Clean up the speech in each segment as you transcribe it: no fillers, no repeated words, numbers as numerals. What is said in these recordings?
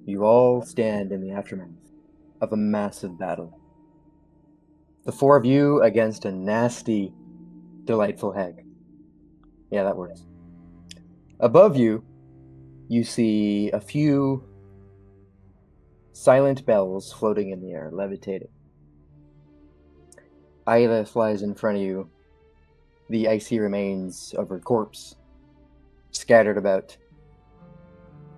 you all stand in the aftermath of a massive battle. The four of you against a nasty, delightful hag. Yeah, that works. Above you, you see a few silent bells floating in the air, levitating. Ayla flies in front of you, the icy remains of her corpse scattered about.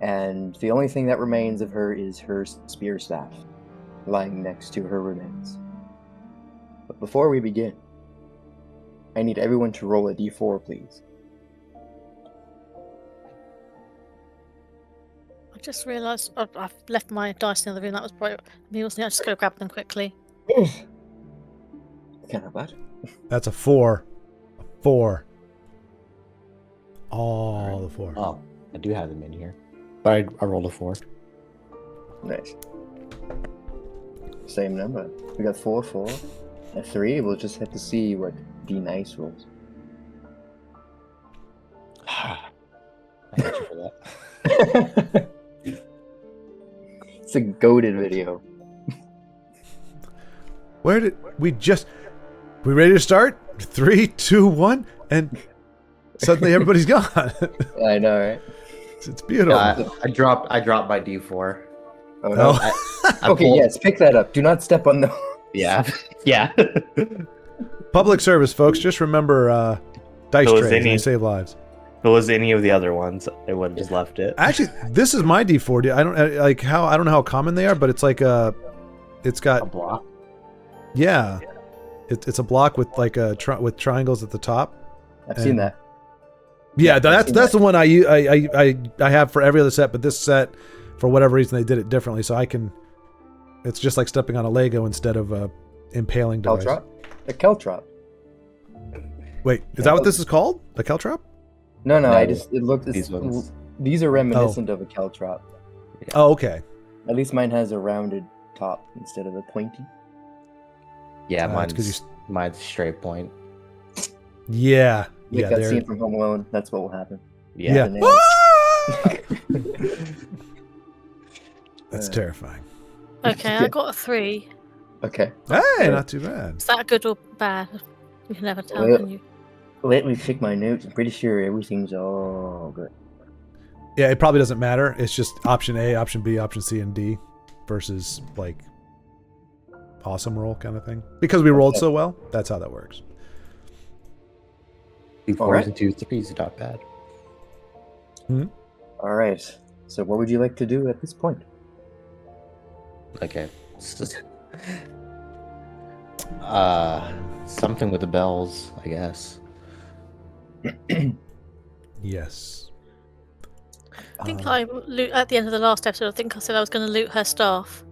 And the only thing that remains of her is her spear staff, lying next to her remains. But before we begin, I need everyone to roll a d4, please. I just realised I've left my dice in the other room. That was probably me, wasn't it? I just gotta grab them quickly. Can't have that. That's a 4. A 4. All the 4. Oh, I do have them in here. But I rolled a 4. Nice. Same number. We got 4, 4. A 3, we'll just have to see what D-Nice rolls. I got you for that. It's a goated video. Where did we just... We ready to start? 3, 2, 1, and suddenly everybody's gone. I know, right? It's beautiful. I dropped my D4. Oh no. I Okay, pulled- yes, pick that up. Do not step on the... Yeah. Yeah. Public service, folks. Just remember dice So is trays and any- they save lives. If it was any of the other ones, I would have just left it. Actually, this is my D4. I don't know how common they are, but it's like it's A got block. yeah, it's a block with like with triangles at the top. I've seen that. Yeah, I've that's seen that's that. the one I have for every other set, but this set, for whatever reason, they did it differently. So I can, it's just like stepping on a Lego instead of impaling device. Caltrop? The Caltrop. Wait, is that what this is called? The Caltrop? No, No, it looked... these ones. These are reminiscent of a Caltrop. Oh, okay. At least mine has a rounded top instead of a pointy. Yeah, It's 'cause mine's straight point. Yeah. Like Yeah. that There. scene from Home Alone, that's what will happen. Yeah. The nail. That's terrifying. Okay, I got a 3. Okay. Hey, not too bad. Is that good or bad? You can never tell, Well- can you? Let me check my notes. I'm pretty sure everything's all good. Yeah, it probably doesn't matter. It's just option A, option B, option C, and D versus like awesome roll kind of thing. Because we rolled so well, that's how that works. D4s Alright. and 2s, 3s are not bad. All right. So what would you like to do at this point? Okay. Something with the bells, I guess. Yes. I think I loot at the end of the last episode. I think I said I was going to loot her staff.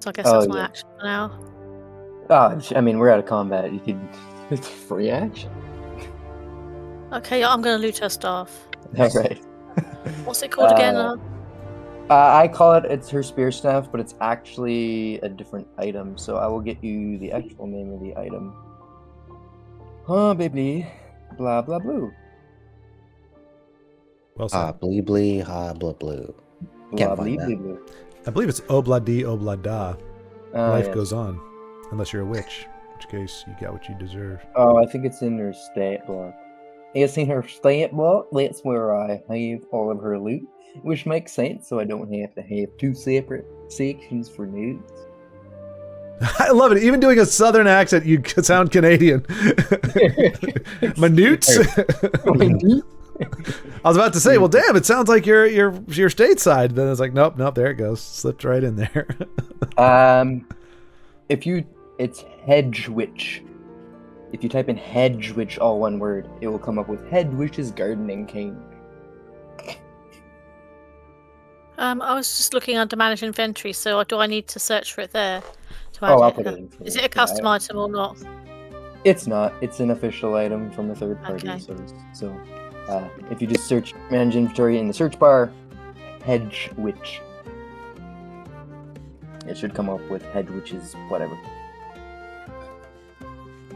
So I guess Oh, that's my yeah. action for now. I mean, we're out of combat. You could... It's free action. Okay, I'm going to loot her staff. All right. What's it called again? I call it's her spear staff, but it's actually a different item. So I will get you the actual name of the item. Oh, baby. Blah, blah, blue. Well said. Blee blee, blue blue. Blah, Can't blee, find that. blee, blue. I believe it's obla-di, obla-da. Life yes. goes on. Unless you're a witch. In which case, you got what you deserve. Oh, I think it's in her stat block. It's in her stat block. That's where I have all of her loot, which makes sense, so I don't have to have two separate sections for news. I love it. Even doing a southern accent, you sound Canadian. Minutes? I was about to say, well, damn, it sounds like you're stateside. Then it's like, nope, there it goes. Slipped right in there. It's Hedgewitch. If you type in Hedgewitch, all one word, it will come up with Hedwitch's Gardening King. I was just looking under manage inventory, so do I need to search for it there? To add Oh, I'll it? put it in. For Is you. it a custom item or not? It's not. It's an official item from a third party Okay. source. So, if you just search manage inventory in the search bar, Hedgewitch, it should come up with Hedwitch's whatever.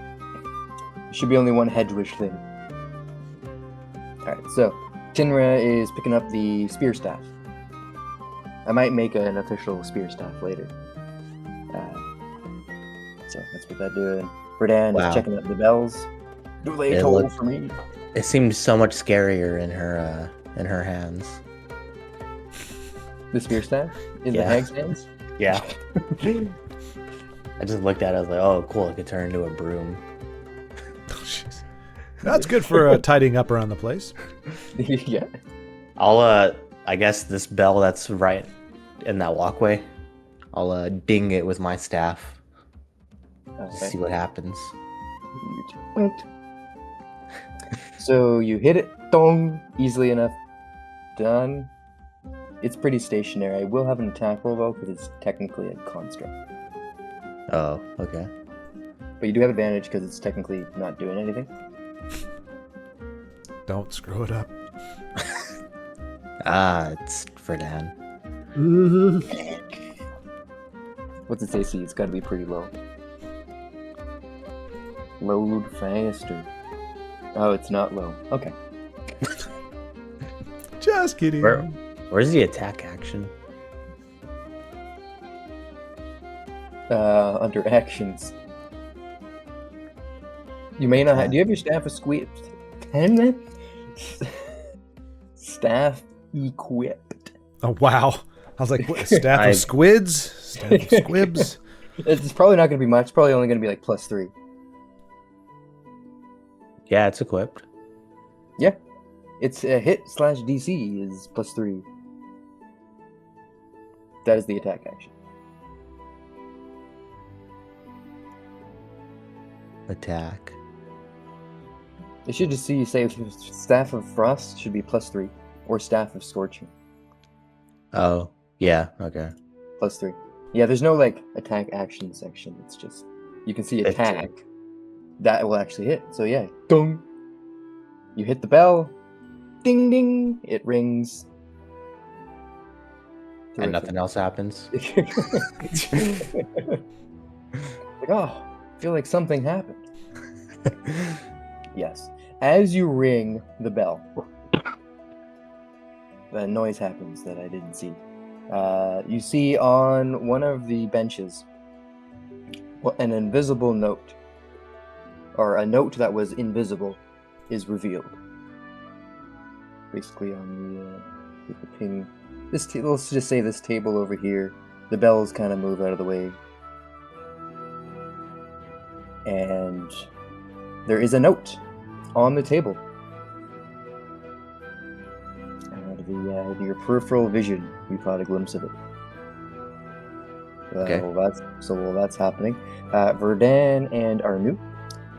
There should be only one Hedwitch thing. Alright, so Tinra is picking up the spear staff. I might make an official spear staff later. So that's what I'm doing. Verdan Wow. is checking out the bells. Do they It toll looks- for me? It seemed so much scarier in her hands. The spear staff in the Yeah. hag's hands. Yeah. I just looked at it. I was like, "Oh, cool! It could turn into a broom." Oh, jeez. That's good for tidying up around the place. Yeah. I'll I guess this bell that's right in that walkway, I'll ding it with my staff. Okay. See what happens. So you hit it, dong, easily enough. Done. It's pretty stationary. I will have an attack roll though, because it's technically a construct. Oh, okay. But you do have advantage because it's technically not doing anything. Don't screw it up. It's for Dan. What's its AC? It's got to be pretty low. Load faster. Oh, it's not low. Okay. Just kidding. Where's the attack action? Under actions. You may not have. Do you have your staff equipped? Staff equipped. Oh wow! I was like, what, staff of squids, staff of squibs. It's probably not going to be much. It's probably only going to be like +3. Yeah, it's equipped. Yeah. It's a hit/DC is +3. That is the attack action. Attack. It should just say Staff of Frost should be +3. Or Staff of Scorching. Oh, yeah, okay. +3. Yeah, there's no like attack action section. It's just you can see 15. attack. That will actually hit. So yeah, dong. You hit the bell. Ding ding. It rings. And nothing else happens. Like, oh, I feel like something happened. Yes. As you ring the bell, a noise happens that I didn't see. You see on one of the benches an invisible note, or a note that was invisible, is revealed. Basically on the ping. Let's just say this table over here. The bells kind of move out of the way, and there is a note on the table. Out of your peripheral vision, you caught a glimpse of it. Okay. While that's happening, Verdan and Arnu,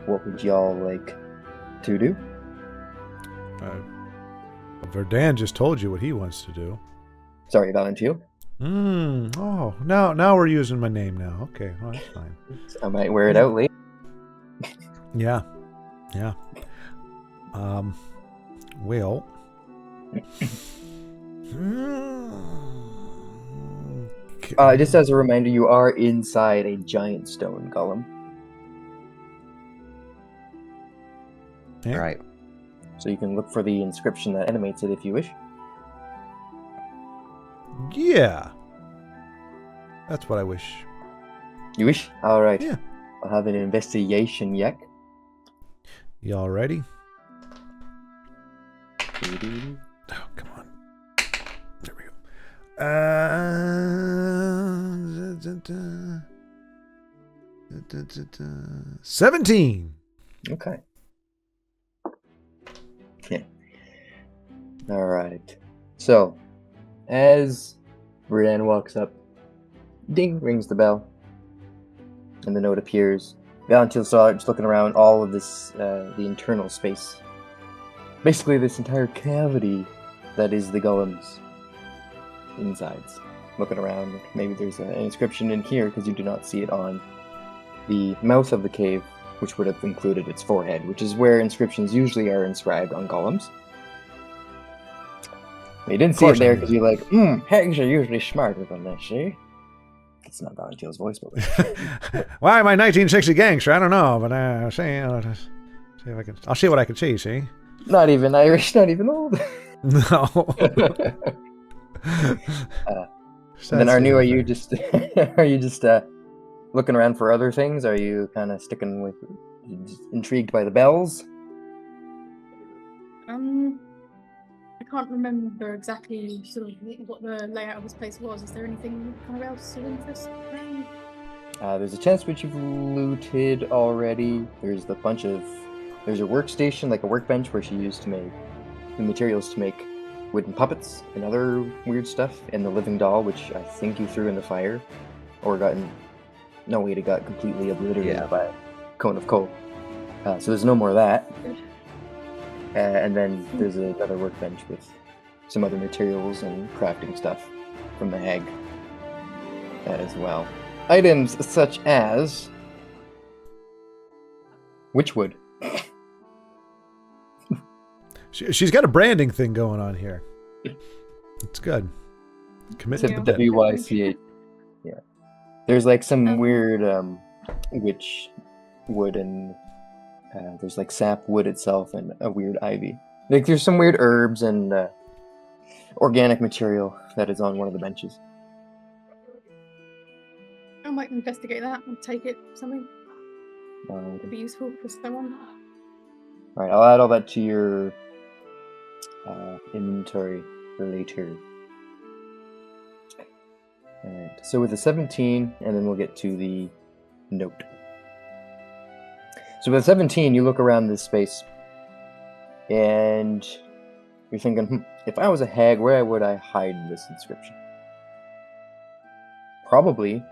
what would y'all like to do? Verdan just told you what he wants to do. Sorry, Valentine. Oh, now we're using my name now. Okay, well, that's fine. I might wear it out later. Yeah. Well. Just as a reminder, you are inside a giant stone golem. Yeah. Right. So you can look for the inscription that animates it if you wish. Yeah. That's what I wish. You wish? Alright. Yeah. I'll have an investigation yak. Y'all ready? Oh, come on. There we go. 17. Okay. Yeah. Alright. So, as Brienne walks up, ding, rings the bell, and the note appears. Valentine saw it, just looking around all of this, the internal space. Basically, this entire cavity that is the golem's insides. Looking around, maybe there's an inscription in here because you do not see it on the mouth of the cave, which would have included its forehead, which is where inscriptions usually are inscribed on golems. But you didn't see it there because you're like, hags are usually smarter than this, see? It's not Valentine's voice, but Why am I 1960 gangster? I don't know, but I'll see if I can. I'll see what I can see. See? not even Irish, not even old. No. And then That's Arnu, are you fair. just are you just looking around for other things? Are you kind of sticking with just intrigued by the bells? I can't remember exactly sort of what the layout of this place was. Is there anything kind of else of interest around? There's a chance which you've looted already. There's a workstation, like a workbench, where she used to make the materials to make wooden puppets and other weird stuff, and the living doll, which I think you threw in the fire, or it got completely obliterated by a cone of coal. So there's no more of that. And then there's another workbench with some other materials and crafting stuff from the hag as well. Items such as witchwood. She's got a branding thing going on here. It's good. Commit to the bit. WYCH. Yeah. There's like some weird witch wood, and there's like sap wood itself and a weird ivy. Like there's some weird herbs and organic material that is on one of the benches. I might investigate that and take it something Alright. could be useful for someone. Alright, I'll add all that to your inventory for later. Alright, so with the 17, and then we'll get to the note. So with 17, you look around this space, and you're thinking, if I was a hag, where would I hide this inscription? Probably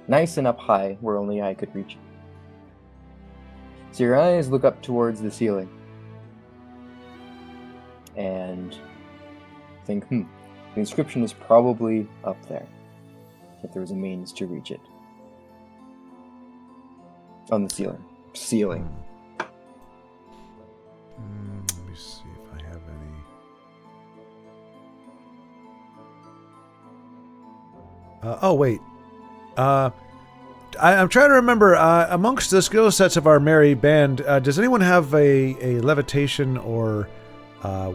nice and up high, where only I could reach it. So your eyes look up towards the ceiling, and think, the inscription is probably up there, if there was a means to reach it. On the ceiling. Let me see if I have any. Oh wait. I'm trying to remember. Amongst the skill sets of our merry band, does anyone have a levitation or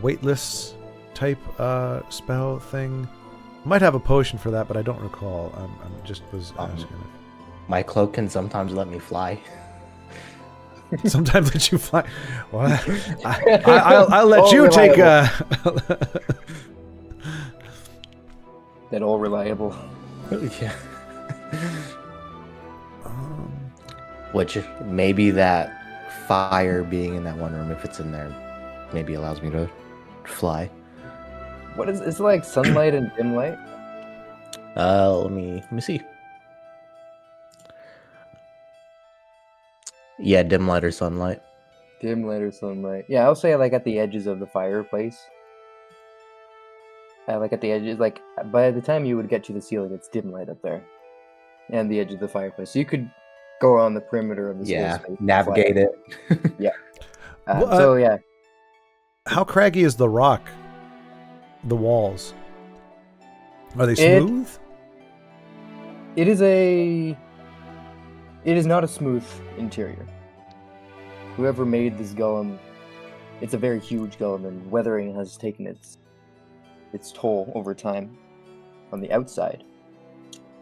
weightless type spell thing? Might have a potion for that, but I don't recall. I'm just was asking. My cloak can sometimes let me fly. Sometimes let you fly. Well, I'll let you take. That all reliable. Yeah. Which maybe that fire being in that one room, if it's in there, maybe allows me to fly. What is it's like sunlight and dim light? Let me see. Yeah, dim light or sunlight. Dim light or sunlight. Yeah, I'll say like at the edges of the fireplace. Like at the edges, like by the time you would get to the ceiling, it's dim light up there, and the edge of the fireplace. So you could go on the perimeter of the space. Navigate it. Yeah. Well, yeah. How craggy is the rock? The walls. Are they smooth? It is not a smooth interior. Whoever made this golem, it's a very huge golem, and weathering has taken its toll over time on the outside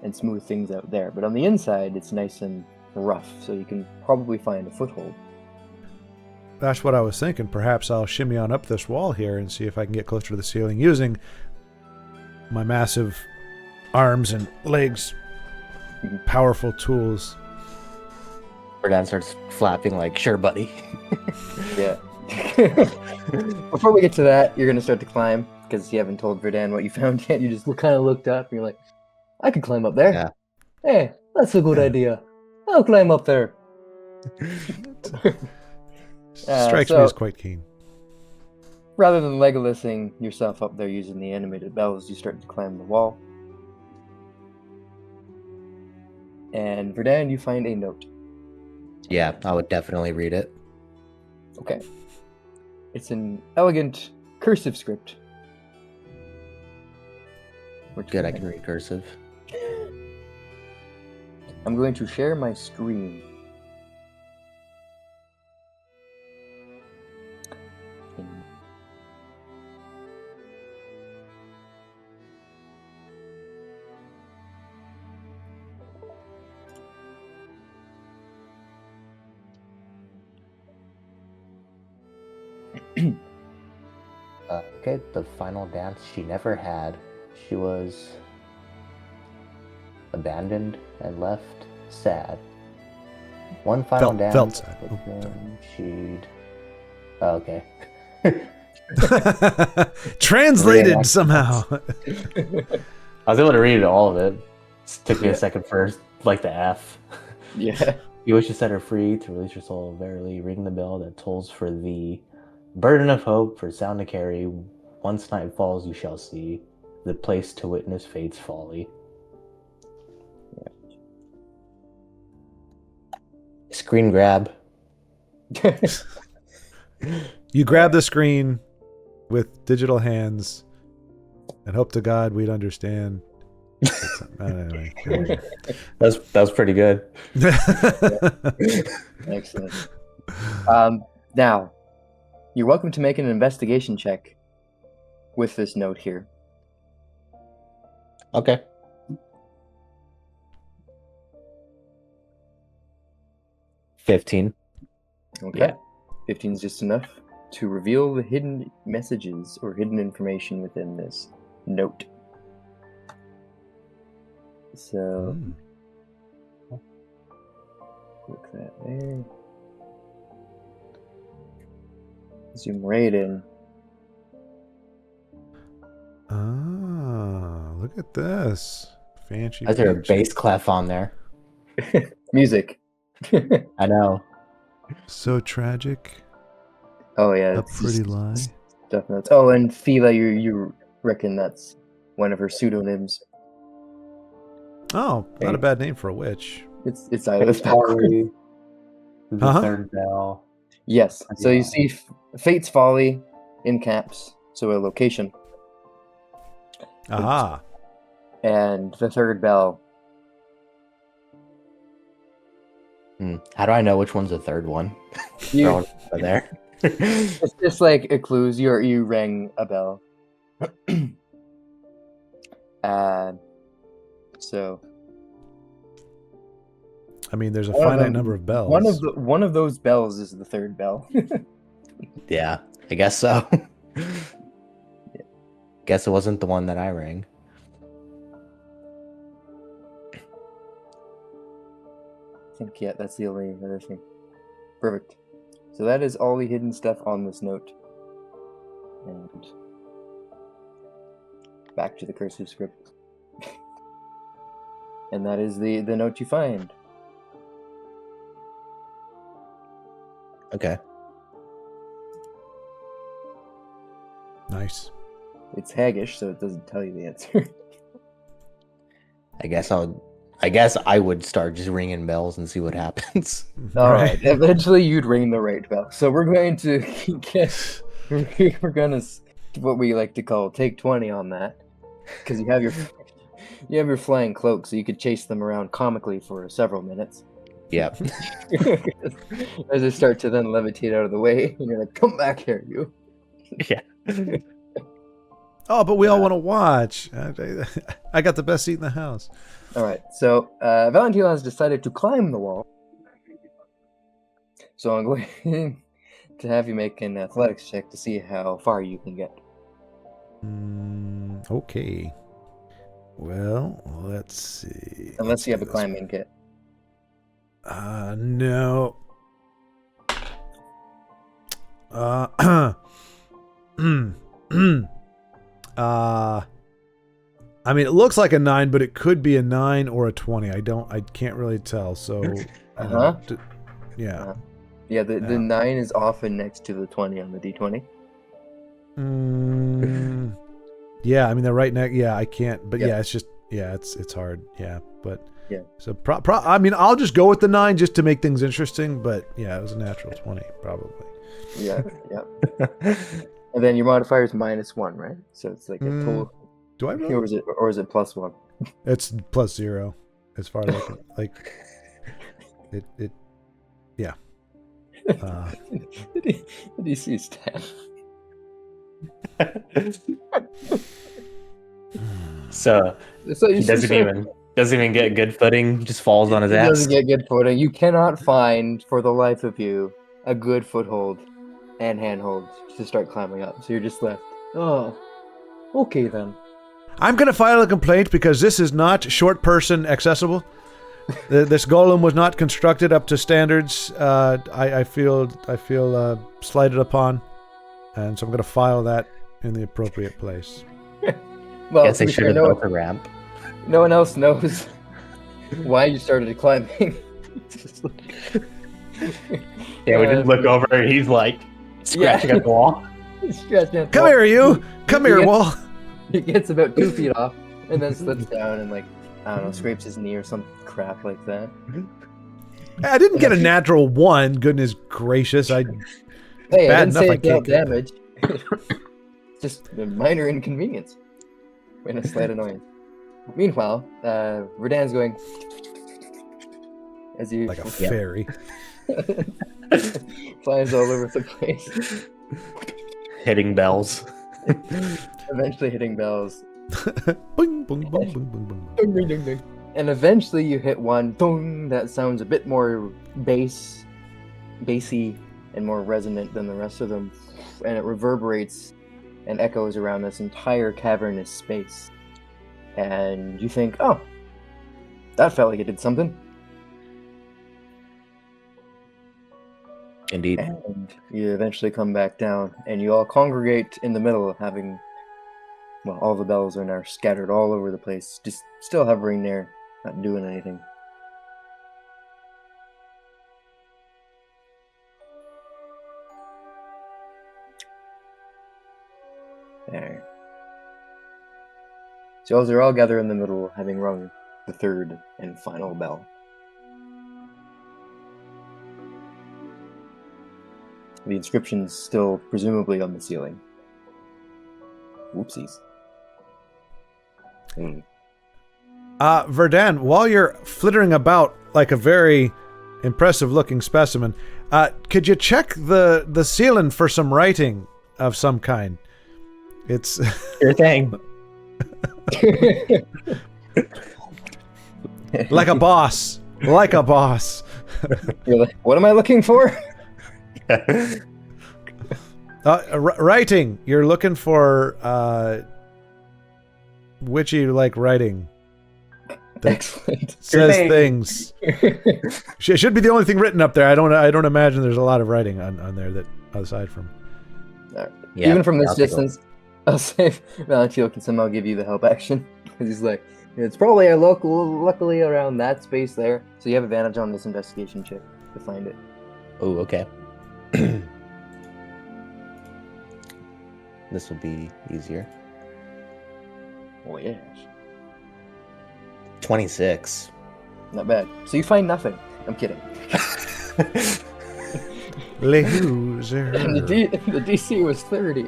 and smooth things out there. But on the inside, it's nice and rough, so you can probably find a foothold. That's what I was thinking. Perhaps I'll shimmy on up this wall here and see if I can get closer to the ceiling using my massive arms and legs. Powerful tools. Verdan starts flapping like, sure, buddy. Yeah. Before we get to that, you're going to start to climb, because you haven't told Verdan what you found yet. You just kind of looked up, and you're like, I could climb up there. Yeah. Hey, that's a good idea. I'll climb up there. Strikes me as quite keen. Rather than Legolasing yourself up there using the animated bells, you start to climb the wall. And Verdan, you find a note. Yeah, I would definitely read it. Okay. It's an elegant cursive script. Good, I can read cursive. I'm going to share my screen. Okay, the final dance she never had. She was abandoned and left sad. One final dance. Felt sad. But Oh, then she'd. Oh, okay. Translated Reenact somehow. I was able to read all of it. It took me a second first, like the F. Yeah. You wish to set her free, to release her soul. Verily, ring the bell that tolls for thee. Burden of hope, for sound to carry. Once night falls, you shall see the place to witness fate's folly. Screen grab. You grab the screen with digital hands and hope to God we'd understand. Anyway. That was pretty good. Excellent. Now, you're welcome to make an investigation check with this note here. Okay. $15. Okay. Yeah. 15 is just enough to reveal the hidden messages or hidden information within this note. So, click that there. Zoom right in. Look at this. Fancy. Is there a picture. bass clef on there? Music. I know. So tragic. Oh yeah, A it's pretty just lie. stuff notes. Oh, and Fila, you reckon that's one of her pseudonyms? Oh, not a bad name for a witch. It's either Folly. The Uh-huh. third bell. Yes. So you Yeah. see Fate's Folly in caps, so a location, Aha. and the third bell. How do I know which one's the third one? You, Throw it over there. it's just like a clues. You rang a bell. So I mean, there's a One of finite them- number of bells. one of those bells is the third bell. Yeah, I guess so. Guess it wasn't the one that I rang. I think that's the only other thing. Perfect. So that is all the hidden stuff on this note. And back to the cursive script. And that is the note you find. Okay. Nice. It's haggish, so it doesn't tell you the answer. I guess I would start just ringing bells and see what happens. Alright, eventually you'd ring the right bell. So we're going to get... We're gonna, what we like to call, take 20 on that. Because you have your flying cloak, so you could chase them around comically for several minutes. Yep. As they start to then levitate out of the way, and you're like, come back here, you. Yeah. Oh, but we all want to watch. I got the best seat in the house. Alright, so Valentino has decided to climb the wall. So I'm going to have you make an athletics check to see how far you can get. Okay. Well, let's see. Unless you have a Let's do this. climbing kit. No. I mean, it looks like a 9, but it could be a 9 or a 20. I can't really tell. So, Uh-huh. Yeah. Yeah, the Yeah. 9 is often next to the 20 on the d20. Yeah, I mean they're right next. Yeah, I can't. But Yeah. yeah, it's just it's hard. Yeah, but Yeah. So I mean, I'll just go with the 9 just to make things interesting. But yeah, it was a natural 20 probably. Yeah, yeah. And then your modifier is -1, right? So it's like a total. Do I really? Or is it +1? It's +0 as far as I can like. It yeah. Did he see his tab? So So he doesn't even get good footing. Just falls on his He ass. doesn't get good footing. You cannot find, for the life of you, a good foothold and handholds to start climbing up. So you're just left. Oh, okay then. I'm going to file a complaint because this is not short person accessible. This golem was not constructed up to standards. I feel slighted upon, and so I'm going to file that in the appropriate place. Well, Guess to they be should fair, have no, built a ramp. no one else knows why you started climbing. Just like- Yeah, we just look over and he's like scratching at the wall. Scratching at the Come wall. here, you! Come here, Wall! He gets about 2 feet off and then slips down and, like, I don't know, scrapes his knee or some crap like that. I didn't get a natural 1. Goodness gracious! Hey, I Bad didn't enough say I it dealt can't get damage. Just a minor inconvenience and a slight annoyance. Meanwhile, Verdan's going as he like a fairy. flies all over the place, Hitting bells. eventually hitting bells. Boing, boing, boing, boing, boing, boing. Ding, ding, ding, ding. And eventually you hit one boom that sounds a bit more bassy and more resonant than the rest of them, and it reverberates and echoes around this entire cavernous space. And you think, oh, that felt like it did something. Indeed. And you eventually come back down, and you all congregate in the middle, having, well, all the bells are now scattered all over the place, just still hovering there, not doing anything. There. So as they're all gathered in the middle, having rung the third and final bell. The inscription's still presumably on the ceiling. Whoopsies. Verdan, while you're flittering about like a very impressive-looking specimen, could you check the ceiling for some writing of some kind? It's Sure thing. like a boss. Like a boss. You're like, what am I looking for? Writing. You're looking for witchy like writing that Excellent. says thing. things. Should be the only thing written up there. I don't imagine there's a lot of writing on there that aside from. Yeah, Even from this I'll take a- distance, I'll say Valentino can somehow give you the help action. Because he's like, it's probably luckily around that space there. So you have advantage on this investigation check to find it. Oh, okay. This will be easier. Oh yeah. 26. Not bad. So you find nothing. I'm kidding. Loser. And the DC was 30.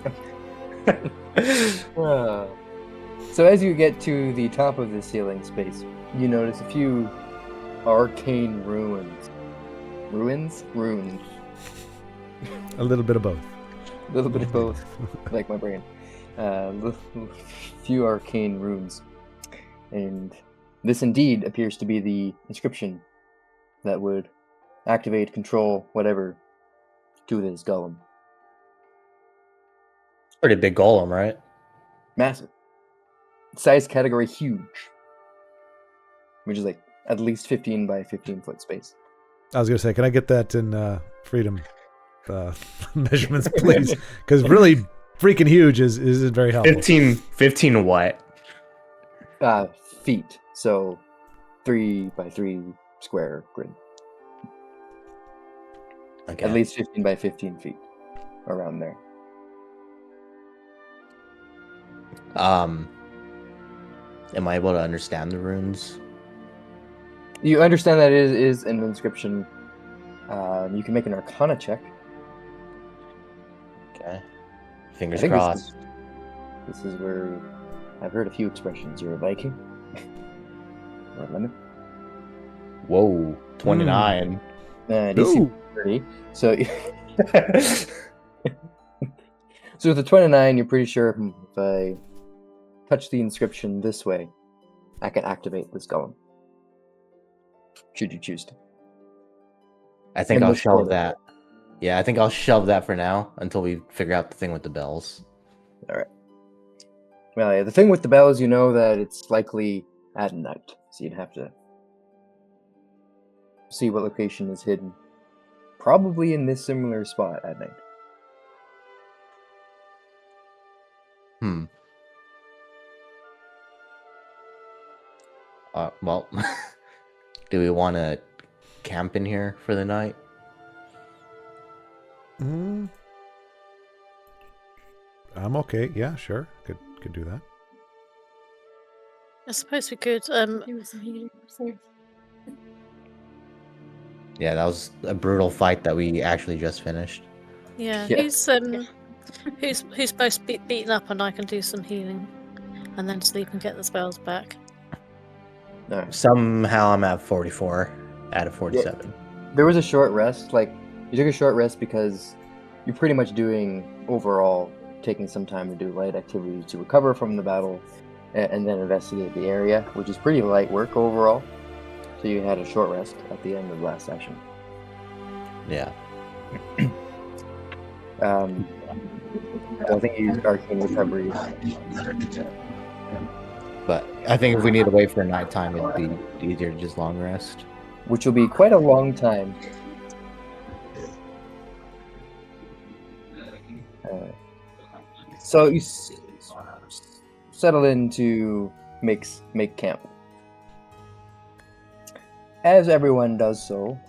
So as you get to the top of the ceiling space, you notice a few arcane ruins. Runes? A little bit of both. A little bit of both, like my brain. Few arcane runes. And this indeed appears to be the inscription that would activate, control, whatever, to this golem. Pretty big golem, right? Massive. Size category huge. Which is like at least 15 by 15 foot space. I was gonna say, can I get that in freedom measurements, please? Because really freaking huge is very helpful. 15 what? Feet. So 3 by 3 square grid. Okay. At least 15 by 15 feet. Around there. Am I able to understand the runes? You understand that it is an inscription. You can make an Arcana check. Okay. Fingers I think crossed. This is where I've heard a few expressions. You're a Viking. Or a lemon. Whoa, 29. DC Ooh. 30. So, so with the 29, you're pretty sure if I touch the inscription this way, I can activate this golem. Should you choose to. I think And I'll look shelve for that. Yeah, I think I'll shelve that for now until we figure out the thing with the bells. Well, yeah, the thing with the bells, you know that it's likely at night, so you'd have to see what location is hidden. Probably in this similar spot at night. Well, do we want to camp in here for the night? I'm okay. Yeah, sure. Could do that. I suppose we could. Do some healing. So Yeah, that was a brutal fight that we actually just finished. Yeah. Yeah. Who's most beaten up, and I can do some healing, and then sleep and get the spells back. Alright. Somehow I'm at 44 out of 47. There was a short rest, like, you took a short rest because you're pretty much doing, overall, taking some time to do light activities to recover from the battle, and then investigate the area, which is pretty light work overall. So you had a short rest at the end of the last session. Yeah. I think you used Arcane Recovery. But I think if we need to wait for nighttime, it'd be easier to just long rest. Which will be quite a long time. So you settle in to make camp. As everyone does so,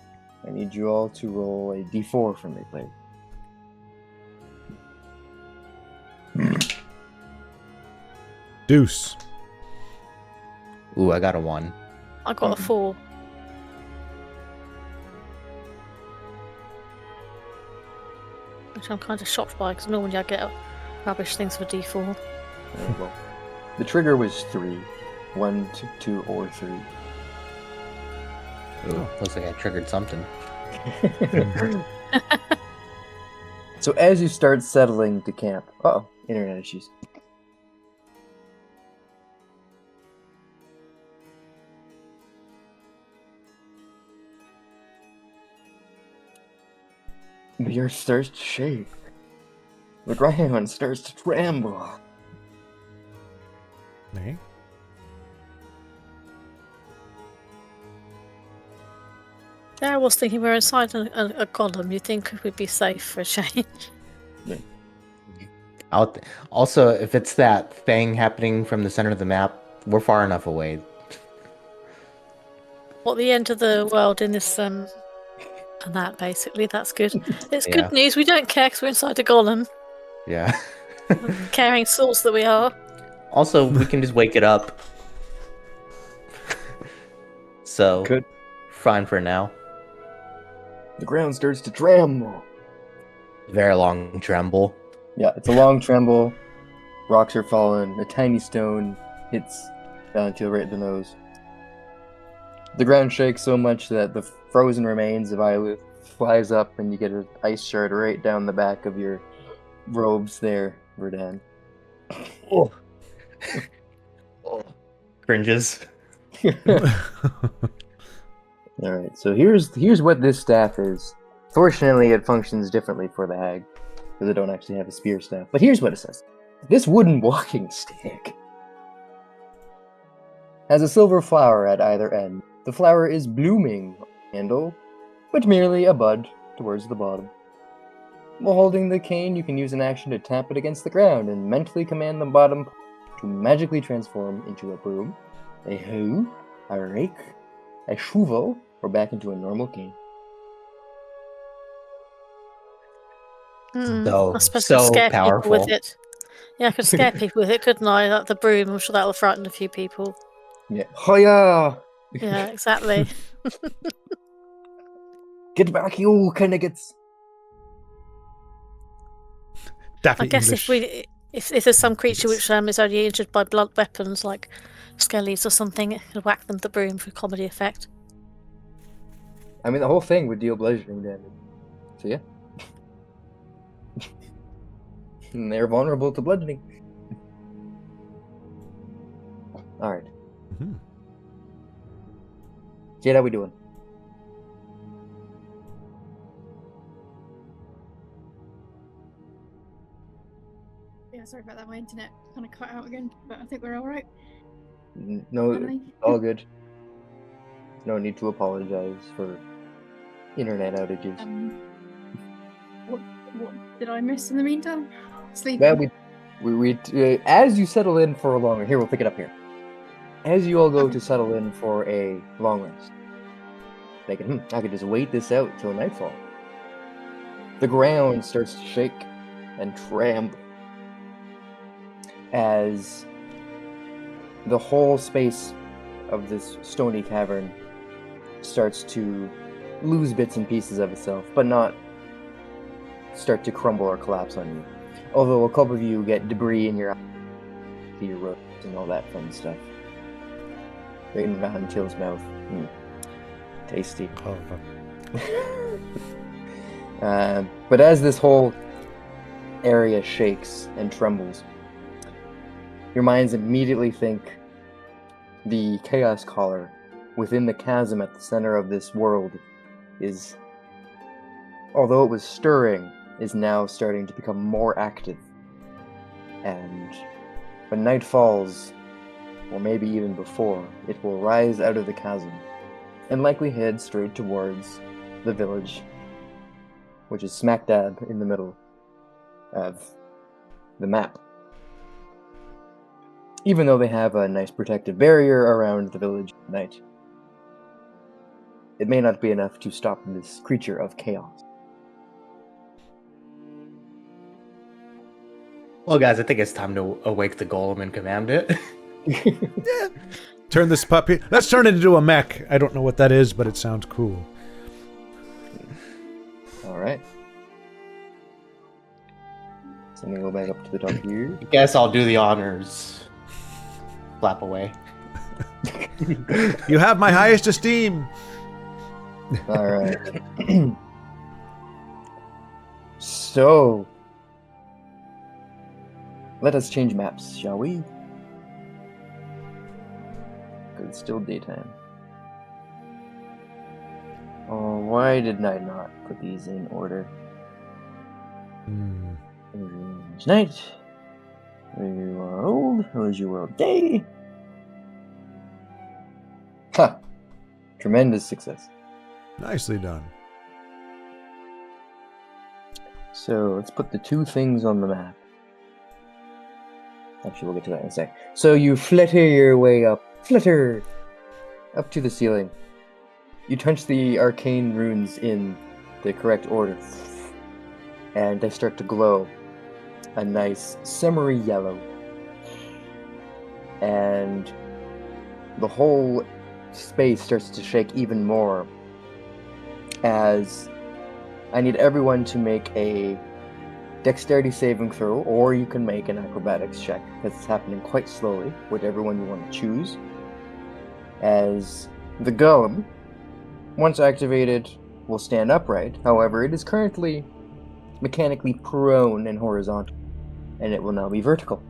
I need you all to roll a d4 for me, please. Deuce. Ooh, I got a 1. I got a 4. Which I'm kind of shocked by, because normally I get rubbish things for D4. Well, the trigger was 3. 1, 2, or 3. Ooh, looks like I triggered something. So as you start settling to camp, internet issues. The earth starts to shake. The ground starts to tremble. Nay. Yeah, I was thinking we're inside a golem. You think we'd be safe for a change? Also, if it's that thing happening from the center of the map, we're far enough away. What, the end of the world in this and that, basically. That's good. It's Yeah. good news. We don't care because we're inside a golem. Yeah. Caring souls that we are. Also, we can just wake it up. So, Good. fine for now. The ground starts to tremble. Very long tremble. Yeah, it's a long tremble. Rocks are falling. A tiny stone hits Valentine right in the nose. The ground shakes so much that the frozen remains of Iluth flies up, and you get an ice shard right down the back of your robes there, Verdan. Oh. Cringes. Alright, so here's what this staff is. Fortunately, it functions differently for the hag, because I don't actually have a spear staff. But here's what it says. This wooden walking stick has a silver flower at either end. The flower is blooming on the handle, but merely a bud towards the bottom. While holding the cane, you can use an action to tap it against the ground and mentally command the bottom to magically transform into a broom, a hoe, a rake, a shovel, or back into a normal cane. I suppose I So could scare people powerful. with it. Yeah, I could scare people with it, couldn't I? Like the broom, I'm sure that'll frighten a few people. Yeah. Hoya! Yeah, exactly. Get back, you Kennegets! Daffy I guess English. if there's some creature which is only injured by blunt weapons like skellies or something, it could whack them with the broom for comedy effect. I mean, the whole thing would deal bludgeoning damage. So yeah. And they're vulnerable to bludgeoning. Alright. Mhm. Jade, how we doing? sorry about that. My internet kind of cut out again, but I think we're all right. No, Emily? all good. No need to apologize for internet outages. What did I miss in the meantime? Sleeping. Well, we as you settle in for a longer, here we'll pick it up here. As you all go to settle in for a long rest, thinking, I could just wait this out till nightfall. The ground starts to shake and tremble as the whole space of this stony cavern starts to lose bits and pieces of itself, but not start to crumble or collapse on you. Although a couple of you get debris in your eyes, your robes, and all that fun stuff. Right in Van Til's mouth. Tasty. Oh, But as this whole area shakes and trembles, your minds immediately think the Chaoscaller within the chasm at the center of this world is, although it was stirring, is now starting to become more active. And when night falls, or maybe even before, it will rise out of the chasm and likely head straight towards the village, which is smack dab in the middle of the map. Even though they have a nice protective barrier around the village at night, it may not be enough to stop this creature of chaos. Well, guys, I think it's time to awake the golem and command it. Turn this puppy. Let's turn it into a mech. I don't know what that is, but it sounds cool. Alright. So I'm gonna go back up to the top here. Guess I'll do the honors. Flap away. You have my highest esteem. Alright. So, let us change maps, shall we? Because it's still daytime. Oh, why did I not put these in order? Night. Where's your world? Where's your world day? Ha! Tremendous success. Nicely done. So let's put the two things on the map. Actually, we'll get to that in a sec. So you flutter your way up. Flutter! Up to the ceiling. You punch the arcane runes in the correct order. And they start to glow. A nice summery yellow. And the whole space starts to shake even more as I need everyone to make a dexterity saving throw, or you can make an acrobatics check, because it's happening quite slowly, whichever one you want to choose. As the golem, once activated, will stand upright. However, it is currently mechanically prone and horizontal, and it will now be vertical.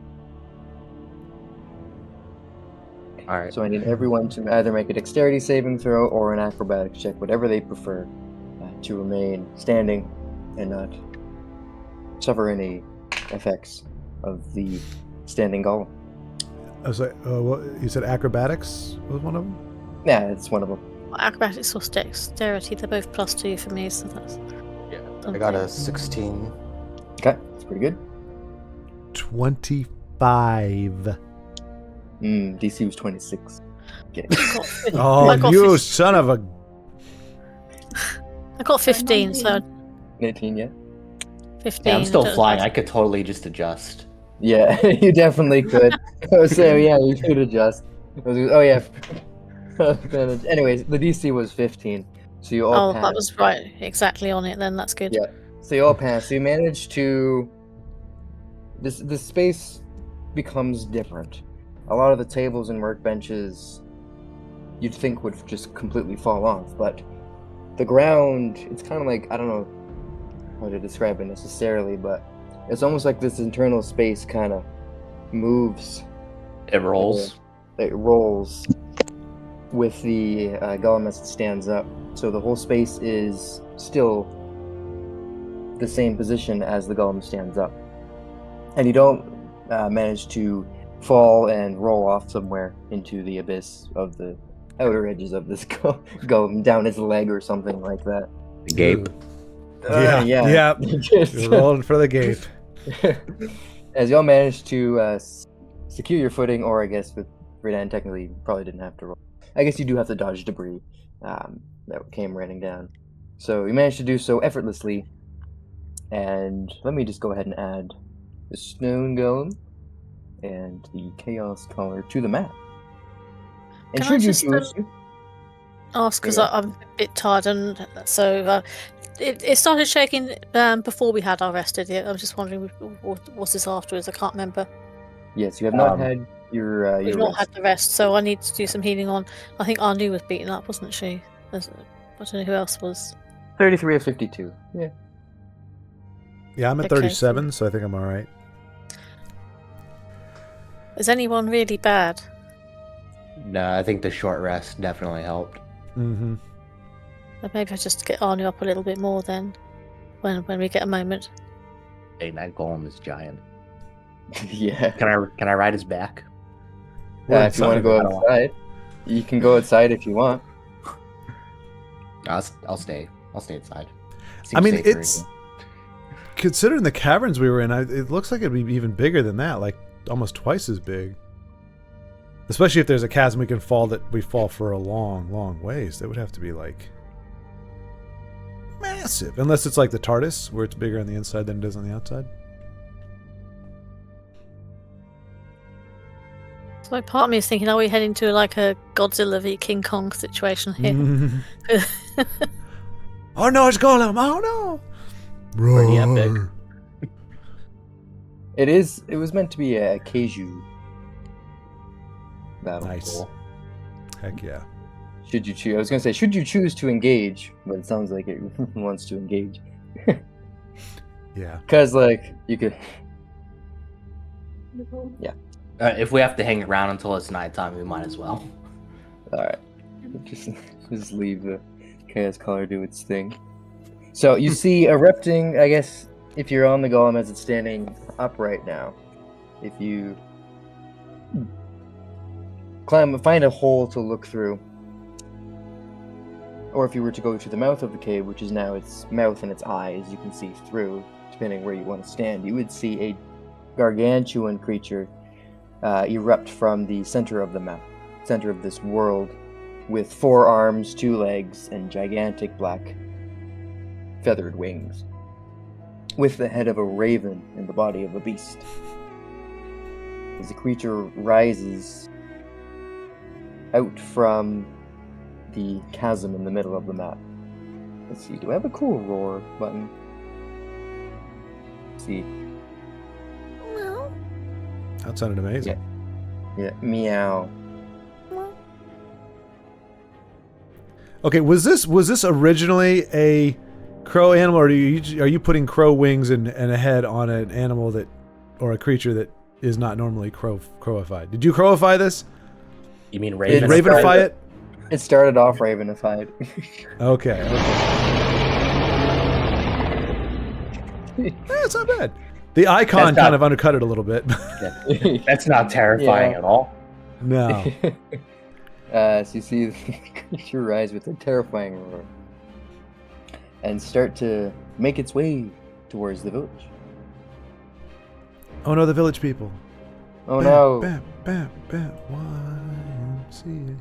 Alright. So I need everyone to either make a dexterity saving throw or an acrobatics check, whatever they prefer, to remain standing and not suffer any effects of the standing golem. I was like, what, you said acrobatics was one of them? Yeah, it's one of them. Acrobatics or dexterity, they're both +2 for me, so that's... Yeah, I got a 16. Okay, that's pretty good. 25. DC was 26. Okay. Oh, you son of a... I got 15, so 18, yeah? 15. Yeah, I'm still I don't- flying. I could totally just adjust. Yeah, you definitely could. So yeah, you could adjust. Oh yeah. Anyways, the DC was 15, so you all Oh, passed. that was right. Exactly on it then, that's good. Yeah. So you all passed. So you managed to... This space becomes different. A lot of the tables and workbenches you'd think would just completely fall off, but the ground, it's kind of like, I don't know how to describe it necessarily, but it's almost like this internal space kind of moves. It rolls. It rolls with the golem as it stands up. So the whole space is still the same position as the golem stands up. And you don't manage to fall and roll off somewhere into the abyss of the outer edges of this go down his leg or something like that. The gape. Yeah. You're rolling for the gape. As y'all manage to secure your footing, or I guess with Redan technically you probably didn't have to roll. I guess you do have to dodge debris that came raining down. So you managed to do so effortlessly. And let me just go ahead and add the Stone Golem and the Chaoscaller to the map. And Can I should you just, choose to, ask, because Yeah. I'm a bit tired, and so it started shaking before we had our rest, did it? I was just wondering, what's this afterwards? I can't remember. yes, you have not had your We've your not rest. had the rest, so I need to do some healing on. I think Arnu was beaten up, wasn't she? I don't know who else was. 33 of 52. Yeah. Yeah, I'm at Okay, 37, so I think I'm all right. Is anyone really bad? No, I think the short rest definitely helped. Mm-hmm. Maybe I just get Arnu up a little bit more then, when we get a moment. Hey, that golem is giant. Yeah. Can I ride his back? If you want to go I don't want- outside, you can go outside if you want. I'll stay. I'll stay inside. I Seems mean, safer it's in here. considering the caverns we were in. It looks like it'd be even bigger than that, like almost twice as big. Especially if there's a chasm we fall for a long, long ways. That would have to be like massive, unless it's like the TARDIS, where it's bigger on the inside than it is on the outside. So like, part of me is thinking, are we heading to like a Godzilla v King Kong situation here? Oh no, it's Golem! Oh no! Pretty epic. Roar. It was meant to be a Keiju battle. Nice. Cool. Heck yeah. Should you choose? I was gonna say, should you choose to engage, but it sounds like it wants to engage. Yeah. Cause like you could. If we have to hang around until it's nighttime, we might as well. All right, just leave the Chaoscaller do its thing. So you see erupting. I guess if you're on the golem as it's standing upright now, if you find a hole to look through, or if you were to go to the mouth of the cave, which is now its mouth and its eyes, you can see through, depending where you want to stand, you would see a gargantuan creature erupt from the center of the map, center of this world, with 4 arms, 2 legs, and gigantic black feathered wings, with the head of a raven and the body of a beast. As the creature rises out from the chasm in the middle of the map. Let's see, do I have a cool roar button? Let's see. That sounded amazing. Yeah, meow. Okay, was this originally a crow animal, or are you putting crow wings and a head on an animal or a creature that is not normally crowified? Did you crowify this? You mean Did Raven? Ravenify it? It started off ravenified. Okay. It's not bad. The icon kind of undercut it a little bit. That's not terrifying Yeah. at all. No. So you see the creature rise with a terrifying roar and start to make its way towards the village. Oh no, the village people. Oh Bam, no! Bam, bam, bam. YMCA.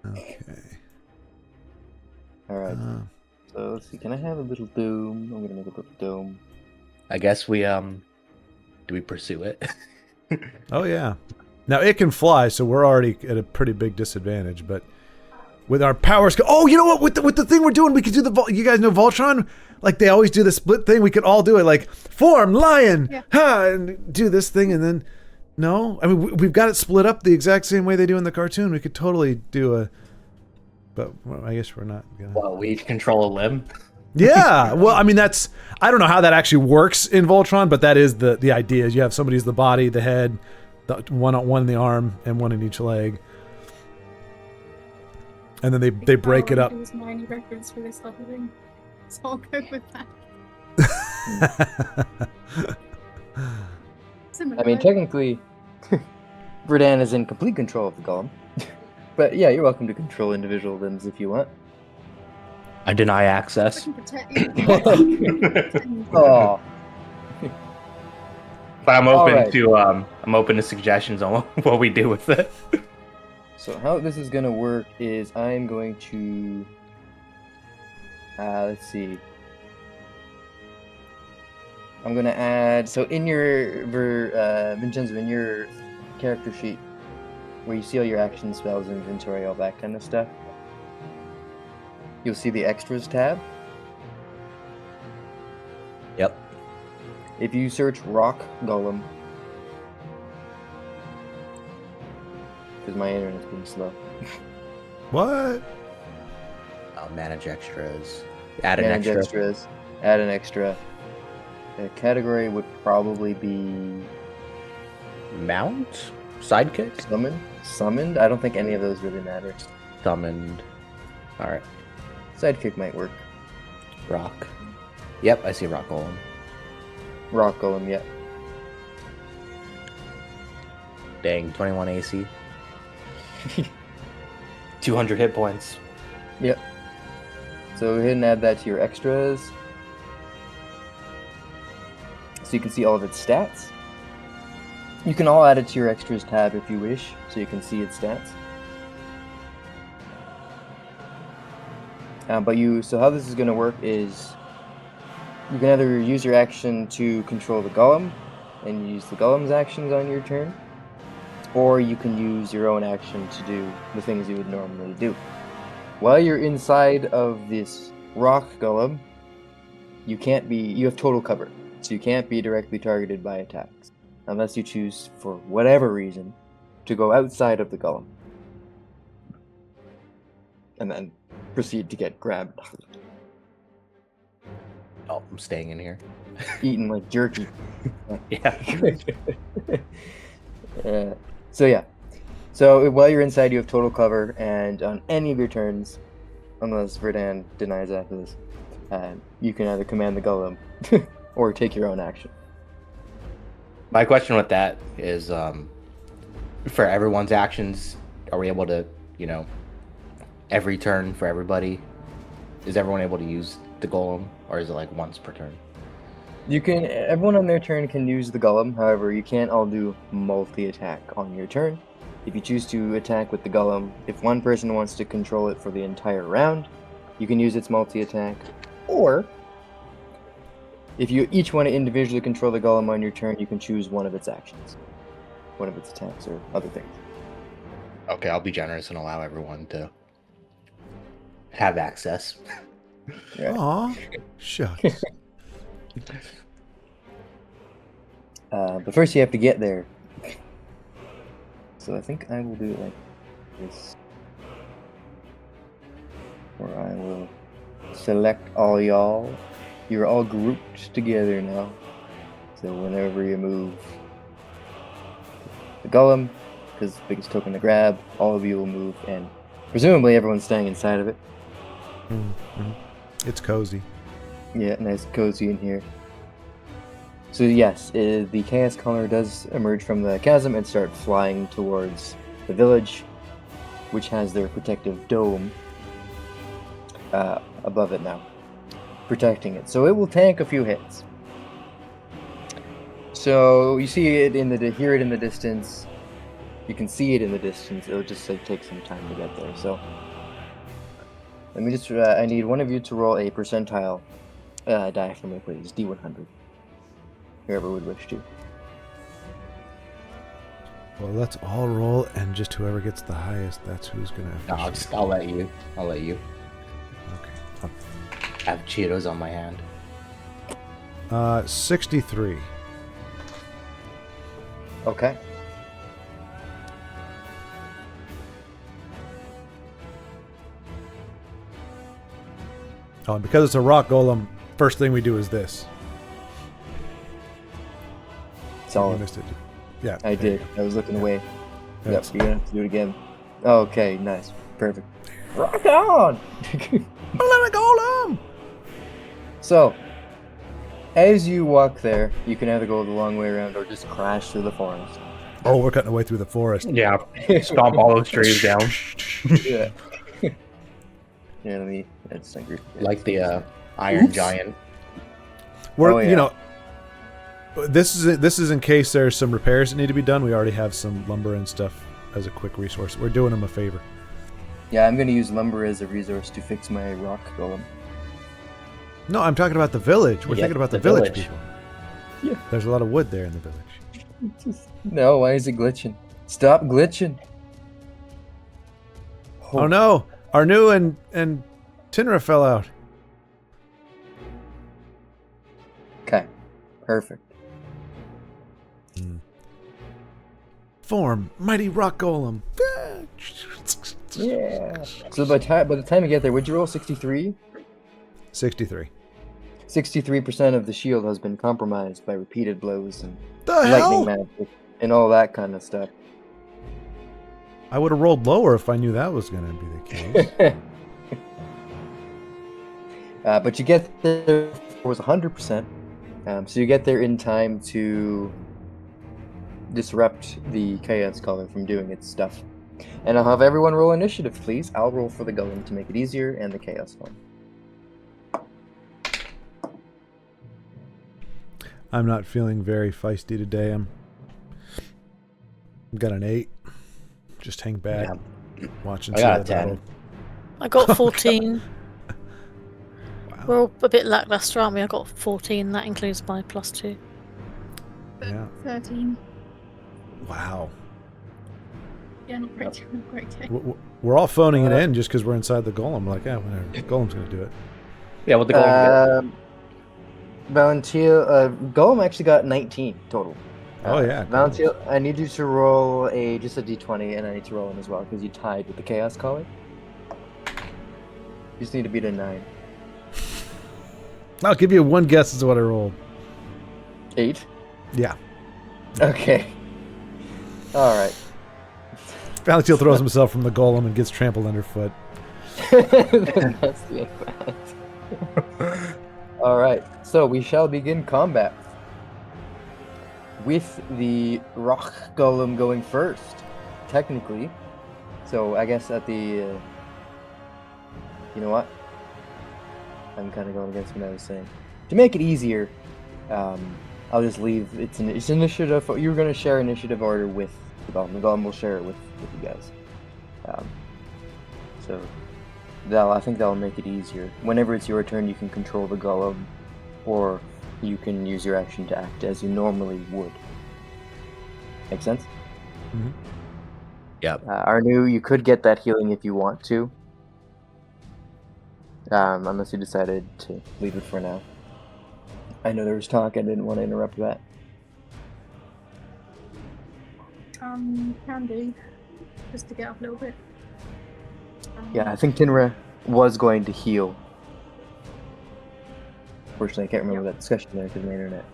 Okay. Alright, so let's see, can I have a little dome? I'm gonna make a little dome. I guess we do we pursue it? Oh yeah. Now it can fly, so we're already at a pretty big disadvantage. But with our powers, oh, you know what? With the thing we're doing, we could do you guys know Voltron? Like they always do the split thing. We could all do it, like form lion, and do this thing, and then no. I mean, we've got it split up the exact same way they do in the cartoon. We could totally do a. But well, I guess we're not gonna. Well, we each control a limb. Yeah, well, I mean I don't know how that actually works in Voltron, but that is the idea. Is you have somebody's the body, the head, one in the arm, and one in each leg, and then they break it up. It was my only reference for this type of thing, so I'll go with that. Similar, I mean, right? technically, Verdan is in complete control of the golem. But yeah, you're welcome to control individual limbs if you want. I deny I access. can protect you. Oh, But I'm All open right. to suggestions on what we do with it. so how this is gonna work is I'm going to let's see. I'm gonna add in your Vincenzo, in your character sheet where you see all your action spells, inventory, all that kind of stuff. You'll see the extras tab. Yep. If you search rock golem, because my internet's being slow. What? Manage extras. Add an Manage extra. extras. Add an extra. The category would probably be Mount? Sidekick? summoned. I don't think any of those really matter. Summoned. Alright. Sidekick might work. Rock. Yep, I see rock golem. Rock golem, yeah. Dang, 21 AC. 200 hit points. Yep. So go ahead and add that to your extras. So you can see all of its stats. You can all add it to your extras tab if you wish, so you can see its stats. So how this is going to work is you can either use your action to control the golem and use the golem's actions on your turn, or you can use your own action to do the things you would normally do. While you're inside of this rock golem, you have total cover, so you can't be directly targeted by attacks, unless you choose, for whatever reason, to go outside of the golem. And then proceed to get grabbed. Oh, I'm staying in here. Eaten like jerky. Yeah. So while you're inside, you have total cover, and on any of your turns, unless Verdan denies after this, you can either command the golem or take your own action. My question with that is, for everyone's actions, are we able to, every turn for everybody, is everyone able to use the golem, or is it like once per turn? Everyone on their turn can use the golem, however, you can't all do multi-attack on your turn. If you choose to attack with the golem, if one person wants to control it for the entire round, you can use its multi-attack, or if you each want to individually control the golem on your turn, you can choose one of its actions, one of its attacks, or other things. Okay, I'll be generous and allow everyone to have access. Right. Aw, shucks. But first you have to get there. So I think I will do it like this. Where I will select all y'all. You're all grouped together now. So whenever you move the golem, because the biggest token to grab, all of you will move, and presumably everyone's staying inside of it. Mm-hmm. It's cozy. Yeah, nice cozy in here. So yes, the Chaoscaller does emerge from the chasm and start flying towards the village, which has their protective dome above it now, protecting it. So it will tank a few hits. So you see it hear it in the distance. You can see it in the distance. It'll just take some time to get there. So let me just. I need one of you to roll a percentile die for me, please. D100. Whoever would wish to. Well, let's all roll, and just whoever gets the highest, that's who's gonna. No, I'll let you. Okay. I have Cheetos on my hand. 63. Okay. Oh, and because it's a rock golem, first thing we do is this. You Solid. missed it. Yeah. I did. I was looking away. That's- Yep, you're gonna have to do it again. Okay, nice. Perfect. Rock on! Let it golem! So, As you walk there, you can either go the long way around or just crash through the forest. Oh, we're cutting away through the forest. Yeah, stomp all those trees down. Yeah. Yeah, let me. That's Like the Iron Oops. Giant. We're, Oh, yeah. you know, this is in case there's some repairs that need to be done. We already have some lumber and stuff as a quick resource. We're doing them a favor. Yeah, I'm gonna use lumber as a resource to fix my rock golem. No, I'm talking about the village. We're Yeah, thinking about the the village village. people. Yeah. There's a lot of wood there in the village. No, why is it glitching? Stop glitching. Oh no, Arnu and Tinra fell out. Okay, perfect. Form, mighty rock golem. Yeah. So by the time you get there, would you roll 63? 63. 63% of the shield has been compromised by repeated blows and The lightning hell? magic and all that kind of stuff. I would have rolled lower if I knew that was going to be the case. But you get there, it was 100%. So you get there in time to disrupt the Chaoscaller from doing its stuff. And I'll have everyone roll initiative, please. I'll roll for the golem to make it easier, and the Chaoscaller. I'm not feeling very feisty today. I've got an 8. Just hang back, watching I got a the battle. 10. I got 14. Wow. We're all a bit lackluster, aren't we? I got 14. That includes my +2. Yeah. 13. Wow. Yeah, not great. Not great day. We're all phoning it in just because we're inside the golem. Like, yeah, whatever. The golem's going to do it. Yeah, what the golem Golem actually got 19 total. Oh, yeah. Valentil, I need you to roll just a d20, and I need to roll him as well because you tied with the Chaoscaller. You just need to beat a 9. I'll give you one guess as to what I rolled. 8? Yeah. Okay. All right. Valentil throws himself from the golem and gets trampled underfoot. That's the impact. All right. So we shall begin combat with the rock golem going first, technically. So I guess at the, you know what? I'm kind of going against what I was saying. To make it easier, I'll just leave it's initiative. You're going to share initiative order with the golem. The golem will share it with you guys. So I think that'll make it easier. Whenever it's your turn, you can control the golem, or you can use your action to act as you normally would. Make sense? Mm-hmm. Yep. Arnu, you could get that healing if you want to. Unless you decided to leave it for now. I know there was talk, I didn't want to interrupt that. Can do. Just to get up a little bit. Yeah, I think Tinra was going to heal. Fortunately, I can't remember that discussion there because of my internet.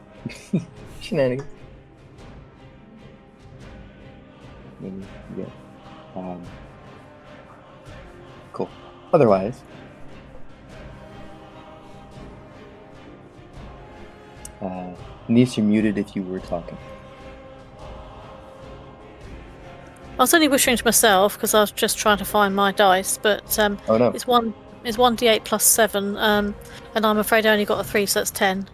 Shenanigans. Maybe, yeah. Cool. Otherwise, Nice, you're muted if you were talking. I was only whispering to myself because I was just trying to find my dice, but Oh no. it's 1d8 plus 7, and I'm afraid I only got a 3, so that's 10.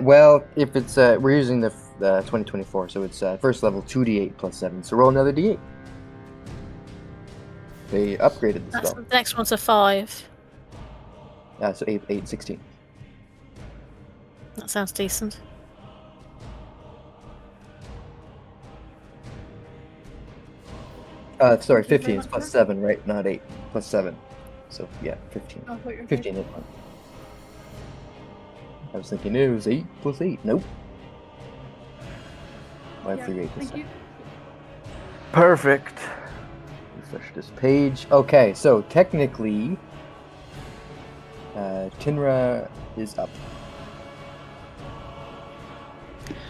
Well, if it's we're using the 2024, so it's first level 2d8 plus 7. So roll another d8. They upgraded the That's, spell. the next one's a 5. So 8, 16. That sounds decent. Sorry, 15 is plus 7, right? Not 8. Plus 7. So, yeah, 15. Oh, I thought you were 15 is fine. I was thinking it was 8 plus 8. Nope. I Yeah, figured 8 thank you. Perfect. Refresh this page. Okay, so technically, Tinra is up.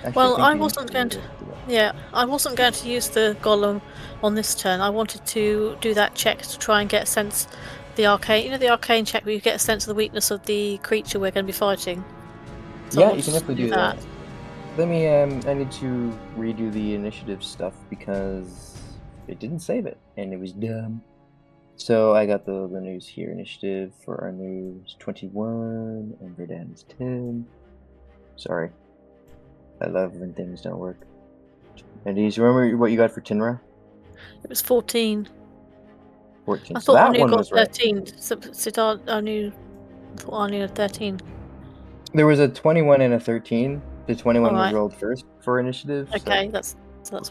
Actually, Well, I think wasn't you going to. Yeah, I wasn't going to use the golem on this turn. I wanted to do that check to try and get a sense. The arcane, the arcane check where you get a sense of the weakness of the creature we're going to be fighting. So Yeah, I'll you can just definitely do that. that. Let me, I need to redo the initiative stuff because it didn't save it, and it was dumb. So I got the news here. Initiative for our news 21, and Verdan is 10. Sorry. I love when things don't work. And do you remember what you got for Tinra? It was 14. 14. I So thought that Anu one got was right. 13. So Anu thought Anu had 13. There was a 21 and a 13. The 21 was Alright. rolled first for initiative. Okay, that's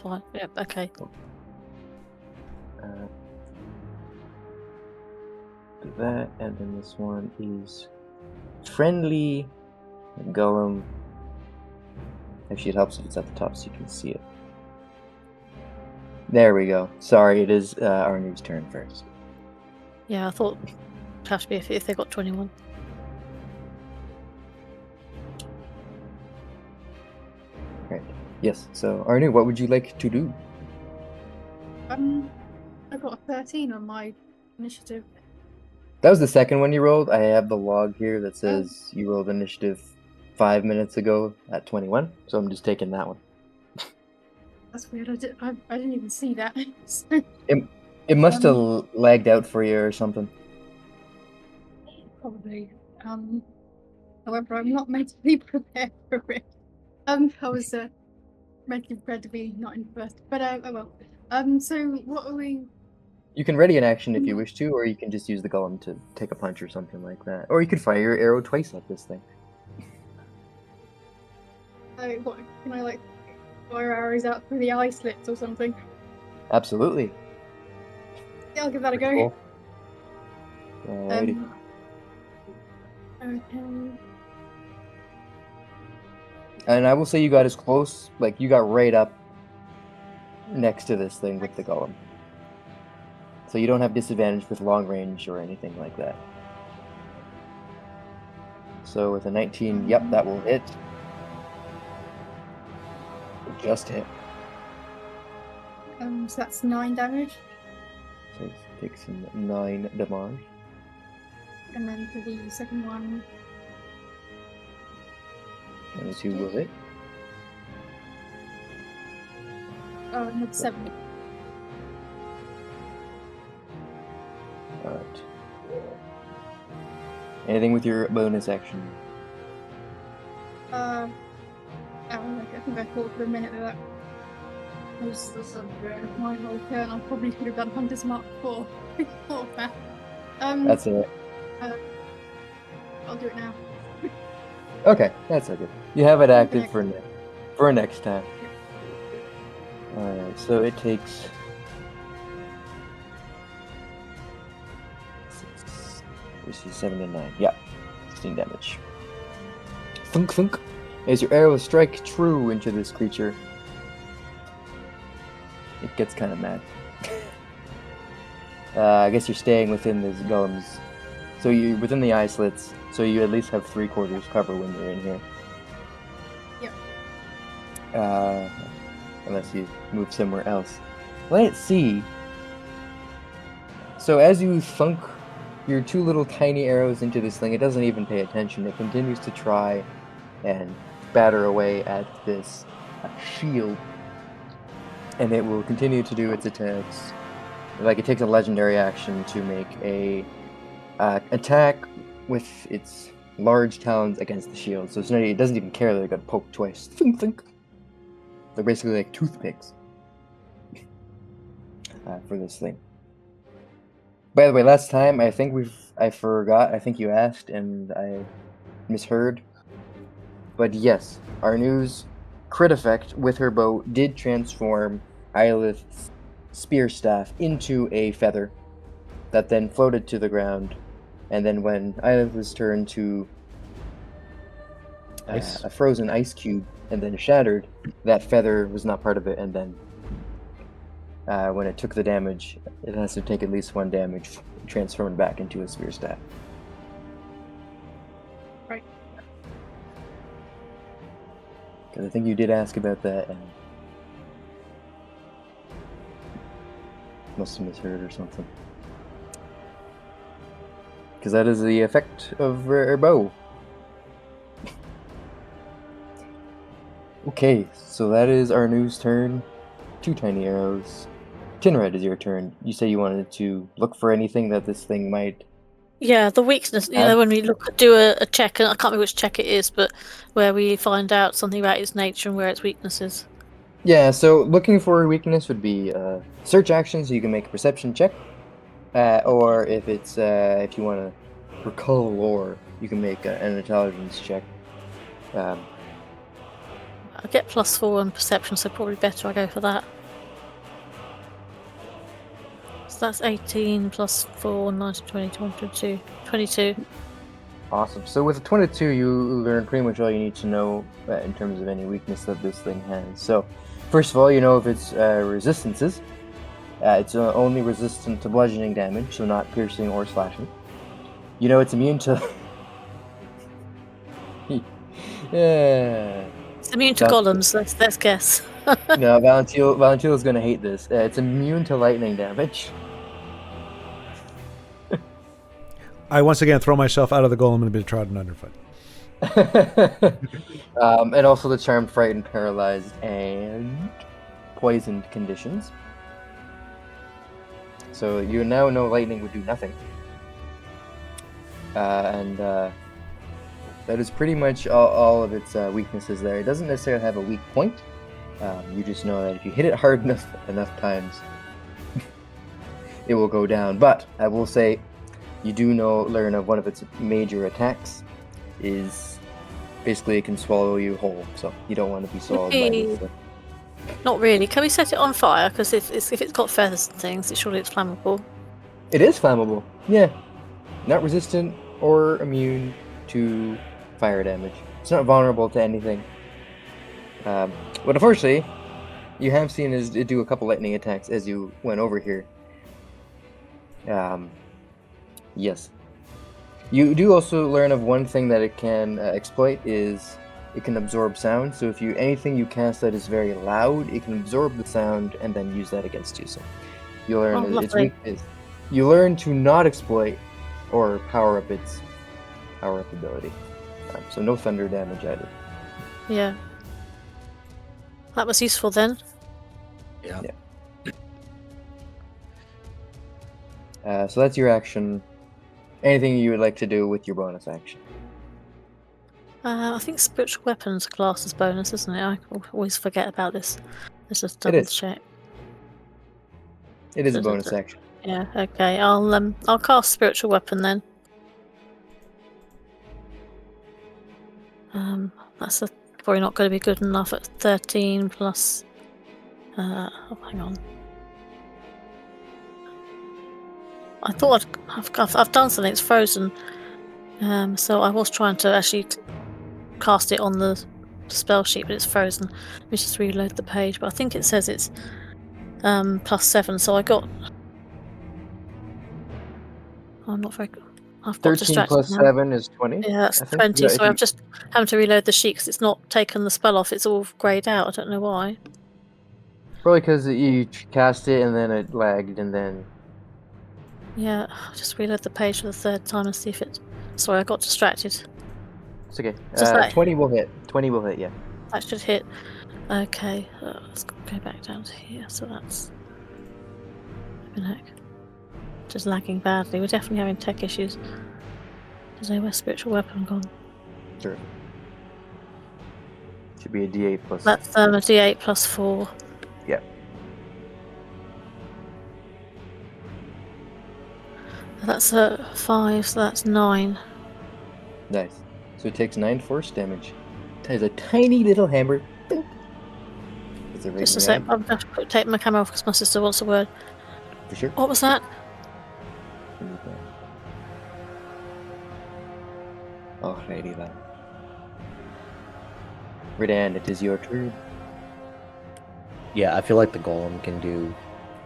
why. Yeah, okay. So, do that, and then this one is friendly golem. Actually, it helps if it's at the top so you can see it. There we go. Sorry, it is our news turn first. Yeah, I thought it'd have to be if they got 21. Right. Yes. So Arnu, what would you like to do? I got a 13 on my initiative. That was the second one you rolled. I have the log here that says you rolled initiative 5 minutes ago at 21. So I'm just taking that one. That's weird. I didn't even see that. So, It must have lagged out for you or something. probably. However, I'm not mentally prepared for it. I was mentally prepared to be not in first, but oh well. So what are we? You can ready an action if you wish to, or you can just use the golem to take a punch or something like that. Or you could fire your arrow twice at this thing. What can I like? Fire arrows out through the eye slits or something? Absolutely. Yeah, I'll give that a go. Cool. Alrighty. Okay. And I will say you got as close, like you got right up next to this thing with the golem. So you don't have disadvantage with long range or anything like that. So with a 19, yep, that will hit. Just hit. So that's 9 damage, So it takes some 9 damage. and then for the second one, And the 2 will hit. oh, another 7. Alright. Anything with your bonus action? I think I thought for a minute that was my whole turn. I probably could have done Hunter's Mark before that. That's it. I'll do it now. Okay, that's okay. You have it active for next time. Alright, so it takes 7 and 9. Yeah, 16 damage. Thunk thunk. As your arrows strike true into this creature, it gets kind of mad. I guess you're staying within this golem's. So you're within the eye slits, so you at least have 3/4 cover when you're in here. Yep. Unless you move somewhere else. Let's see. So as you thunk your 2 little tiny arrows into this thing, it doesn't even pay attention. It continues to try and batter away at this shield. And it will continue to do its attacks. Like, it takes a legendary action to make a attack with its large talons against the shield. So it doesn't even care that it got poked twice. Thunk, thunk. They're basically like toothpicks for this thing. By the way, last time I think I forgot. I think you asked and I misheard. But yes, our news crit effect with her bow did transform Eilith's spear staff into a feather that then floated to the ground. And then when Eilith was turned to a frozen ice cube and then shattered, that feather was not part of it. And then when it took the damage, it has to take at least 1 damage, transformed back into a spear staff. Right. Because I think you did ask about that, and must have misheard or something. Because that is the effect of her bow. Okay, so that is our news turn. 2 tiny arrows. Tinred, is your turn. You say you wanted to look for anything that this thing might. Yeah, the weakness. You know, when we do a check, and I can't remember which check it is, but where we find out something about its nature and where its weakness is. Yeah, so looking for a weakness would be search action, so you can make a perception check. Or if it's if you want to recall lore, you can make an intelligence check. I get +4 on perception, so probably better I go for that. So that's 18 plus 4, 19, 20, 22. 22. Awesome. So with a 22, you learn pretty much all you need to know in terms of any weakness that this thing has. So, first of all, you know of its resistances. It's only resistant to bludgeoning damage, so not piercing or slashing. You know it's immune to... It's immune to golems, let's guess. No, Valentiel is going to hate this. It's immune to lightning damage. I once again throw myself out of the golem and be trodden underfoot. And also the charmed, frightened, paralyzed, and poisoned conditions. So you now know lightning would do nothing. And that is pretty much all of its weaknesses there. It doesn't necessarily have a weak point. You just know that if you hit it hard enough times, it will go down. But I will say, you do learn of one of its major attacks is basically it can swallow you whole. So you don't want to be swallowed by this stuff. Not really. Can we set it on fire? Because if it's got feathers and things, surely it's flammable. It is flammable. Yeah, not resistant or immune to fire damage. It's not vulnerable to anything. But unfortunately, you have seen it do a couple lightning attacks as you went over here. Yes. You do also learn of one thing that it can exploit is it can absorb sound. So if anything you cast that is very loud, it can absorb the sound and then use that against you. So you learn its weakness. You learn to not exploit or power up its ability. So no thunder damage either. Yeah. That was useful then. Yeah. So that's your action. Anything you would like to do with your bonus action? I think spiritual weapons class as bonus, isn't it? I always forget about this. Let's just double check. It is a bonus action. Yeah. Okay. I'll cast spiritual weapon then. That's probably not going to be good enough at 13 plus. Oh, hang on. I thought I've done something. It's frozen. So I was trying to actually cast it on the spell sheet, but it's frozen. Let me just reload the page. But I think it says it's +7. So I got. I'm not very good. I've got 13 plus now. 7 is 20. Yeah, that's 20. So I'm just having to reload the sheet because it's not taken the spell off. It's all greyed out. I don't know why. Probably because you cast it and then it lagged and then. Yeah, I'll just reload the page for the third time and see if it. Sorry, I got distracted. It's okay. Like... 20 will hit. 20 will hit, yeah. That should hit. Okay, let's go back down to here. So that's. Heck. Just lagging badly. We're definitely having tech issues. There's no where spiritual weapon gone. Sure. Should be a D8 plus. That's a D8 plus 4. Yeah. That's a 5, so that's 9. Nice. So it takes 9 force damage. It has a tiny little hammer. Just a sec. I'm going to have to take my camera off because my sister wants a word. For sure. What was that? Alrighty then. Redan, it is your turn. Yeah, I feel like the golem can do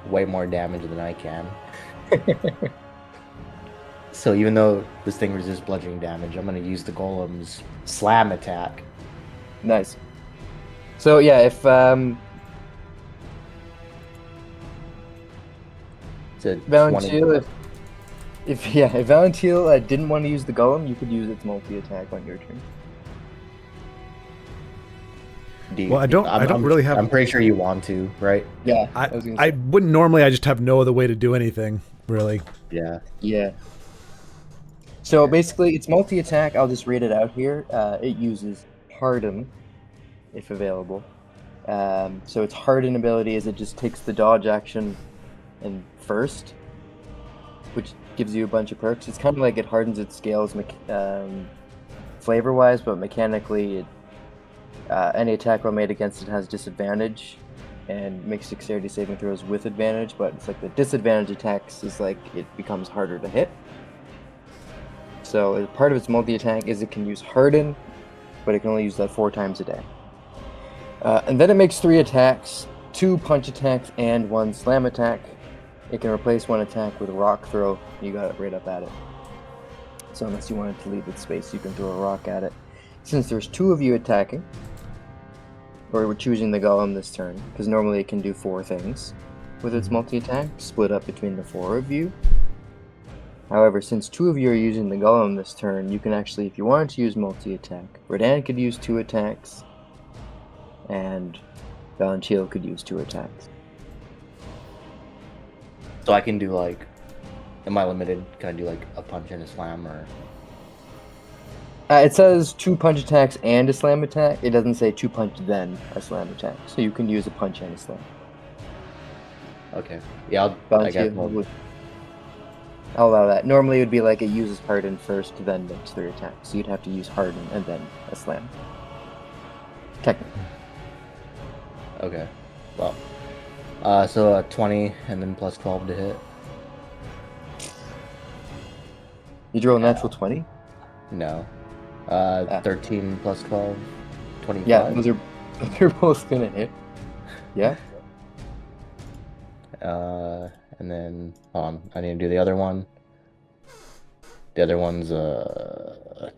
way more damage than I can. So even though this thing resists bludgeoning damage, I'm going to use the golem's slam attack. Nice. So yeah, if Valentiel, if Valentiel didn't want to use the golem, you could use its multi-attack on your turn. Do you, Well, I don't really have. I'm pretty sure you want to, right? Yeah, I wouldn't normally. I just have no other way to do anything, really. Yeah. Yeah. So basically, it's multi-attack. I'll just read it out here. It uses Harden, if available. So its Harden ability is it just takes the dodge action and first, which gives you a bunch of perks. It's kind of like it hardens its scales flavor-wise, but mechanically, any attack roll made against it has disadvantage, and makes dexterity saving throws with advantage. But it's like the disadvantage attacks is like it becomes harder to hit. So part of its multi-attack is it can use Harden, but it can only use that 4 times a day. And then it makes 3 attacks, 2 punch attacks, and 1 slam attack. It can replace 1 attack with a rock throw. You got it right up at it. So unless you wanted to leave its space, you can throw a rock at it. Since there's 2 of you attacking, or we're choosing the golem this turn, because normally it can do 4 things with its multi-attack, split up between the 4 of you. However, since 2 of you are using the golem this turn, you can actually, if you wanted to use multi-attack, Redan could use 2 attacks, and Valentil could use 2 attacks. So I can do like, am I limited? Can I do like a punch and a slam, or? It says 2 punch attacks and a slam attack. It doesn't say 2 punch then a slam attack. So you can use a punch and a slam. Okay. Yeah, I guess. I'll allow that. Normally it would be like it uses Harden first, then makes 3 attacks. So you'd have to use Harden and then a slam. Technically. Okay. Well. So 20 and then plus 12 to hit. You draw a natural 20? No. 13 plus 12. 25. Yeah, they're both gonna hit. Yeah. And then I need to do the other one. The other one's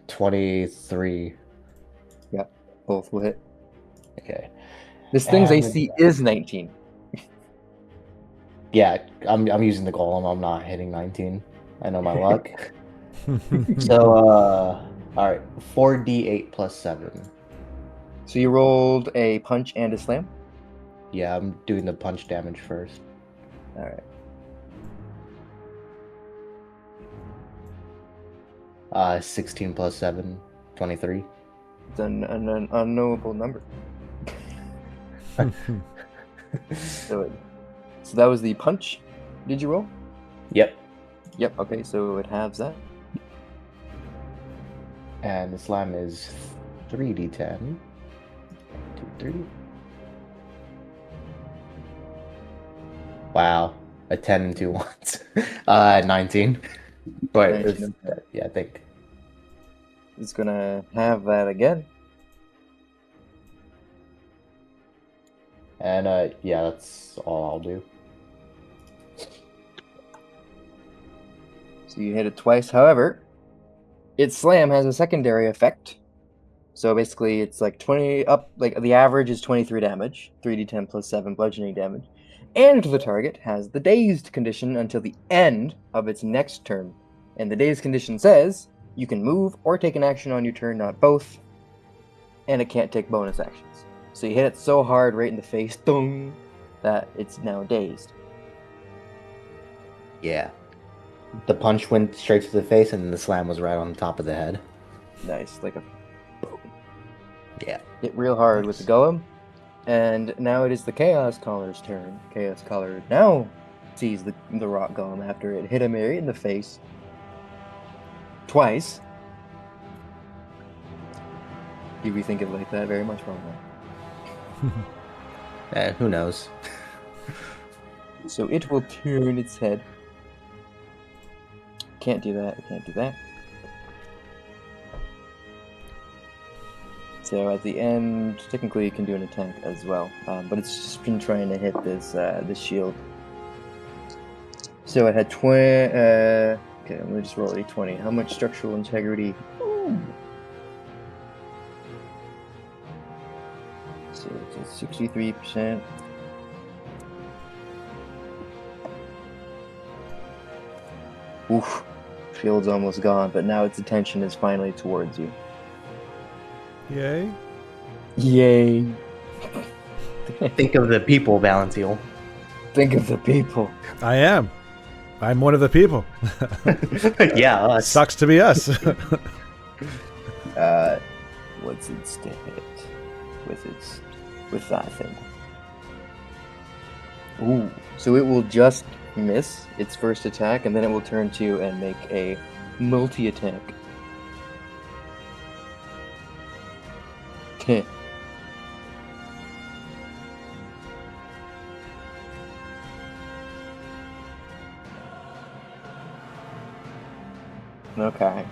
23. Yep, both will hit. Okay. This thing's AC is 19. Yeah, I'm using the golem. I'm not hitting 19. I know my luck. So alright, 4d8 plus 7. So you rolled a punch and a slam? Yeah, I'm doing the punch damage first. Alright. 16 plus 7, 23. It's an unknowable number. So that was the punch. Did you roll? Yep. Yep, okay, so it halves that. And the slam is 3d10. 2, 3. Wow. A 10 and 2 ones. 19. But 19, yeah, I think. It's gonna have that again. And yeah, that's all I'll do. So you hit it twice. However, its slam has a secondary effect. So basically, it's like 20 up. Like the average is 23 damage, 3d10 plus 7 bludgeoning damage, and the target has the dazed condition until the end of its next turn. And the dazed condition says you can move or take an action on your turn, not both, and it can't take bonus actions. So you hit it so hard right in the face, dong, that it's now dazed. Yeah. The punch went straight to the face, and the slam was right on the top of the head. Nice, like a boom. Yeah. Hit real hard with the golem. And now it is the Chaoscaller's turn. Chaoscaller now sees the rock golem after it hit him right in the face. Twice. You rethink it like that very much wrong. Who knows? So it will turn its head. Can't do that, it can't do that. So at the end, technically it can do an attack as well, but it's just been trying to hit this shield. So it had 20. Okay, I'm gonna just roll a 20. How much structural integrity? Ooh. So it's at 63%. Oof. Shield's almost gone, but now its attention is finally towards you. Yay. Yay. Think of the people, Valentil. Think of the people. I am. I'm one of the people. Yeah, us. Sucks to be us. What's its to hit with that thing? Ooh, so it will just miss its first attack, and then it will turn to you and make a multi-attack. Okay.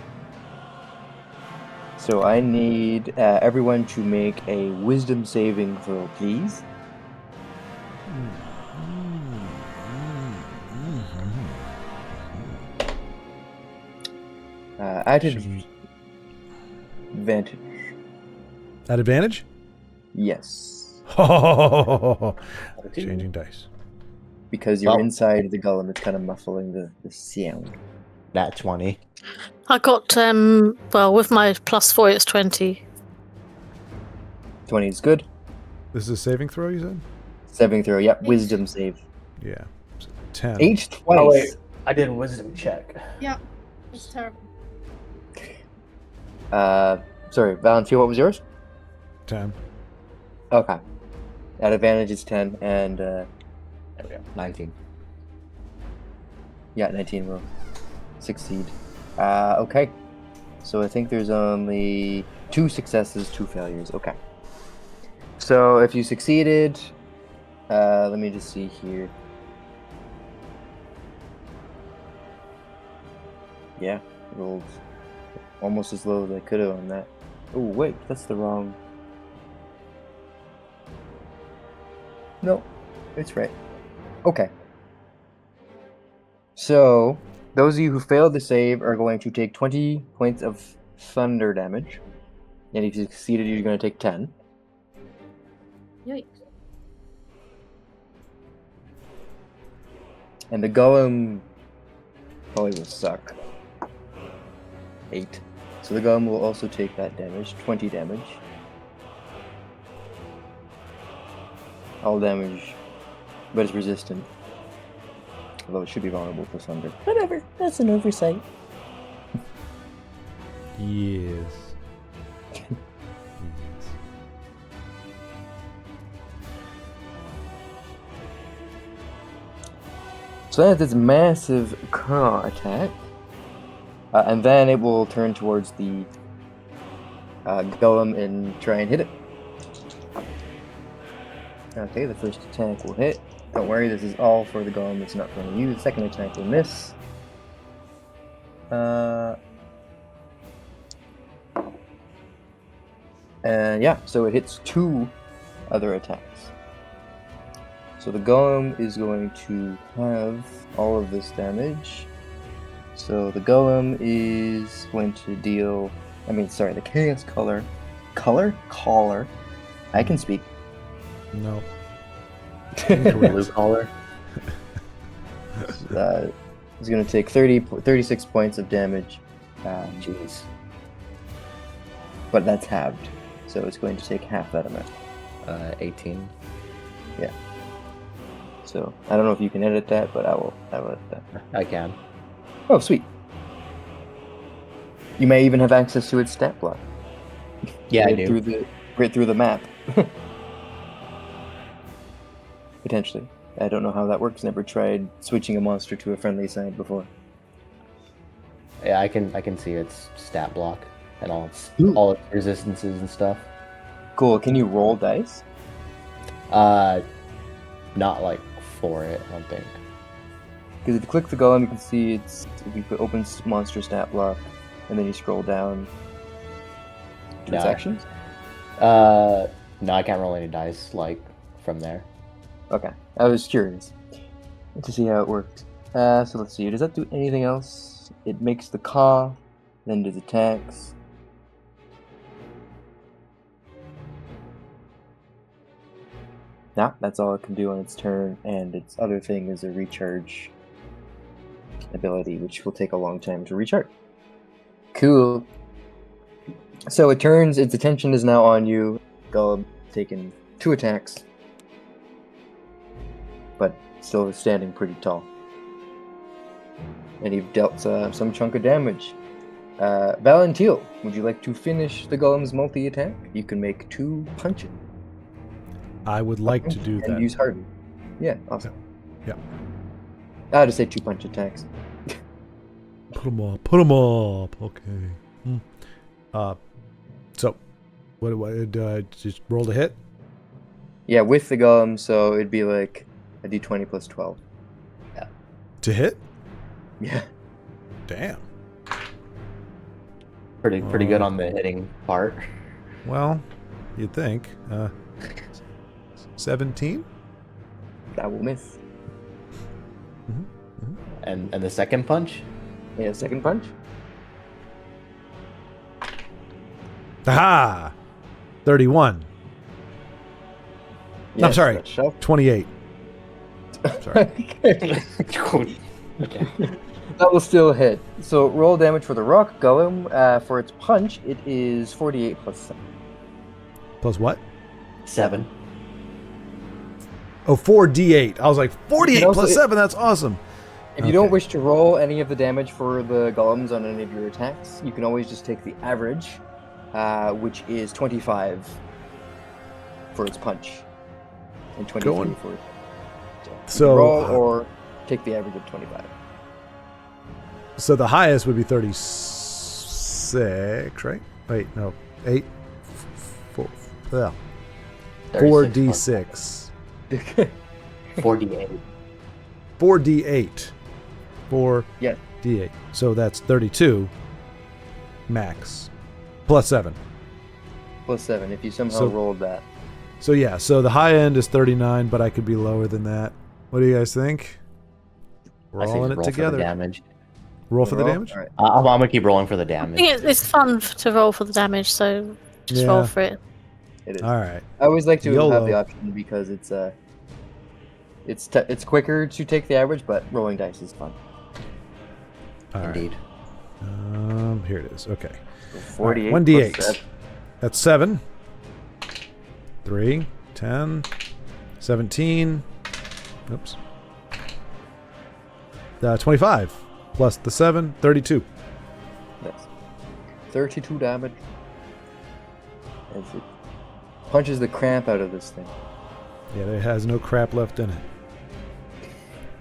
So I need everyone to make a wisdom saving throw, please. At advantage. At advantage? Yes. Changing dice. Because you're Well- inside the golem, it's kind of muffling the sound. Nat 20. I got well, with my +4 it's 20. 20 is good. This is a saving throw, you said? Saving throw, yep. Wisdom save. Yeah. So 10. H twice. Oh, wait. I did a wisdom check. Yeah, it's terrible. Sorry, Valentina, what was yours? 10. Okay. At advantage is 10, and There we go. 19. yeah, 19 will succeed. Okay. So I think there's only 2 successes, 2 failures. Okay. So if you succeeded, let me just see here. Yeah, rolled almost as low as I could have on that. Oh wait, that's the wrong. No, it's right. Okay. So those of you who failed the save are going to take 20 points of thunder damage, and if you succeeded, you're going to take 10. Yikes. And the golem probably will suck. 8. So the golem will also take that damage, 20 damage. All damage, but it's resistant. Although it should be vulnerable to thunder. Whatever, that's an oversight. Yes. So that's its massive claw attack. And then it will turn towards the golem and try and hit it. Okay, the first attack will hit. Don't worry, this is all for the golem, it's not for you. The second attack will miss. And yeah, so it hits 2 other attacks. So the golem is going to have all of this damage. So the golem is going to deal... the Chaoscaller... Caller? I can speak. No. Blue collar. Is going to take 36 points of damage. Jeez. But that's halved. So it's going to take half that amount. 18. So I don't know if you can edit that, but I will edit that. I can. Oh, sweet. You may even have access to its stat block. Yeah, I right do. Right through the map. Potentially. I don't know how that works. Never tried switching a monster to a friendly side before. Yeah, I can see its stat block and all its Ooh. resistances and stuff. Cool. Can you roll dice? Not like for it, I don't think. Because if you click the golem, you can see if you open monster stat block, and then you scroll down to its No. actions. No, I can't roll any dice like from there. Okay, I was curious to see how it worked. So let's see. Does that do anything else? It makes the caw, then does attacks. Nah, that's all it can do on its turn, and its other thing is a recharge ability, which will take a long time to recharge. Cool. So it turns, its attention is now on you. Golem taking 2 attacks. but still standing pretty tall. And you've dealt some chunk of damage. Valentil, would you like to finish the golem's multi-attack? You can make 2 punches. I would like to do and that. use harden. Yeah, awesome. Yeah. I'll just say 2 punch attacks. Put them up. Put them up. Okay. So, what do I just roll to hit? Yeah, with the golem, so it'd be like a d20 plus 12. To hit? Yeah. Damn. Pretty good on the hitting part. Well, you'd think. 17? That will miss. And the second punch? Yeah, second punch. Aha! 31. I'm Yes, sorry. that's shelf. 28. Sorry. Okay. That will still hit. So roll damage for the rock golem. For its punch, it is 48 plus 7. Plus what? 7. Oh, 4d8. I was like, 48 also- plus 7. That's awesome. If you don't Okay. wish to roll any of the damage for the golems on any of your attacks, you can always just take the average, which is 25 for its punch, and 23 Going- for its So, roll or take the average of 25. So the highest would be 36, right? Wait, no. 8. 4. Yeah. 4d6. 48. 4d8. 4d8. Yeah. So that's 32 max. Plus 7. Plus 7 if you somehow So- rolled that. So yeah, so the high end is 39, but I could be lower than that. What do you guys think? We're I say all in just it roll for together. the damage. Roll for the Roll? damage? All right. I'm gonna keep rolling for the I damage. think it's fun to roll for the damage, so just roll Yeah. for it. It is. All right. I always like to YOLO. have the option because it's quicker to take the average, but rolling dice is fun. All right. Indeed. Here it is. Okay. So 48 1d8. plus 7. That's 7. 3, 10, 17. Oops. 25 plus the 7, 32. Yes. 32 damage. As it punches the cramp out of this thing. Yeah, there has no crap left in it.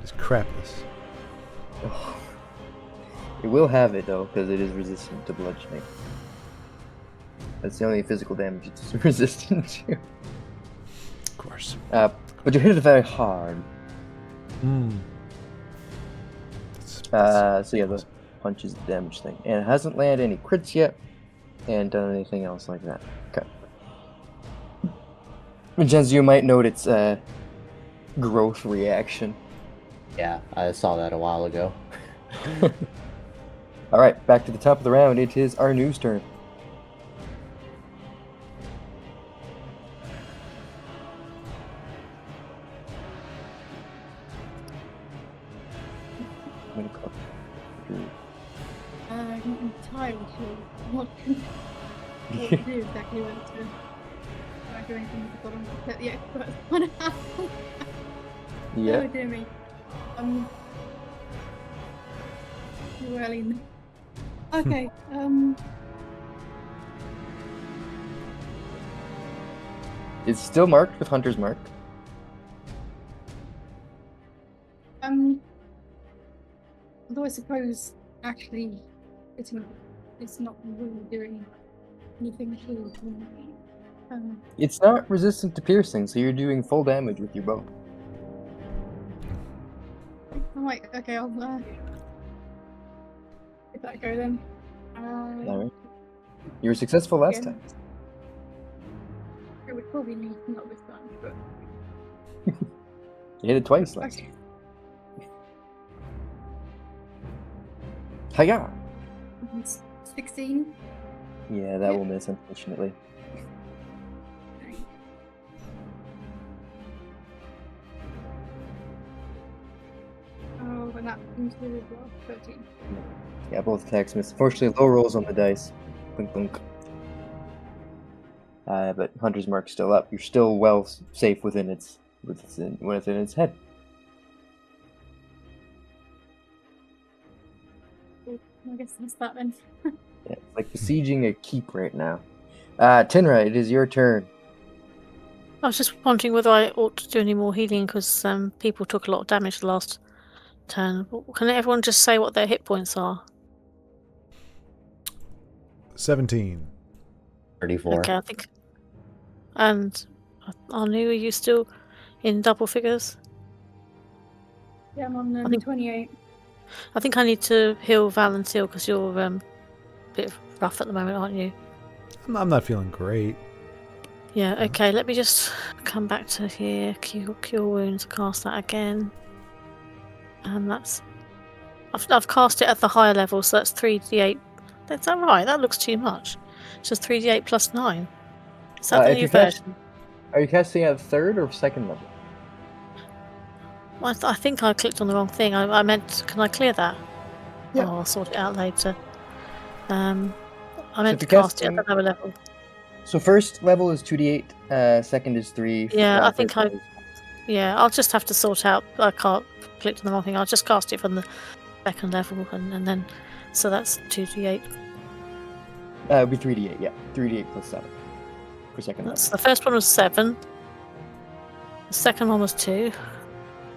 It's crapless. It will have it though, because it is resistant to bludgeoning. That's the only physical damage it's resistant to. Of course. But you hit it very hard. So yeah, the punch is the damage thing. And it hasn't landed any crits yet, and done anything else like that. Okay. Vincenzo, you might note its growth reaction. Yeah, I saw that a while ago. Alright, back to the top of the round. It is our news turn. I'm gonna call I'm not entirely sure what to do exactly when to go anything with the bottom that the experts want to have. Yeah. Oh dear me. Too early in the... Okay, It's still marked with Hunter's Mark. although I suppose actually it's not really doing anything to It's not resistant to piercing, so you're doing full damage with your bow. Alright, okay, I'll give that a go then. Alright. You were successful last time. It would probably be not this time, but You hit it twice last time. okay. Hiya! 16. Yeah, that will miss, unfortunately. Oh, and that included as well. 13. Yeah, both attacks miss. Unfortunately, low rolls on the dice. Clink, clink. But Hunter's Mark's still up. You're still well safe within its head. I guess that's that then. Yeah, it's like besieging a keep right now. Tinra, it is your turn. I was just wondering whether I ought to do any more healing because people took a lot of damage the last turn. Can everyone just say what their hit points are? 17. 34. Okay, I think. And Anu, are you still in double figures? Yeah, I'm on I think- 28. I think I need to heal Val and Seal because you're a bit rough at the moment, aren't you? I'm not feeling great. Yeah, okay, let me just come back to here. Cure wounds, cast that again. And that's. I've cast it at the higher level, so that's 3d8. Is that right? That looks too much. It's just 3d8 plus 9. Is that the If new you cast- version? Are you casting at third or second level? Well, I think I clicked on the wrong thing. I meant, can I clear that? Yeah. Oh, I'll sort it out later. I meant if to you're cast it at the lower level. So first level is 2d8, second is 3. Yeah, I think third level Yeah, I'll just have to sort out. I can't click on the wrong thing. I'll just cast it from the second level, and then so that's 2d8. it'd be 3d8, yeah. 3d8 plus 7 for second That's the first one was 7. The second one was 2,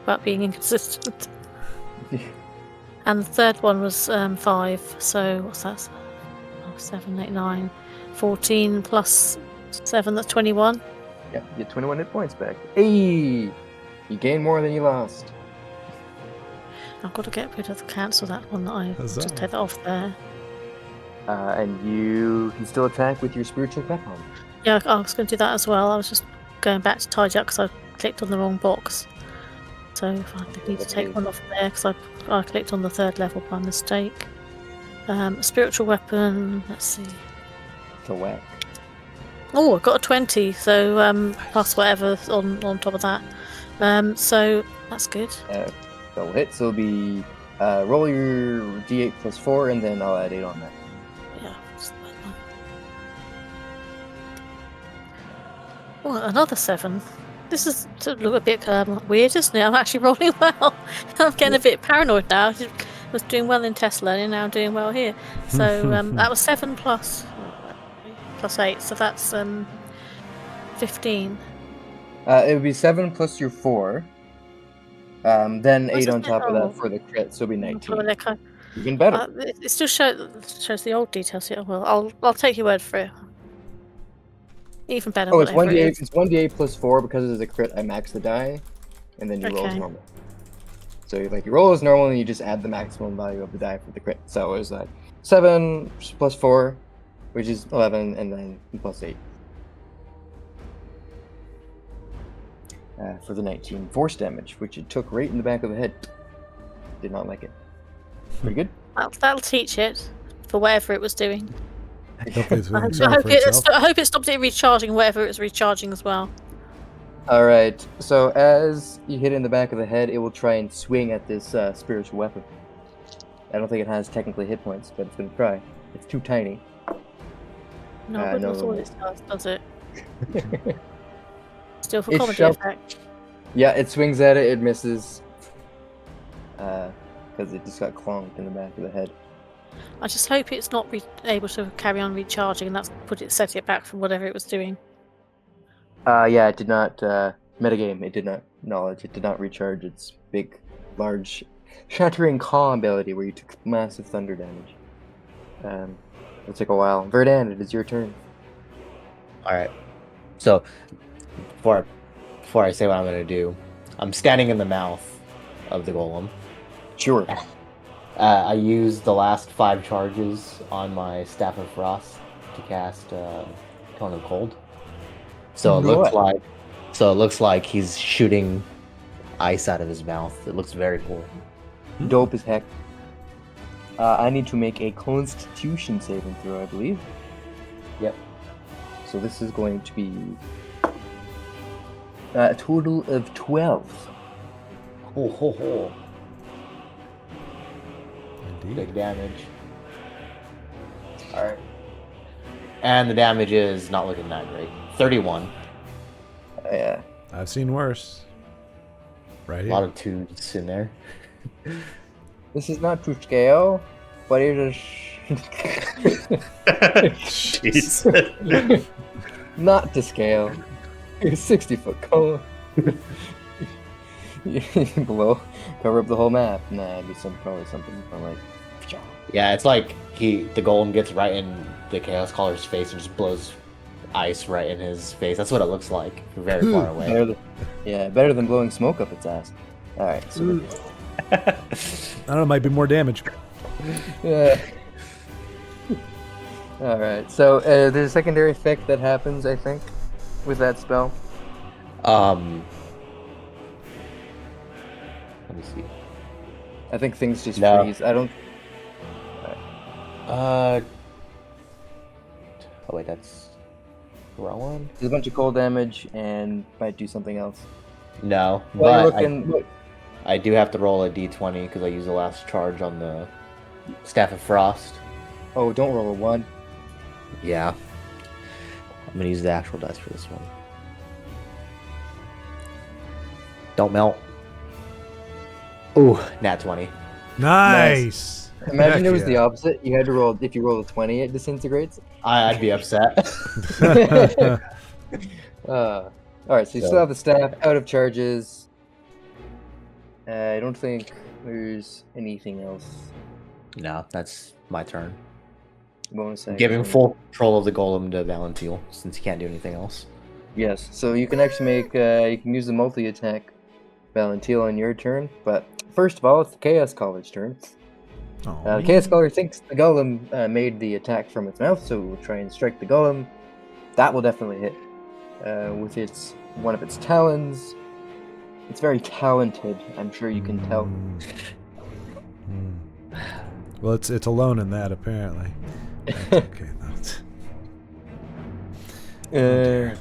about being inconsistent, level. and the third one was 5. So what's that? 7, 8, 9, 14 plus 7. That's 21. Yeah, you get 21 hit points back. Hey! You gain more than you lost. I've got to get rid of the cancel that one that I Huzzah. just take that off there. And you can still attack with your spiritual weapon. Yeah, I was going to do that as well. I was just going back to tidy up because I clicked on the wrong box. So if I need to take one off there because I clicked on the third level by mistake. Spiritual weapon. Let's see. To whack. Oh, I got a 20. So plus whatever on top of that. So that's good. Double hit, so it'll be roll your d8 plus 4, and then I'll add 8 on that. Yeah. Oh, another 7. This is a little bit weird, isn't it? I'm actually rolling well. I'm getting a bit paranoid now. I was doing well in Tesla, and now I'm doing well here. So that was 7 plus 8, so that's 15. It would be 7 plus your 4. Then 8 on it? top of Oh. that for the crit, so it'll be 19. Well, okay. Even better. It still shows the old details here. Well, I'll take your word for it. Even better. Oh, it's whatever it 1d8. is. It's 1d8 plus 4 because it's a crit. I max the die, and then you roll as Okay. normal. So you roll as normal, and you just add the maximum value of the die for the crit. So it was 7 plus 4, which is 11, and then plus 8. For the 19 force damage, which it took right in the back of the head. Did not like it. Pretty good. That'll teach it for whatever it was doing. Hopefully it's I doing sorry hope, for itself. I hope it stopped it recharging whatever it was recharging as well. All right. So as you hit it in the back of the head, it will try and swing at this spiritual weapon. I don't think it has technically hit points, but it's gonna try. It's too tiny. No, but no. that's all it does it? Still for It's comedy shoved- effect. Yeah, it swings at it. It misses. Because it just got clonked in the back of the head. I just hope it's not able to carry on recharging, and that's set it back from whatever it was doing. Yeah, it did not metagame. It did not knowledge. It did not recharge its big, large, shattering claw ability where you took massive thunder damage. It'll take a while. Verdant, it is your turn. All right. So before I say what I'm gonna do, I'm standing in the mouth of the golem. Sure. I used the last 5 charges on my Staff of Frost to cast Cone of Cold. So it looks like he's shooting ice out of his mouth. It looks very cool. Dope as heck. I need to make a Constitution saving throw, I believe. Yep. So this is going to be a total of 12. Ho ho ho. Indeed. Big damage. Alright. And the damage is not looking that great. 31. Yeah. I've seen worse. Right A here. lot of twos in there. This is not to scale. but it is Jeez. not to scale. 60-foot cone. Below, cover up the whole map. Nah, it'd be probably something from like. Yeah, it's like the golem gets right in the Chaoscaller's face and just blows ice right in his face. That's what it looks like, very far away. Better than blowing smoke up its ass. All right. So I don't know. Might be more damage. yeah. All right. So there's a secondary effect that happens, I think, with that spell. Let me see. I think things just No. freeze. I don't. Oh wait, that's the wrong one. There's a bunch of cold damage and might do something else. No, Well, but you're looking. I do have to roll a d20 because I used the last charge on the Staff of Frost. Oh, don't roll a 1. Yeah. I'm gonna use the actual dice for this one. Don't melt. Ooh, nat 20. Nice. Imagine Heck it was the yeah. opposite. You had to roll. If you roll a 20, it disintegrates. I'd be upset. All right, so you still have the staff out of charges. I don't think there's anything else. No, that's my turn. Bonus action. Giving full control of the golem to Valentil since he can't do anything else. Yes, so you can actually make. You can use the multi-attack Valentil on your turn, but first of all, it's the Chaoscaller's turn. The Chaoscaller thinks the golem made the attack from its mouth, so it will try and strike the golem. That will definitely hit with one of its talons. It's very talented. I'm sure you can tell. Well, it's alone in that apparently. That's okay.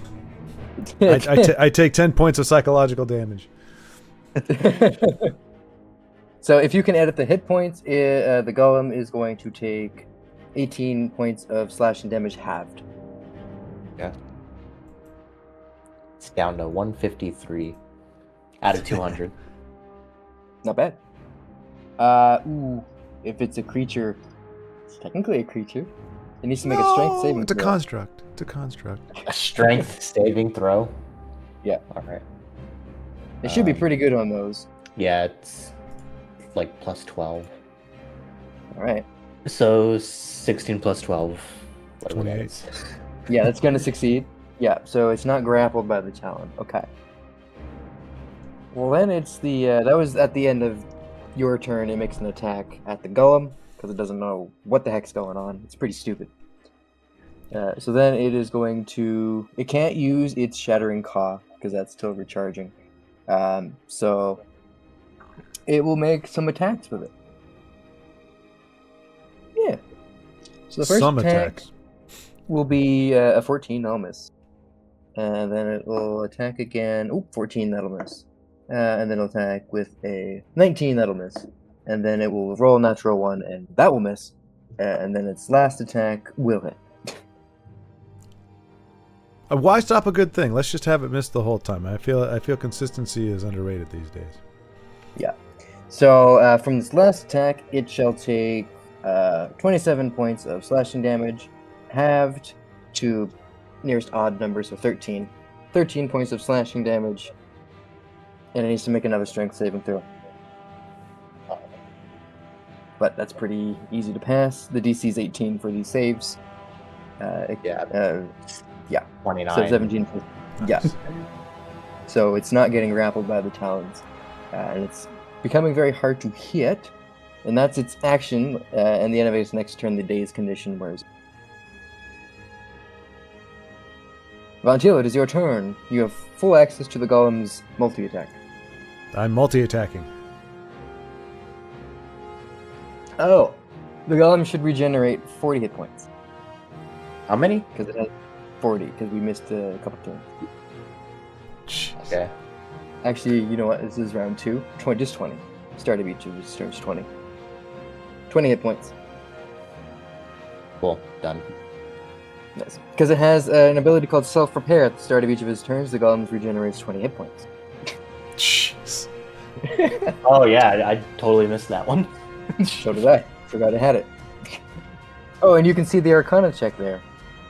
I take 10 points of psychological damage. So if you can edit the hit points, the golem is going to take 18 points of slashing damage halved. Yeah. It's down to 153 out of 200. Not bad. If it's a creature, it's technically a creature. It needs to make a strength saving It's a throw. construct. It's a construct. A strength saving throw? Yeah. Alright. It should be pretty good on those. Yeah, it's like plus 12. All right. So 16 plus 12. 28. Yeah, that's going to succeed. Yeah, so it's not grappled by the talon. Okay. Well, then it's the... that was at the end of your turn. It makes an attack at the golem, because it doesn't know what the heck's going on. It's pretty stupid. So then it is going to... It can't use its Shattering Claw, because that's still recharging. So it will make some attacks with it. Yeah. So the first Some attack attacks. will be a 14, that'll miss. And then it will attack again. Oh, 14, that'll miss. And then it'll attack with a 19, that'll miss. And then it will roll a natural 1, and that will miss. And then its last attack will hit. Why stop a good thing? Let's just have it miss the whole time. I feel consistency is underrated these days. Yeah. So from this last attack, it shall take 27 points of slashing damage, halved to nearest odd number, so 13. 13 points of slashing damage, and it needs to make another strength saving throw. But that's pretty easy to pass. The DC is 18 for these saves. Yeah. 29. So 17. Yeah. So it's not getting grappled by the talons. And it's becoming very hard to hit. And that's its action. And the end of its next turn, the day's condition wears. Valentil, it is your turn. You have full access to the golem's multi-attack. I'm multi-attacking. Oh, the golem should regenerate 40 hit points. How many? Because it has 40, because we missed a couple turns. Jeez. Okay. Actually, you know what? This is round 2. Just 20. Start of each of his turns, 20. 20 hit points. Cool. Done. Yes. Because it has an ability called Self-Repair at the start of each of his turns, the golem regenerates 20 hit points. Jeez. Oh yeah, I totally missed that one. So did I. Forgot I had it. Oh, and you can see the Arcana check there.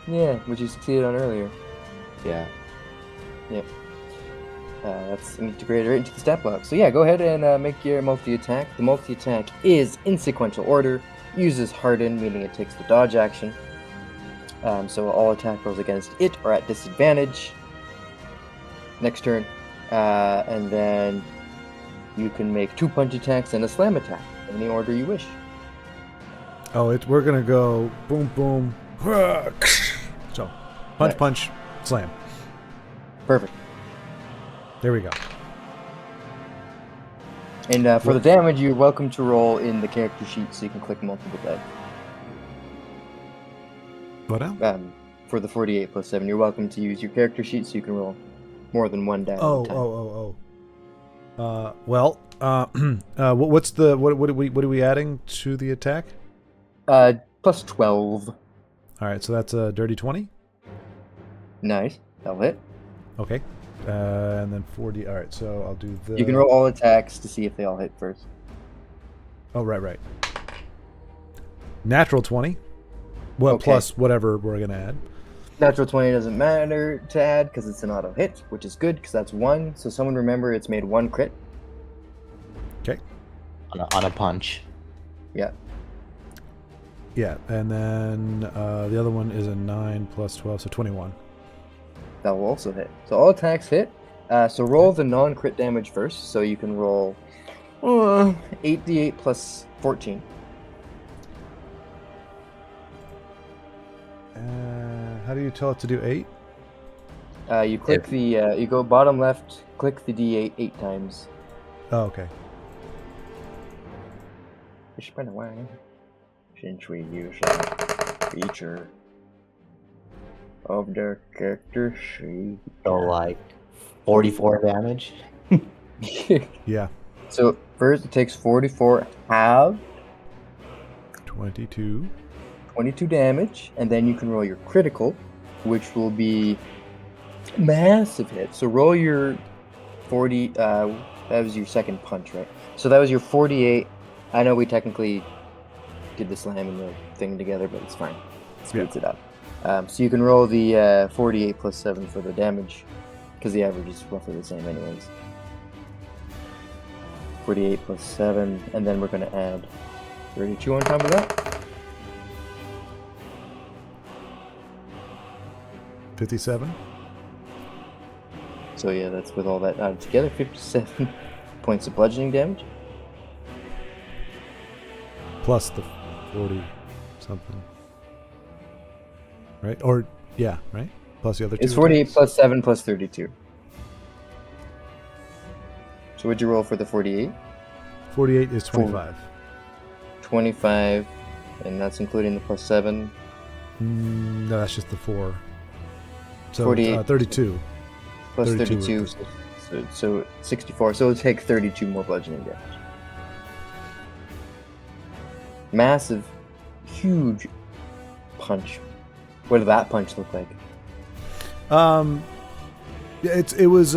Yeah, which you succeeded on earlier. Yeah. That's integrated right into the stat block. So yeah, go ahead and make your multi-attack. The multi-attack is in sequential order, uses Harden, meaning it takes the dodge action. So all attack rolls against it are at disadvantage. Next turn. And then you can make 2 punch attacks and a slam attack, in any order you wish. Oh, we're gonna go boom, boom. So, punch, Nice. punch, slam. Perfect. There we go. And for the damage, you're welcome to roll in the character sheet, so you can click multiple die. What now? For the 48 plus 7, you're welcome to use your character sheet, so you can roll more than one die at a time. Well, what are we adding to the attack? Plus 12. All right, so that's a dirty 20. Nice. That'll hit. Okay. And then 40. All right, so I'll do the. You can roll all attacks to see if they all hit first. Oh, right. Natural 20. Well, Okay. plus whatever we're gonna add. Natural 20 doesn't matter to add because it's an auto hit, which is good because that's 1. So someone remember it's made 1 crit. Okay. On a punch. Yeah. Yeah, and then the other one is a 9 plus 12, so 21. That will also hit. So all attacks hit. So roll the non-crit damage first. So you can roll 8d8 plus 14. How do you tell it to do 8? You click you go bottom left, click the d8 8 times. Oh, okay. Since we use a feature of the character sheet. So like 44 damage. Yeah. So first it takes 44 half 22. 22 damage, and then you can roll your critical, which will be massive hit. So roll your 40. That was your second punch, right? So that was your 48. I know we technically did the slam and the thing together, but it's fine. Speeds it up. So you can roll the 48 plus 7 for the damage, because the average is roughly the same anyways. 48 plus 7, and then we're going to add 32 on top of that. 57. So yeah, that's with all that added together, 57 points of bludgeoning damage. Plus the 40 something. Right? Or, yeah, right? Plus the other two. It's 48 attacks? plus 7 plus 32. So what'd you roll for the 48? 48 is 25. 25, and that's including the plus 7. No, that's just the 4. So 48. 32. Plus 32 32, so 64. So it'll take 32 more bludgeoning damage. Massive, huge punch. What did that punch look like? It was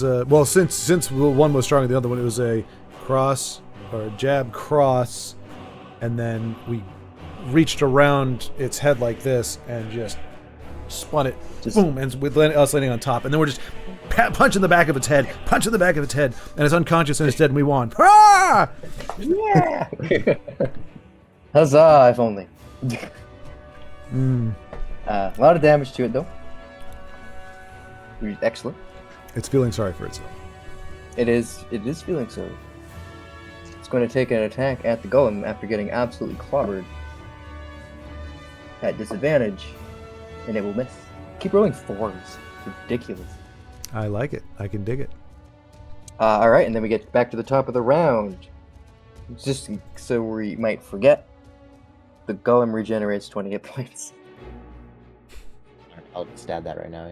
well, since one was stronger than the other one, it was a cross or a jab cross, and then we reached around its head like this and just spun it, boom, and with us landing on top, and then we're just punch in the back of its head, and it's unconscious and it's dead, and we won. Ah! Yeah! Huzzah, if only. A lot of damage to it, though. Excellent. It's feeling sorry for itself. It is feeling so. It's going to take an attack at the golem after getting absolutely clobbered at disadvantage, and it will miss. Keep rolling 4s. It's ridiculous. I like it. I can dig it. All right, and then we get back to the top of the round. Just so we might forget, the golem regenerates 20 hit points. I'll stab that right now,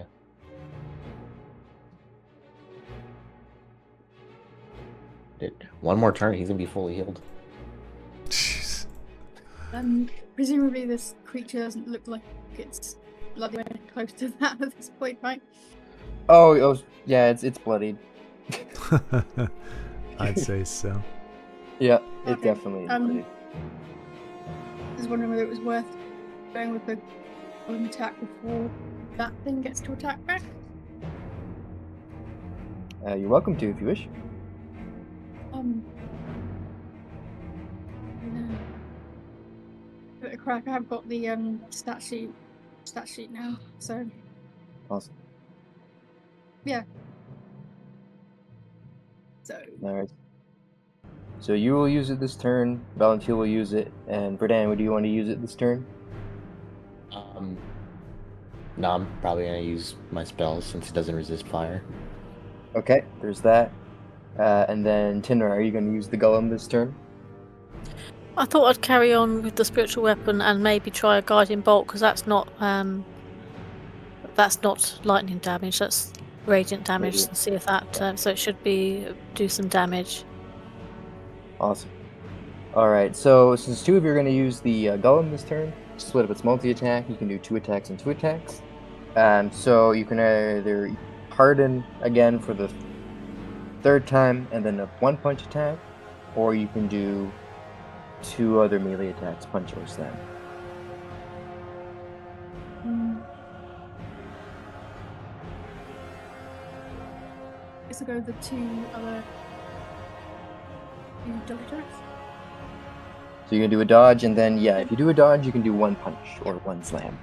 yeah. One more turn, he's gonna be fully healed. Jeez. Presumably this creature doesn't look like it's bloody close to that at this point, right? Oh yeah, it's bloodied. I'd say so. Yeah, it Okay, definitely is bloodied. I was wondering whether it was worth going with the golem attack before that thing gets to attack back. You're welcome to if you wish. No. Give it a crack. I've got the stat sheet now, so Awesome. yeah. So Alright. So you will use it this turn, Valentina will use it, and Verdan, do you want to use it this turn? No, I'm probably gonna use my spells since it doesn't resist fire. Okay, there's that. And then Tinra, are you going to use the golem this turn? I thought I'd carry on with the spiritual weapon and maybe try a guiding bolt because that's not lightning damage. That's radiant damage. Radiant. And see if that. So it should do some damage. Awesome. Alright, so since two of you are going to use the golem this turn, split up its multi-attack, you can do 2 attacks and 2 attacks. So you can either harden again for the 3rd time and then a 1-punch attack, or you can do 2 other melee attacks, punch or slam. Guess I'll go with the 2 other dodge attacks. So you can do a dodge, and then, yeah, if you do a dodge, you can do 1 punch or 1 slam.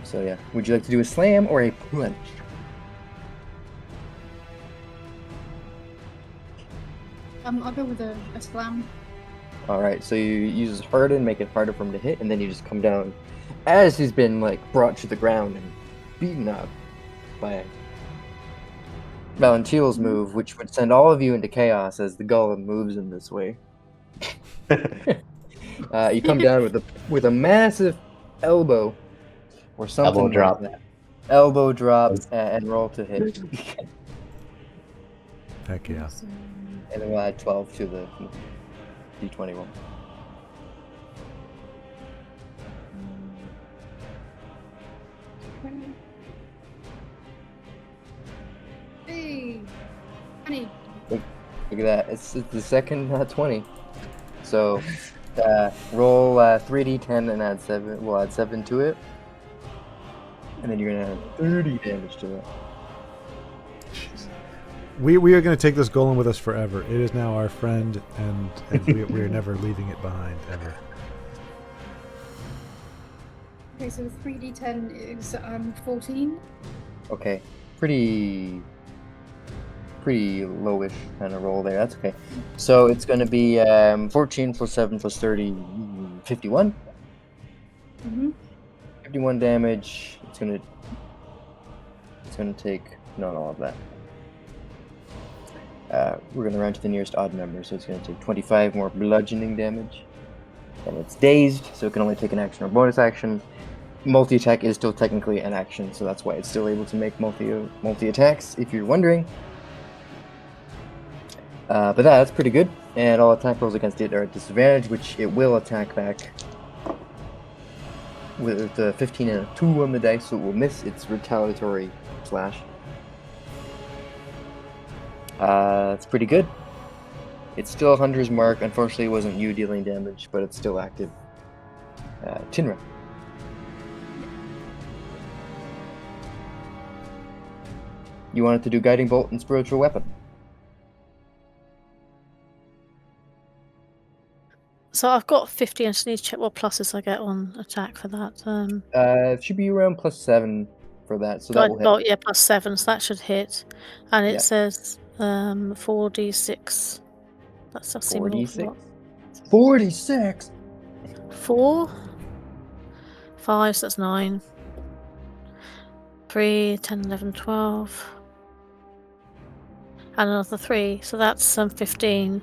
So yeah, would you like to do a slam or a punch? I'll go with a slam. Alright, so you use harden, make it harder for him to hit, and then you just come down as he's been, like, brought to the ground and beaten up by Valentina's move, which would send all of you into chaos as the golem moves in this way. You come down with a massive elbow or something. Elbow drop. Like that. Elbow drop and roll to hit. Heck yeah. And then we'll add 12 to the d20 roll. Hey, honey. Look at that. It's the second 20. So roll 3d10 and add 7. We'll add 7 to it. And then you're going to add 30 damage to it. We are going to take this golem with us forever. It is now our friend, and we are never leaving it behind, ever. Okay, so 3d10 is 14. Okay. Pretty lowish kind of roll there. That's okay. So it's going to be 14 plus 7 plus 30, 51. Mm-hmm. 51 damage. It's going to take not all of that. We're going to run to the nearest odd number, so it's going to take 25 more bludgeoning damage. And it's dazed, so it can only take an action or bonus action. Multi-attack is still technically an action, so that's why it's still able to make multi-attacks, if you're wondering. But that's pretty good, and all attack rolls against it are at disadvantage, which it will attack back with the 15 and a 2 on the dice, so it will miss its retaliatory slash. It's pretty good. It's still a Hunter's Mark. Unfortunately, it wasn't you dealing damage, but it's still active. Tinra. You wanted to do Guiding Bolt and Spiritual Weapon. So I've got 50. I just need to check what pluses I get on attack for that. It should be around +7 for that, so that will hit. Oh yeah, +7, so that should hit. And it Yeah. says 4d6. That's a 46? 46? 4, 5, so that's 9. 3, 10, 11, 12. And another 3, so that's 15.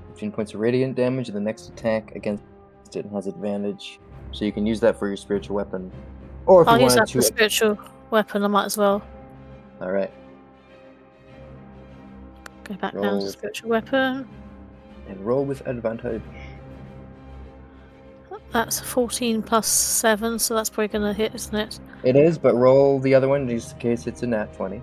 15 points of radiant damage, and the next attack against it has advantage. So you can use that for your spiritual weapon. Or if I'll you use wanted that for spiritual weapon, I might as well. Alright. Go back down Roll to with- spiritual weapon. And roll with advantage. That's 14 plus 7, so that's probably going to hit, isn't it? It is, but roll the other one just in case it's a nat 20.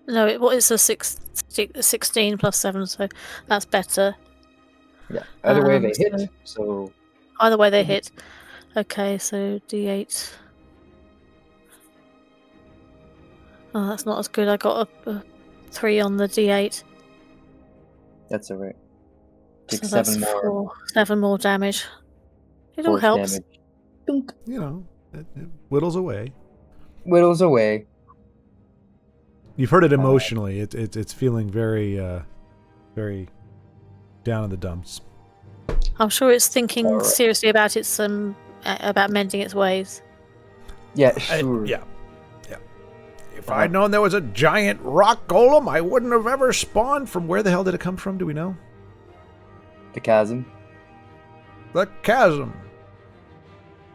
No, it's a 16 plus 7, so that's better. Yeah. Either way, they So hit. So either way, they hit. Okay, so D8. Oh, that's not as good. I got a 3 on the D8. that's alright. Take So that's 7 more 7 more damage. It all force helps. damage. Dunk. You know, it whittles away. Whittles away. You've heard it emotionally. It's feeling very very down in the dumps. I'm sure it's thinking Alright. seriously about about mending its ways. Yeah, sure. Yeah. If I'd known there was a giant rock golem, I wouldn't have ever spawned. From where the hell did it come from? Do we know? The chasm. The chasm.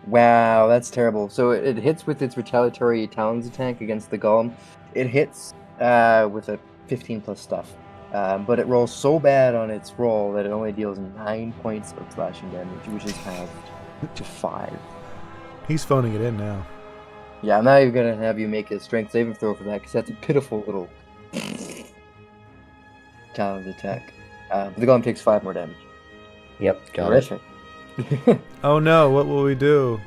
Wow, that's terrible. So it hits with its retaliatory talons attack against the golem. It hits with a 15 plus stuff. But it rolls so bad on its roll that it only deals 9 points of slashing damage, which is halved to 5. He's phoning it in now. Yeah, I'm not even gonna have you make a strength saving throw for that, because that's a pitiful little talons attack. But the golem takes 5 more damage. Yep, got it. Terrific. Oh no, what will we do?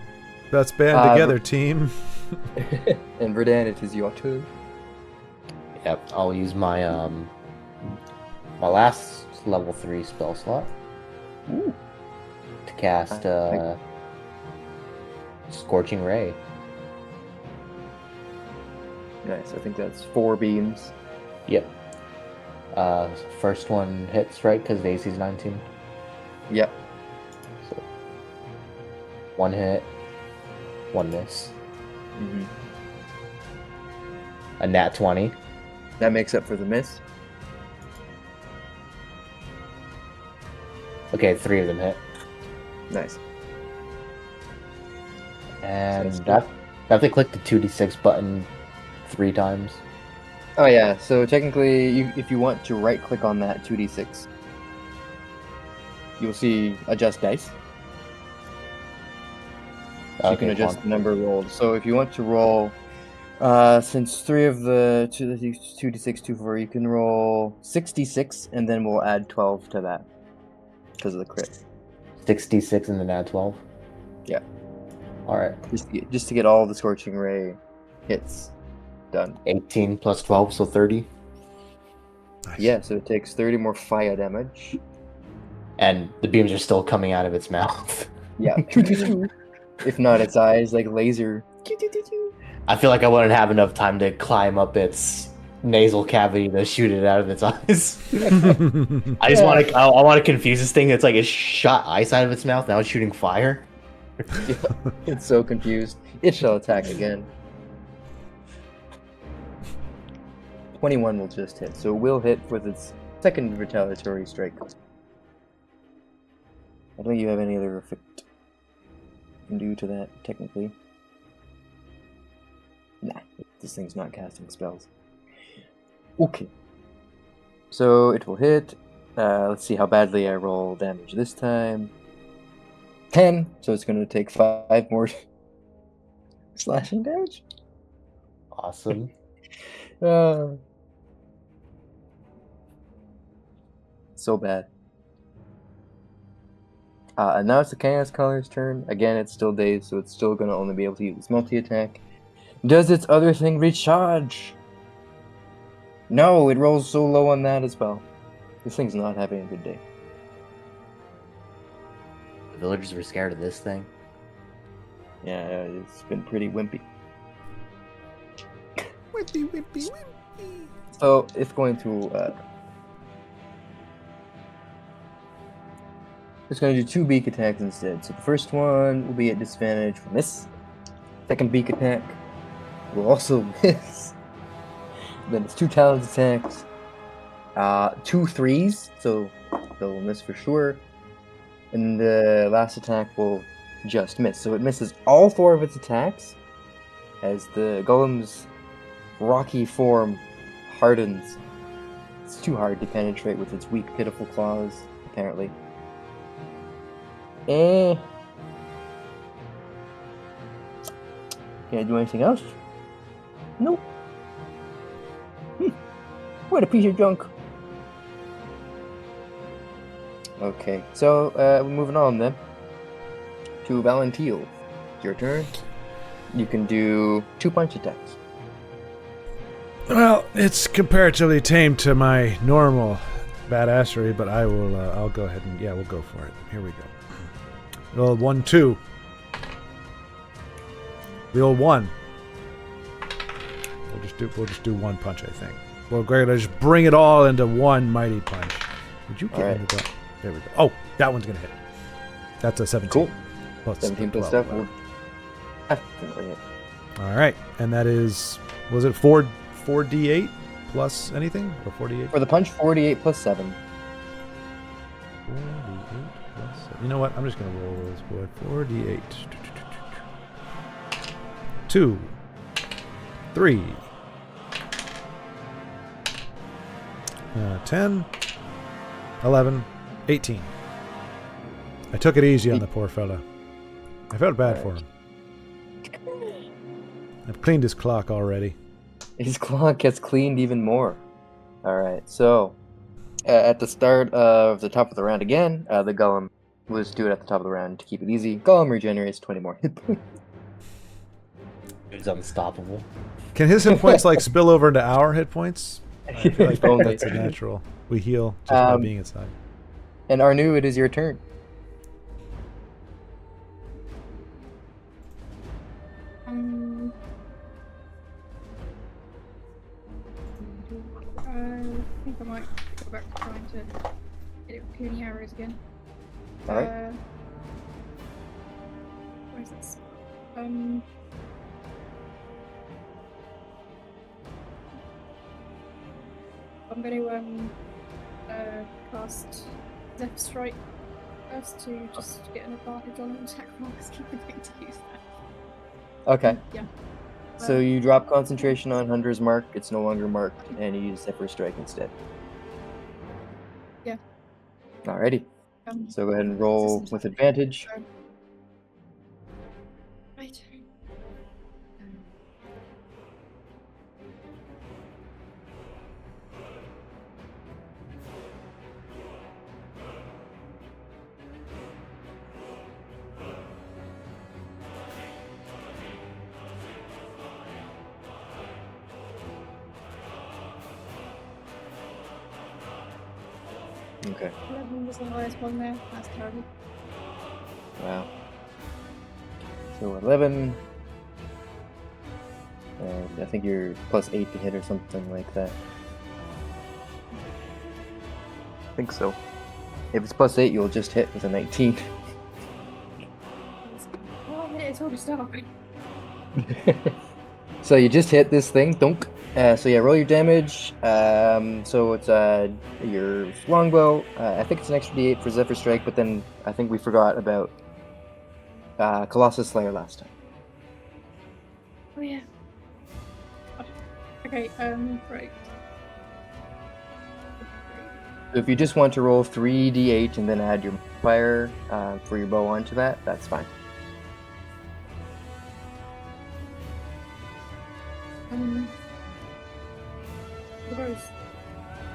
Let's band together, team. And Verdan, it is your turn. Yep, I'll use my my last level 3 spell slot Ooh. to cast Scorching Ray. Nice, I think that's 4 beams. Yep. First one hits, right? Because the AC is 19. Yep. So 1 hit, 1 miss. Hmm. A nat 20. That makes up for the miss. Okay, 3 of them hit. Nice. And So I have to click the 2d6 button 3 times. Oh yeah, so technically, if you want to right-click on that 2d6, you'll see adjust dice. So you can adjust the number rolled. So if you want to roll, since 3 of the 2d6, 2, 4, you can roll 66, and then we'll add 12 to that because of the crit. 66 and then add 12? Yeah. Alright. Just to get all the Scorching Ray hits done. 18 plus 12, so 30. Nice. Yeah, so it takes 30 more fire damage. And the beams are still coming out of its mouth. Yeah. If not, its eyes like laser. I feel like I wouldn't have enough time to climb up its nasal cavity to shoot it out of its eyes. I just want to. I want to confuse this thing. It's like it shot ice out of its mouth. Now it's shooting fire. Yeah, it's so confused. It shall attack again. 21 will just hit, so it will hit with its second retaliatory strike. I don't think you have any other effect you can do to that, technically. Nah, this thing's not casting spells. Okay. So it will hit. Let's see how badly I roll damage this time. 10, so it's going to take 5 more slashing damage. Awesome. So bad. And now it's the Chaoscaller's turn. Again, it's still dazed, so it's still going to only be able to use its multi-attack. Does its other thing recharge? No, it rolls so low on that as well. This thing's not having a good day. The villagers were scared of this thing. Yeah, it's been pretty wimpy. Wimpy. So it's going to it's going to do 2 beak attacks instead. So the first one will be at disadvantage for miss. Second beak attack will also miss. Then it's 2 talons attacks. 2 3s, so they'll miss for sure. And the last attack will just miss. So it misses all 4 of its attacks as the golem's rocky form hardens. It's too hard to penetrate with its weak, pitiful claws, apparently. Can I do anything else? Nope. What a piece of junk. Okay, so we're moving on then to Valentile. Your turn. You can do 2 punch attacks. Well, it's comparatively tame to my normal badassery, but I'll go ahead and, we'll go for it. Here we go. Roll 1, 2. Roll 1. We'll just do 1 punch, I think. Well, great. I'll just bring it all into 1 mighty punch. Would you get into that? There we go. Oh, that one's gonna hit. That's a 17. Cool. Plus 17 plus 12. stuff. Will definitely hit. All right, and that is, was it 4d8 plus anything, or 48? For the punch, 48 plus 7. 4d8 plus 7. You know what? I'm just gonna roll this boy. 4d8. 2, 3, 10, 11, 18. I took it easy on the poor fella. I felt bad for him. I've cleaned his clock already. His clock gets cleaned even more. Alright, so at the start of the top of the round again, the golem was do it at the top of the round to keep it easy. Golem regenerates 20 more hit points. It's unstoppable. Can his hit points like spill over into our hit points? I feel like Only. that's a natural. We heal just by being inside. And Arnu, it is your turn. I think I might go back to trying to get it with puny arrows again. Alright. Where's this? I'm going to cast Zephyr Strike first to just get an advantage on an attack roll. I keep forgetting to use that. Okay. Yeah. So you drop concentration on Hunter's Mark, it's no longer marked, and you use Zephyr Strike instead. Yeah. Alrighty. So go ahead and roll with advantage. Right. Okay. 11 was the highest one there. That's terrible. Wow. So 11. And I think you're plus 8 to hit or something like that. I think so. If it's plus 8, you'll just hit with a 19. Oh, I hit it already started. So you just hit this thing, dunk. So yeah, roll your damage. So it's your longbow. I think it's an extra d8 for Zephyr Strike, but then I think we forgot about Colossus Slayer last time. Oh yeah. Oh, okay, right. So if you just want to roll 3d8 and then add your fire for your bow onto that, that's fine. The bow's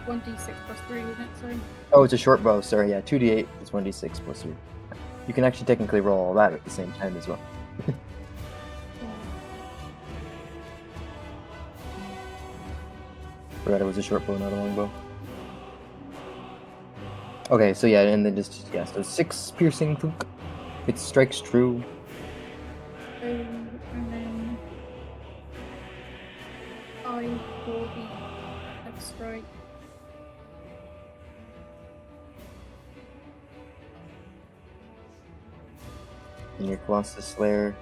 1d6 plus 3, isn't it? Sorry. Oh, it's a short bow. Sorry, yeah, 2d8 is 1d6 plus 3. You can actually technically roll all that at the same time as well. Forgot it was a short bow, not a long bow. Okay, so yeah, and then just, yeah, so 6 piercing, thunk. It strikes true. And then I for the next strike. And your Colossus Slayer.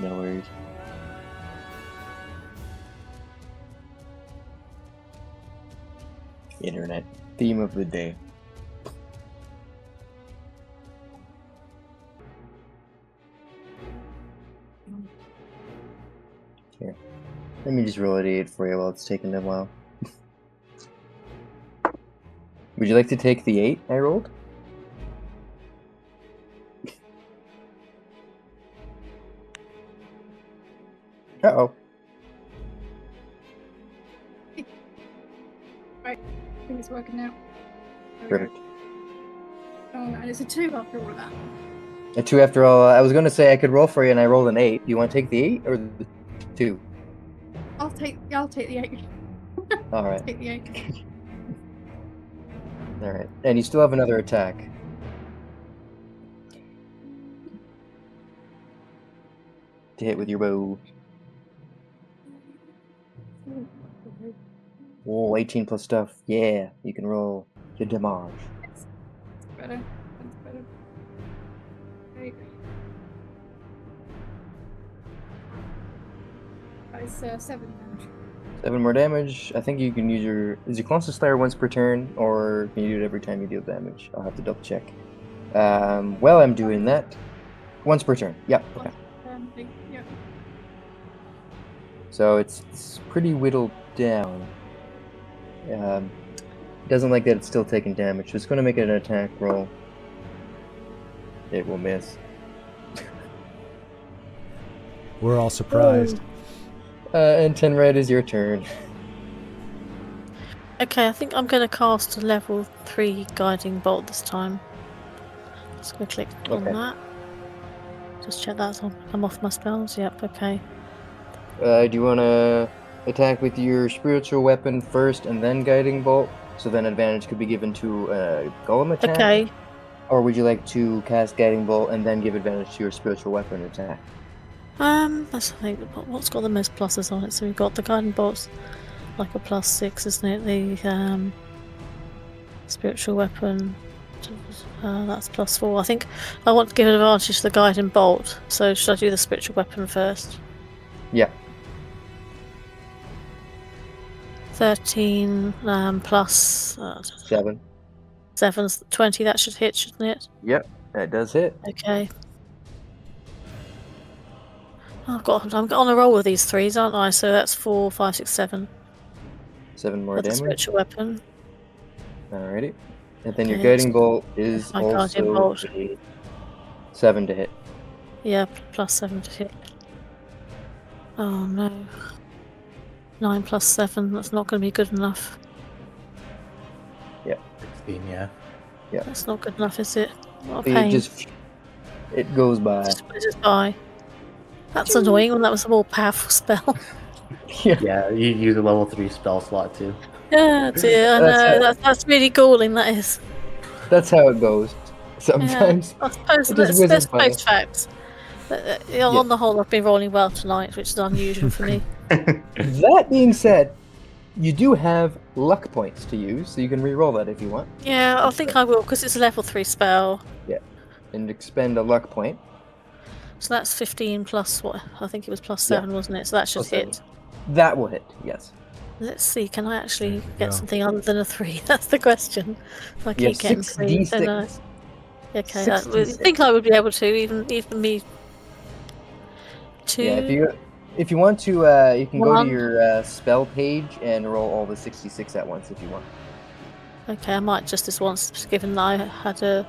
No worries. Internet theme of the day. Here. Let me just roll a d8 for you while it's taking a while. Would you like to take the 8 I rolled? Uh-oh. Right, I think it's working now. There we go. Perfect. Oh, and it's a 2 after all of that. A 2 after all. I was going to say I could roll for you, and I rolled an 8. Do you want to take the 8 or the 2? I'll take the 8. All right. Take the 8. All right. And you still have another attack. To hit with your bow. Oh, 18 plus stuff. Yeah, you can roll your damage. That's better. That's better. Right. It's 7 damage. 7 more damage. I think you can use your... Is your Colossus Slayer once per turn, or can you do it every time you deal damage? I'll have to double check. Well, I'm doing that. Once per turn. Yep, okay. Yeah. So it's pretty whittled down. Doesn't like that it's still taking damage, so it's going to make it an attack roll. It will miss. We're all surprised. And 10 red is your turn. Okay, I think I'm going to cast a level 3 guiding bolt this time. Just going to click on Okay. that. Just check that's on. I'm off my spells. Yep, okay. Do you want to attack with your spiritual weapon first and then guiding bolt? So then advantage could be given to a golem attack? Okay. Or would you like to cast guiding bolt and then give advantage to your spiritual weapon attack? That's I think what's got the most pluses on it. So we've got the guiding bolts, like a +6, isn't it? The spiritual weapon, that's +4. I think I want to give advantage to the guiding bolt. So should I do the spiritual weapon first? Yeah. 13 plus 7. 7's 20. That should hit, shouldn't it? Yep, that does hit. Okay. Oh God, I'm on a roll with these 3s, aren't I? So that's 4, 5, 6, 7 7 more for the damage. spiritual weapon. Alrighty. And then your Okay, guiding bolt is my guardian also bolt. a 7 to hit. Yeah, +7 to hit. Oh no. 9 plus 7, that's not going to be good enough. 16, yeah. That's not good enough, is it? What a It pain. just... It goes by. Just by. That's annoying when that was a more powerful spell. Yeah. Yeah, you use a level 3 spell slot too. Yeah, dear, I know. That's really galling, that is. That's how it goes. Sometimes. I suppose It just let's whizzes by. post facts. On the whole, I've been rolling well tonight, which is unusual for me. That being said, you do have luck points to use, so you can re-roll that if you want. Yeah, I think I will, because it's a level 3 spell. And expend a luck point. So that's 15 plus what? I think it was +7, wasn't it? So that should Plus 7. hit. That will hit, yes. Let's see, can I actually get go. something other than a 3? That's the question. I You keep have getting 6 3s, don't I? d6. Okay, I 66. think I would be able to, even me. 2. Yeah, if you want to, you can go 1. to your spell page and roll all the 66 at once if you want. Okay, I might just this once, given that I had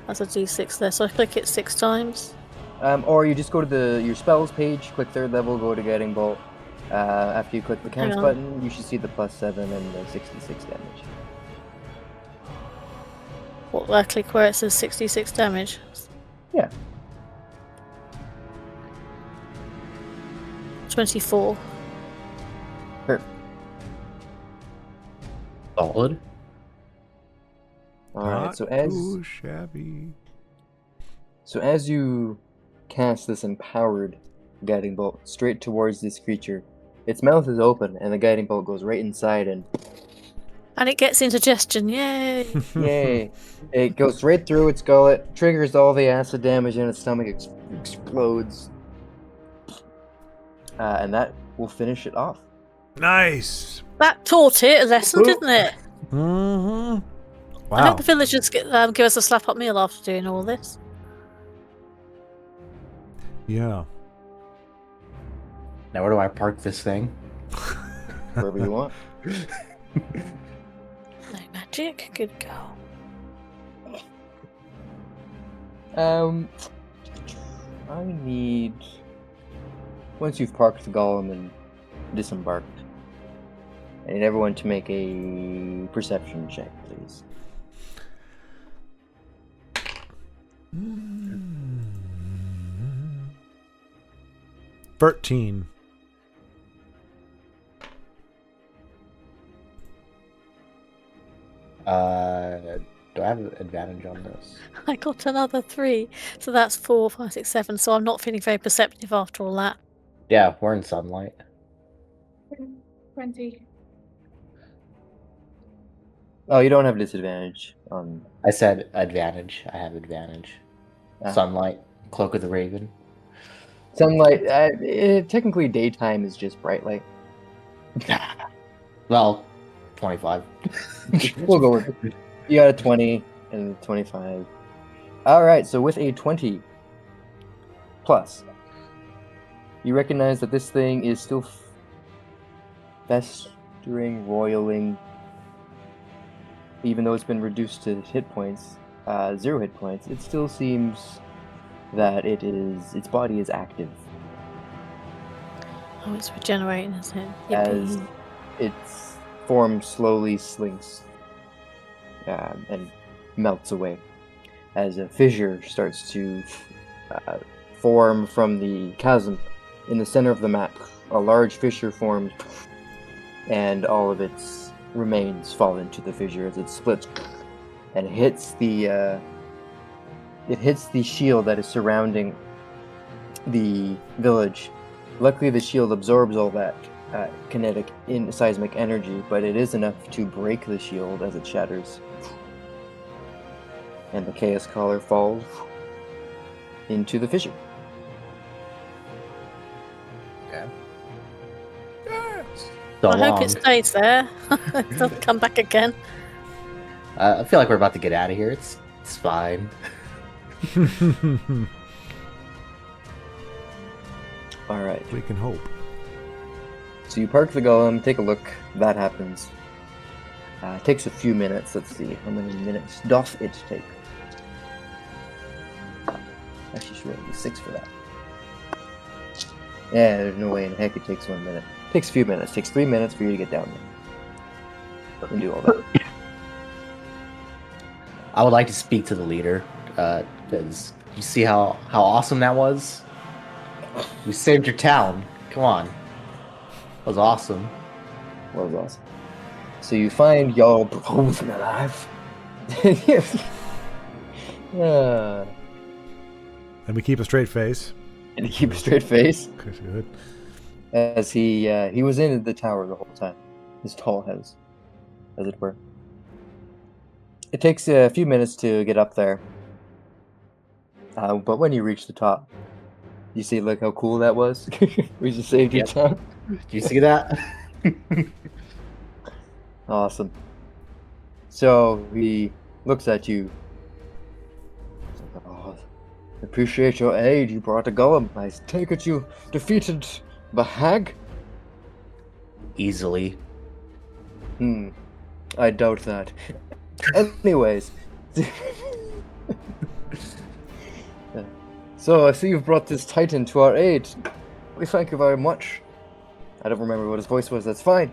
as a d6 there. So I click it 6 times. Or you just go to your spells page, click 3rd level, go to guiding bolt. After you click the Hang cast on. button, you should see the +7 and the 66 damage. What, I click where it says 66 damage? Yeah. 24. Perfect. Solid. Alright, so Not too shabby. as you cast this empowered guiding bolt straight towards this creature, its mouth is open and the guiding bolt goes right inside and And it gets indigestion, yay! yay! It goes right through its gullet, triggers all the acid damage in its stomach, explodes. And that will finish it off. Nice. That taught it a lesson, didn't it? Mm-hmm. I Wow. hope the villagers give us a slap up meal after doing all this. Yeah. Now where do I park this thing? Wherever you want. No, man. magic? Good girl. I need... Once you've parked the golem and disembarked, I need everyone to make a perception check, please. 13. Do I have an advantage on this? I got another 3, so that's 4, 5, 6, 7. So I'm not feeling very perceptive after all that. Yeah, we're in sunlight. 20. Oh, you don't have disadvantage on... I said advantage. I have advantage. Ah. Sunlight, cloak of the raven. Sunlight, technically daytime is just bright light. Well, 25. We'll go with it. You got a 20 and a 25. Alright, so with a 20 plus, you recognize that this thing is still festering, roiling, even though it's been reduced to hit points, 0 hit points. It still seems that its body is active. Oh, it's regenerating, isn't it? As Yippee. its form slowly slinks and melts away, as a fissure starts to form from the chasm in the center of the map. A large fissure forms, and all of its remains fall into the fissure as it splits and hits the shield that is surrounding the village. Luckily, the shield absorbs all that kinetic seismic energy, but it is enough to break the shield as it shatters. And the Chaoscaller falls into the fissure. Okay. So I hope long. it stays there. It doesn't come back again. I feel like we're about to get out of here. It's fine. Alright, We can hope. so you park the golem, take a look. That happens. It takes a few minutes. Let's see, how many minutes doth it take? Actually, should wait 6 for that. Yeah, there's no way in heck it takes 1 minute. It takes a few minutes. It takes 3 minutes for you to get down there and do all that. I would like to speak to the leader, because you see how awesome that was? You saved your town. Come on. That was awesome. That was awesome. So you find y'all both alive. And we keep a straight face. And you keep a straight face, Good. as he was in the tower the whole time. His tall house, as it were. It takes a few minutes to get up there. But when you reach the top, you see like how cool that was? We just saved your Yep. town. Do you see that? Awesome. So he looks at you. He's like, "Oh, appreciate your aid. You brought a golem. I take it you defeated the hag?" Easily. I doubt that. Anyways. So I see you've brought this titan to our aid. We thank you very much. I don't remember what his voice was. That's fine.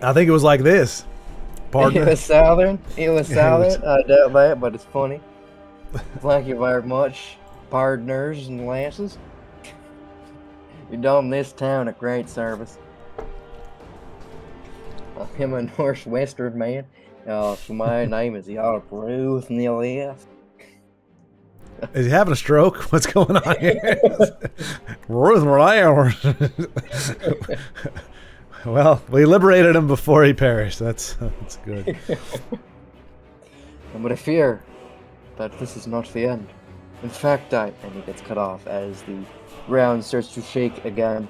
I think it was like this. It Partner. was southern. It was Yeah, it was- southern. I doubt that, but it's funny. Thank you very much, partners and lasses. You've done this town a great service. I'm a northwestern man. So my name is Ruth Neelias. Is he having a stroke? What's going on here? Well, we liberated him before he perished. That's good. But I fear that this is not the end. In fact, and he gets cut off as the ground starts to shake again.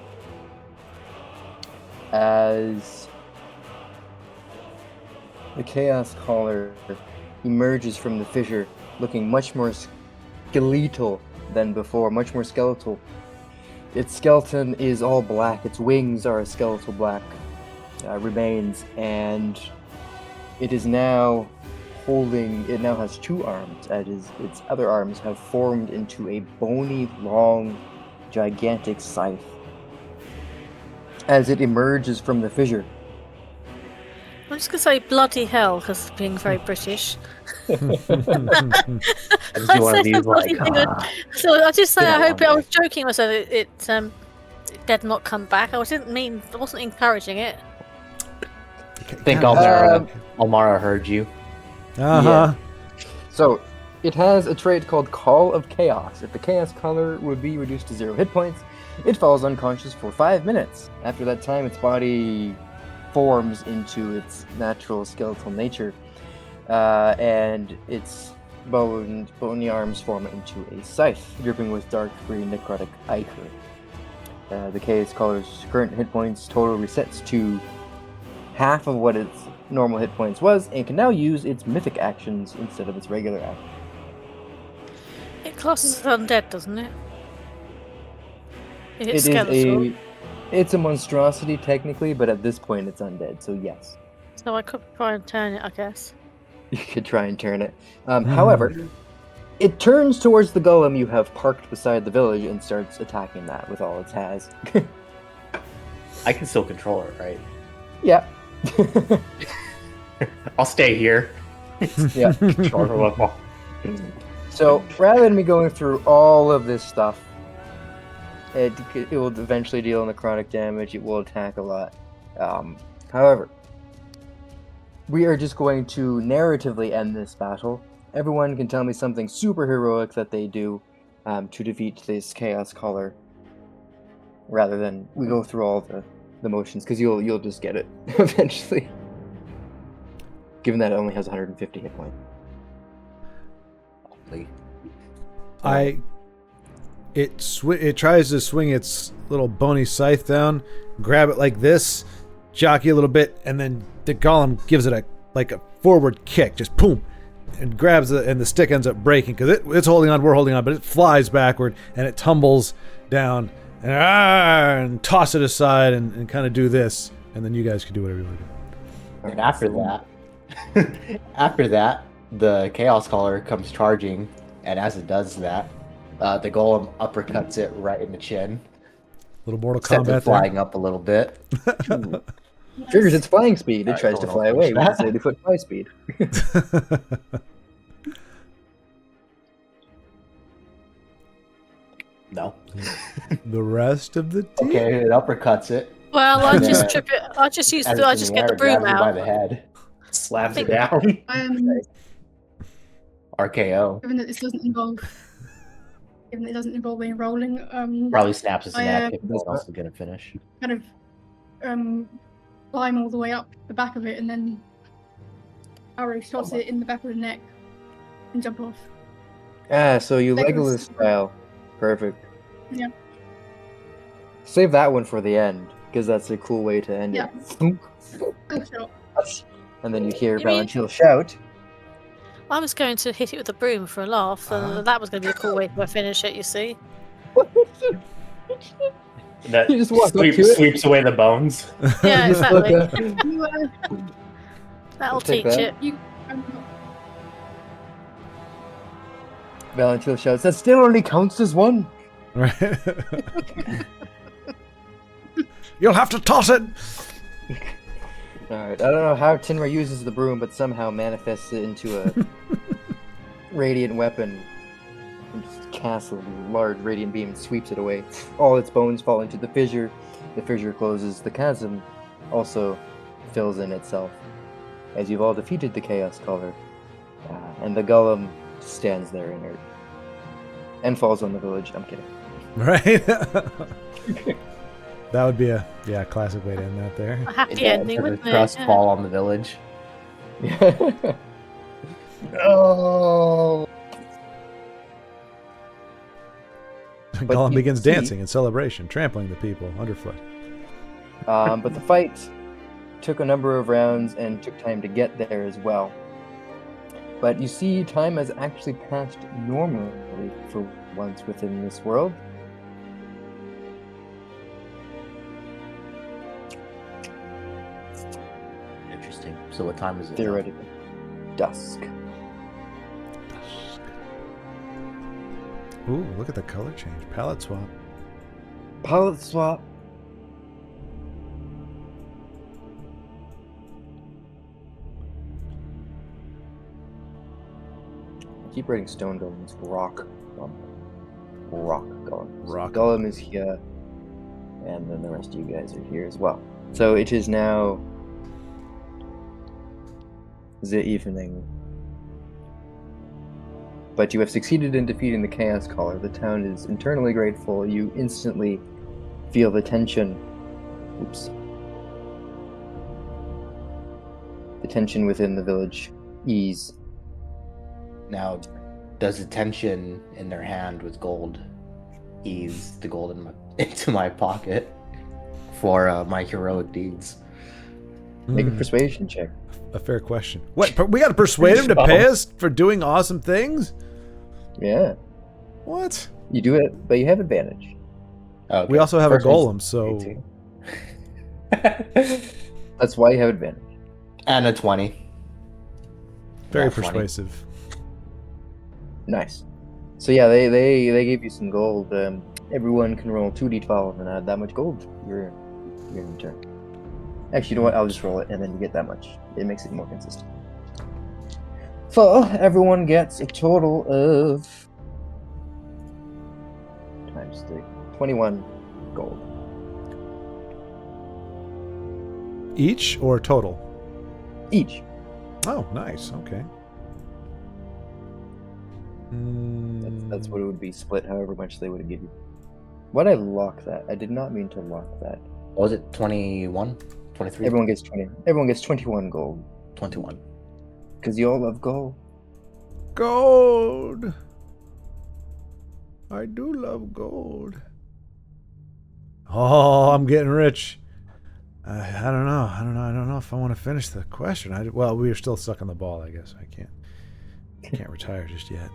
As the Chaoscaller emerges from the fissure, looking much more skeletal than before, much more skeletal. Its skeleton is all black. Its wings are a skeletal black remains, and it is now holding. It now has 2 arms, as its other arms have formed into a bony, long, gigantic scythe. As it emerges from the fissure, I'm just gonna say bloody hell because being very British. Just I do one of said these, bloody like, hell. So I just say Yeah, I hope one I was joking myself. It did not come back. I wasn't encouraging it. I think Almara heard you. Uh-huh. so it has a trait called Call of Chaos. If the Chaos color would be reduced to 0 hit points, it falls unconscious for 5 minutes. After that time, its body forms into its natural skeletal nature, and its bony arms form into a scythe, dripping with dark green necrotic ichor. The Chaos color's current hit points total resets to half of what its normal hit points was, and can now use its mythic actions instead of its regular actions. It classes as undead, doesn't it? If It it's is skeletal. it's a monstrosity technically, but at this point it's undead, so yes. So I could try and turn it, I guess. You could try and turn it. However, it turns towards the golem you have parked beside the village and starts attacking that with all it has. I can still control it, right? Yeah. I'll stay here. Yeah. Control her level. So rather than me going through all of this stuff, it will eventually deal necrotic damage. It will attack a lot. However, we are just going to narratively end this battle. Everyone can tell me something super heroic that they do to defeat this Chaos Caller, rather than we go through all the motions, because you'll just get it eventually. Given that it only has 150 hit points. It tries to swing its little bony scythe down, grab it like this, jockey a little bit, and then the golem gives it a forward kick, just boom, and grabs it, and the stick ends up breaking because it's holding on, we're holding on, but it flies backward and it tumbles down and toss it aside and kind of do this, and then you guys can do whatever you want to do. And after that, the Chaos Caller comes charging, and as it does that, the golem uppercuts it right in the chin. Little Mortal Sends Kombat it flying up a little bit. Triggers its flying speed. It Alright, tries to cool. fly away with its 80-foot fly speed. No. The rest of the team. Okay, it uppercuts it. Well, I And just then trip it. I just use. As I it's just in the get the air, broom grabs it by out. the head, slaps it think- down. Um, RKO. given that this doesn't involve, given that it doesn't involve any rolling, Probably snaps his I, neck if no one else is gonna finish. kind of climb all the way up the back of it and then arrow shots it in the back of the neck and jump off. So you Legolas. Legolas style. Perfect. Yeah. Save that one for the end, because that's a cool way to end Yeah. it. Good shot. And then you hear You mean- Valentil shout. I was going to hit it with a broom for a laugh, and that was going to be a cool way to finish it. You see. That You just walk up to it. sweeps away the bones. Yeah, Just look exactly. up. You, That'll Take teach that. it. you Valentil shouts, that still only counts as one. Right. You'll have to toss it. Alright, I don't know how Tinra uses the broom, but somehow manifests it into a radiant weapon. And just casts a large radiant beam and sweeps it away. All its bones fall into the fissure. The fissure closes. The chasm also fills in itself. As you've all defeated the Chaos Caller. And the golem stands there inert. And falls on the village. I'm kidding. Right. That would be a classic way to end that there. A happy Yeah, ending, the wouldn't it? crust Yeah. fall on the village. Oh. But Gollum you begins see- dancing in celebration, trampling the people underfoot. But the fight took a number of rounds and took time to get there as well. But you see, time has actually passed normally for once within this world. Interesting. So what time is it? now? Theoretically. Dusk. Ooh, look at the color change. Palette swap. Palette swap. I keep writing stone golems. Rock golem. Rock golem. Rock Golem is here, and then the rest of you guys are here as well. So it is now the evening. But you have succeeded in defeating the Chaoscaller. The town is internally grateful. You instantly feel the tension. Oops. The tension within the village ease. Now, does the tension in their hand with gold ease the gold into my pocket for my heroic deeds? Make a persuasion check. A fair question. What? We got to persuade him to pay us for doing awesome things? Yeah. What? You do it, but you have advantage. Okay. We also have First a one's golem, so 18. That's why you have advantage. And a 20. very Not 20. persuasive. Nice. So yeah, they gave you some gold. Everyone can roll 2d12 and add that much gold. You're in turn. Actually, you know what? I'll just roll it, and then you get that much. It makes it more consistent. So everyone gets a total of times 3, 21 gold. Each or total? Each. Oh, nice. Okay. That's what it would be split, however much they would give you. Why'd I lock that? I did not mean to lock that. What was it? 21? 23? Everyone gets 20. Everyone gets 21 gold. 21. Because you all love gold. Gold. I do love gold. Oh, I'm getting rich. I don't know. I don't know if I want to finish the question. Well, we are still stuck on the ball, I guess. I can't retire just yet.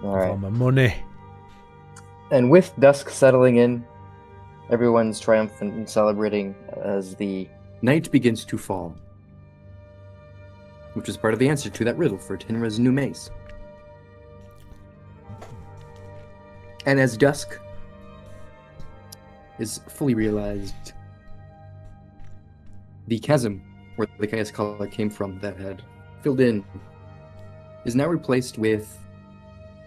All With right. all my money. And with dusk settling in, everyone's triumphant and celebrating as the night begins to fall. Which is part of the answer to that riddle for Tinra's new mace. And as dusk is fully realized, the chasm where the Chaoscaller came from that had filled in is now replaced with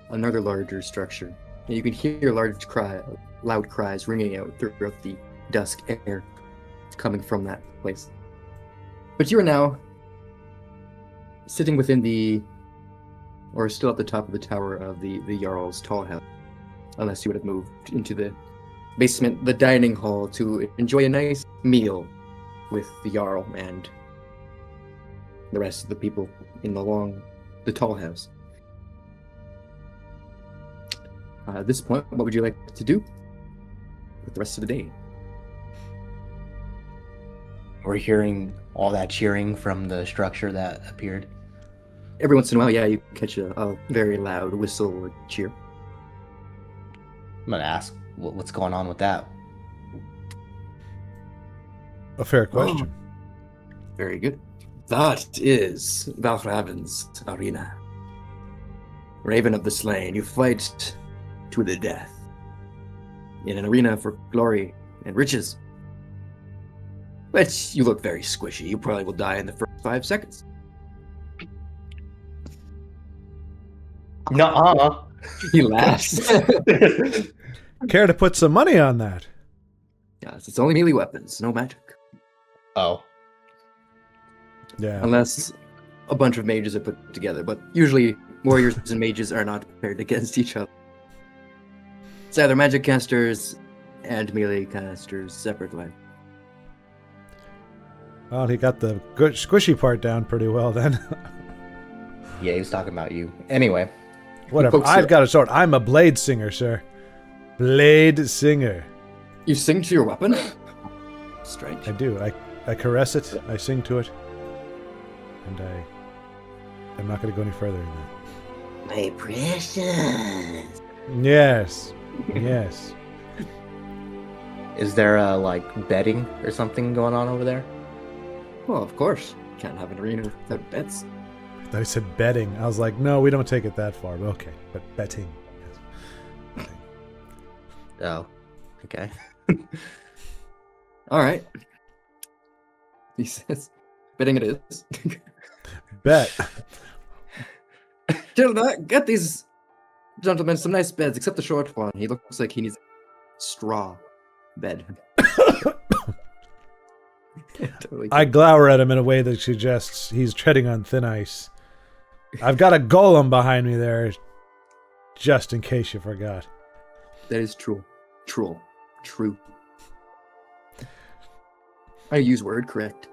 another larger structure. And you can hear loud cries ringing out throughout the dusk air coming from that place. But you are now sitting within or still at the top of the tower of the Jarl's tall house, unless you would have moved into the basement, the dining hall, to enjoy a nice meal with the Jarl and the rest of the people in the tall house. At this point, what would you like to do with the rest of the day? We're hearing all that cheering from the structure that appeared. Every once in a while, yeah, you catch a very loud whistle or cheer. I'm gonna ask what's going on with that. A fair question. Very good. That is Valraven's arena. Raven of the Slain, you fight to the death in an arena for glory and riches. But you look very squishy. You probably will die in the first 5 seconds. Nuh-uh. He laughs. Care to put some money on that? Yes, it's only melee weapons, no magic. Oh. Yeah. Unless a bunch of mages are put together, but usually warriors and mages are not paired against each other. It's either magic casters and melee casters separately. Well, he got the good squishy part down pretty well then. Yeah, he was talking about you. Anyway. Whatever. Folks, I've got a sword. I'm a blade singer, sir. Blade singer. You sing to your weapon? Strange. I do. I caress it. I sing to it. And I'm not going to go any further than that. My precious. Yes. Yes. Is there like betting or something going on over there? Well, of course. can't have an arena without bets. I thought he said betting. I was like, no, we don't take it that far. But okay, but betting. Yes. Oh, okay. All right. He says, betting it is. Bet. Gentlemen, get these gentlemen some nice beds, except the short one. He looks like he needs a straw bed. Totally I glower at him in a way that suggests he's treading on thin ice. I've got a golem behind me there, just in case you forgot. That is true. True. I use word correct.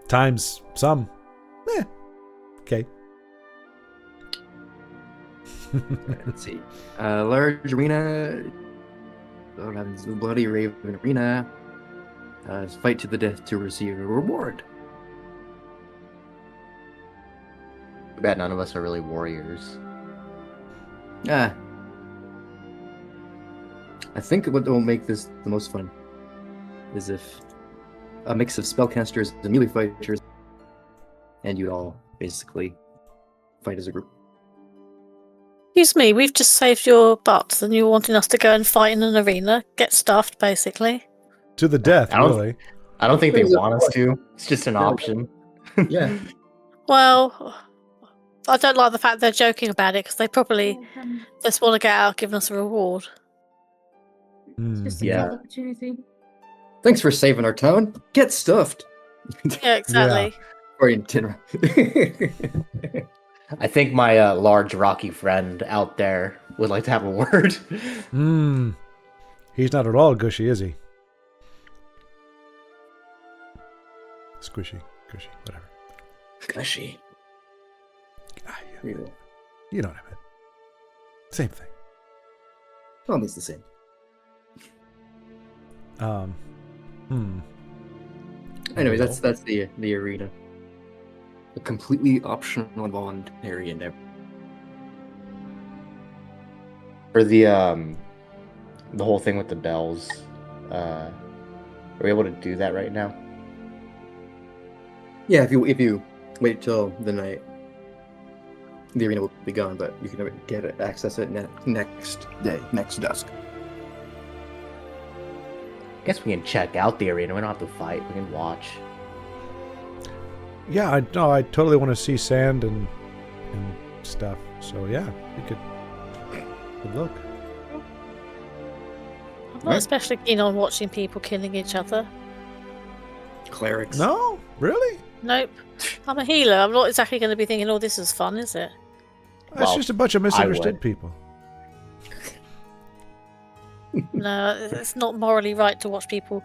Times some. Okay. Let's see. Large arena. Oh, heavens, bloody raven arena. Fight to the death to receive a reward. I bet none of us are really warriors. I think what will make this the most fun is if a mix of spellcasters and melee fighters, and you'd all basically fight as a group. Excuse me, we've just saved your butts and you're wanting us to go and fight in an arena, get stuffed, basically. To the death, I don't- really. I don't think they There's a- want us to. It's just an Yeah. option. Yeah. Well, I don't like the fact they're joking about it because they probably just want to get out giving us a reward. Hmm. Just a Yeah. job opportunity. Thanks for saving our town. Get stuffed. Yeah, exactly. Or in Tinra. I think my large rocky friend out there would like to have a word. He's not at all gushy, is he? Squishy, gushy, whatever. Gushy. Ah, yeah. Real. You know what I meant. Same thing. Almost the same. Anyway, that's the arena. A completely optional and voluntary endeavor. For the whole thing with the bells, are we able to do that right now? Yeah, if you wait till the night, the arena will be gone, but you can access it next day, next dusk. Guess we can check out the arena. We don't have to fight. We can watch. Yeah, I totally want to see sand and stuff. So yeah, we could look. I'm not especially keen on watching people killing each other. Clerics. No, really? Nope. I'm a healer. I'm not exactly going to be thinking, oh, this is fun, is it? That's Well, just a bunch of misunderstood people. No, it's not morally right to watch people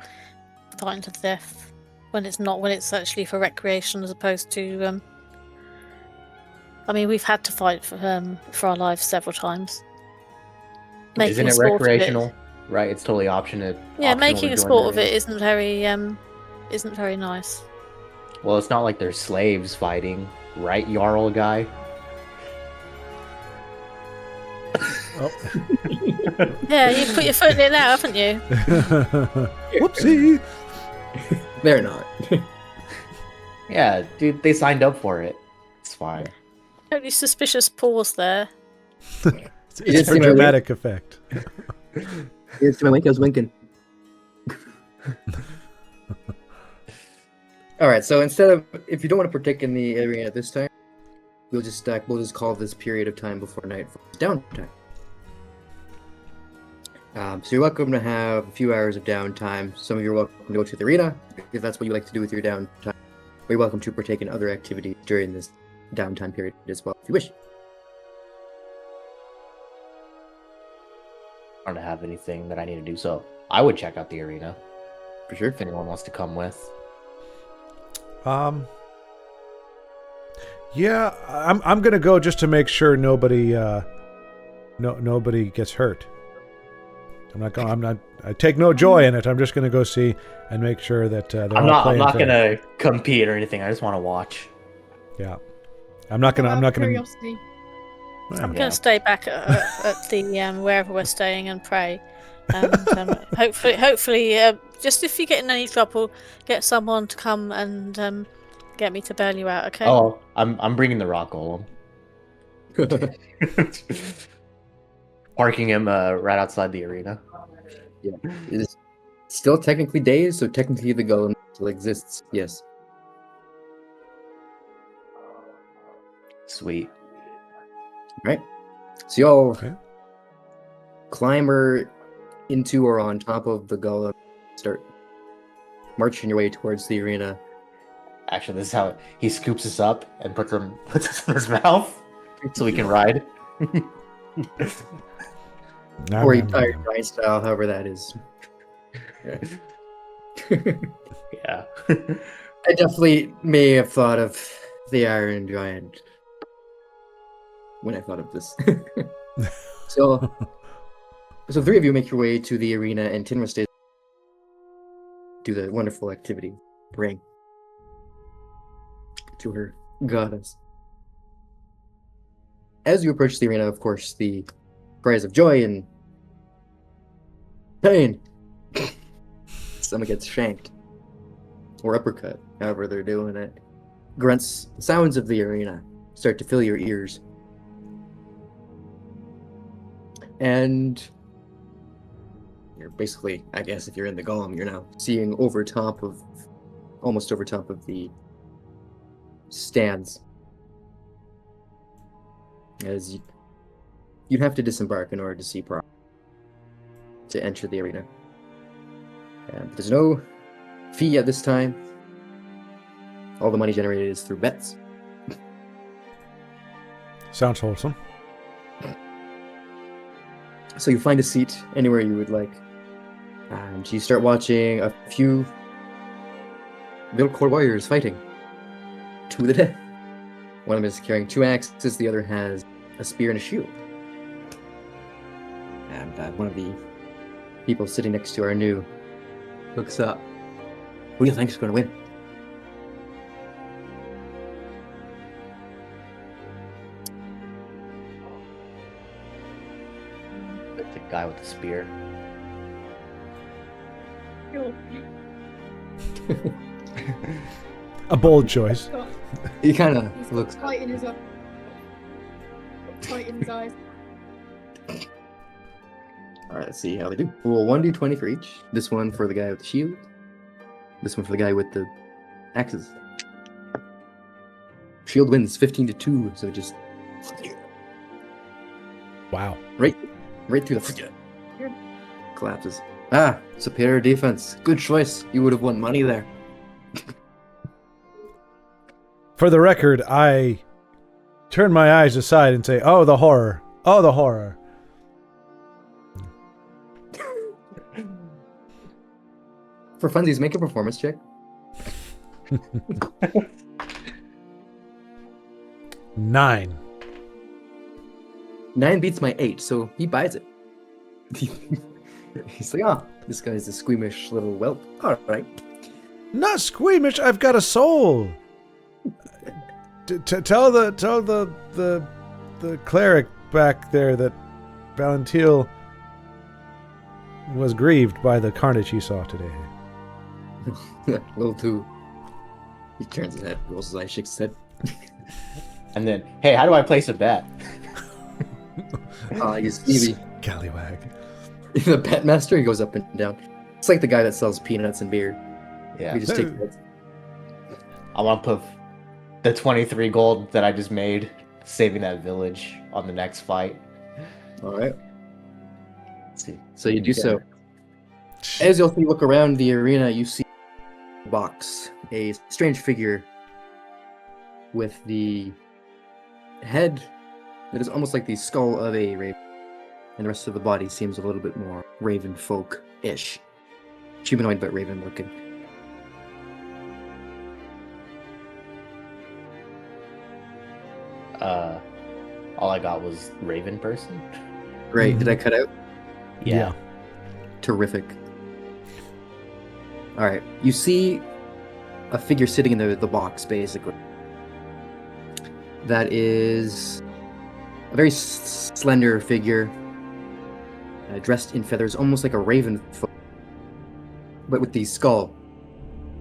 fighting to death when it's actually for recreation as opposed to. I mean, we've had to fight for our lives several times. Isn't it sport of recreational? Right, it's totally optional. Yeah, optional making to a join sport the of it arena. isn't very nice. Well, it's not like they're slaves fighting, right, Jarl guy? Oh. Yeah, you put your foot in it now, haven't you? Whoopsie. They're not. Yeah, dude, they signed up for it. It's fine. Totally suspicious pause there. It's for see my dramatic effect. You see my wink? I was winking. All right. So if you don't want to partake in the arena at this time, we'll just call this period of time before nightfall downtime. So you're welcome to have a few hours of downtime. Some of you are welcome to go to the arena if that's what you like to do with your downtime. Or you're welcome to partake in other activities during this downtime period as well, if you wish. I don't have anything that I need to do, so I would check out the arena For sure. if anyone wants to come with. Yeah, I'm gonna go just to make sure nobody gets hurt. I take no joy in it. I'm just gonna go see and make sure that they're I'm all playing not fair. gonna compete or anything. I just want to watch. Yeah, I'm not gonna. Curiosity. I'm Yeah. going to stay back at the wherever we're staying and pray. And hopefully, just if you get in any trouble, get someone to come and get me to bail you out. Okay. Oh, I'm bringing the rock golem. Parking him right outside the arena. Yeah, it is still technically days, so technically the golem still exists. Yes. Sweet. Right. So y'all Okay. climber into or on top of the golem, start marching your way towards the arena. Actually, this is how he scoops us up and puts us in his mouth so we can ride. Or you tire giant style, however that is. Yeah. I definitely may have thought of the Iron Giant when I thought of this. So three of you make your way to the arena, and Tinra stays do the wonderful activity, bring to her goddess. As you approach the arena, of course, the cries of joy and pain. Someone gets shanked or uppercut, however they're doing it. Grunts, sounds of the arena start to fill your ears. And you're basically, I guess if you're in the golem, you're now seeing almost over top of the stands. As you'd have to disembark in order to see properly to enter the arena. And there's no fee at this time. All the money generated is through bets. Sounds wholesome. So you find a seat anywhere you would like. And you start watching a few middle core warriors fighting to the death. One of them is carrying 2 axes, the other has a spear and a shield. And one of the people sitting next to our new looks up. Who do you think is going to win? The guy with the spear. A bold choice. He kind of He's looks. tight in his eyes. Alright, let's see how they do. Roll 1d20 for each. This one for the guy with the shield. This one for the guy with the axes. Shield wins 15-2, so just Wow. right through the collapses. Ah, superior defense. Good choice. You would have won money there. For the record, I turn my eyes aside and say, "Oh, the horror! Oh, the horror!" For funsies, make a performance check. 9. 9 beats my 8, so he buys it. He's like, oh, this guy's a squeamish little whelp. All right. Not squeamish. I've got a soul. Tell the cleric back there that Valentil was grieved by the carnage he saw today. Little too. He turns his head, rolls his eyes, shakes his head. And then, hey, how do I place a bet? He's Stevie. Scallywag. The bet master, he goes up and down. It's like the guy that sells peanuts and beer. Yeah. We just take bets. I want to put the 23 gold that I just made, saving that village on the next fight. All right. Let's see. So you do so. As you look around the arena, you see a box, a strange figure with the head that is almost like the skull of a raven, and the rest of the body seems a little bit more raven folk-ish. Humanoid but raven looking. All I got was Raven person. Great. Did I cut out? Yeah. Terrific. Alright. You see a figure sitting in the box, basically. That is a very slender figure. dressed in feathers, almost like a raven, but with the skull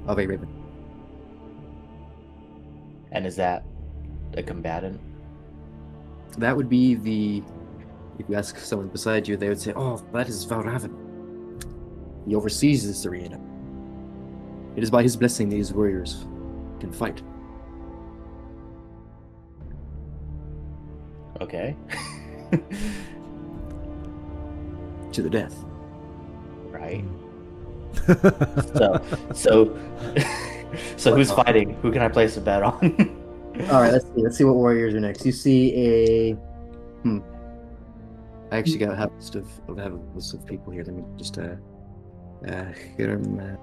of a raven. And is that a combatant? That would be the. If you ask someone beside you, they would say, "Oh, that is Valravan. He oversees this arena. It is by his blessing these warriors can fight." Okay. To the death. Right. So who's fighting? Who can I place a bet on? All right, let's see what warriors are next. You see a. I actually have a list of people here. Let me just get them.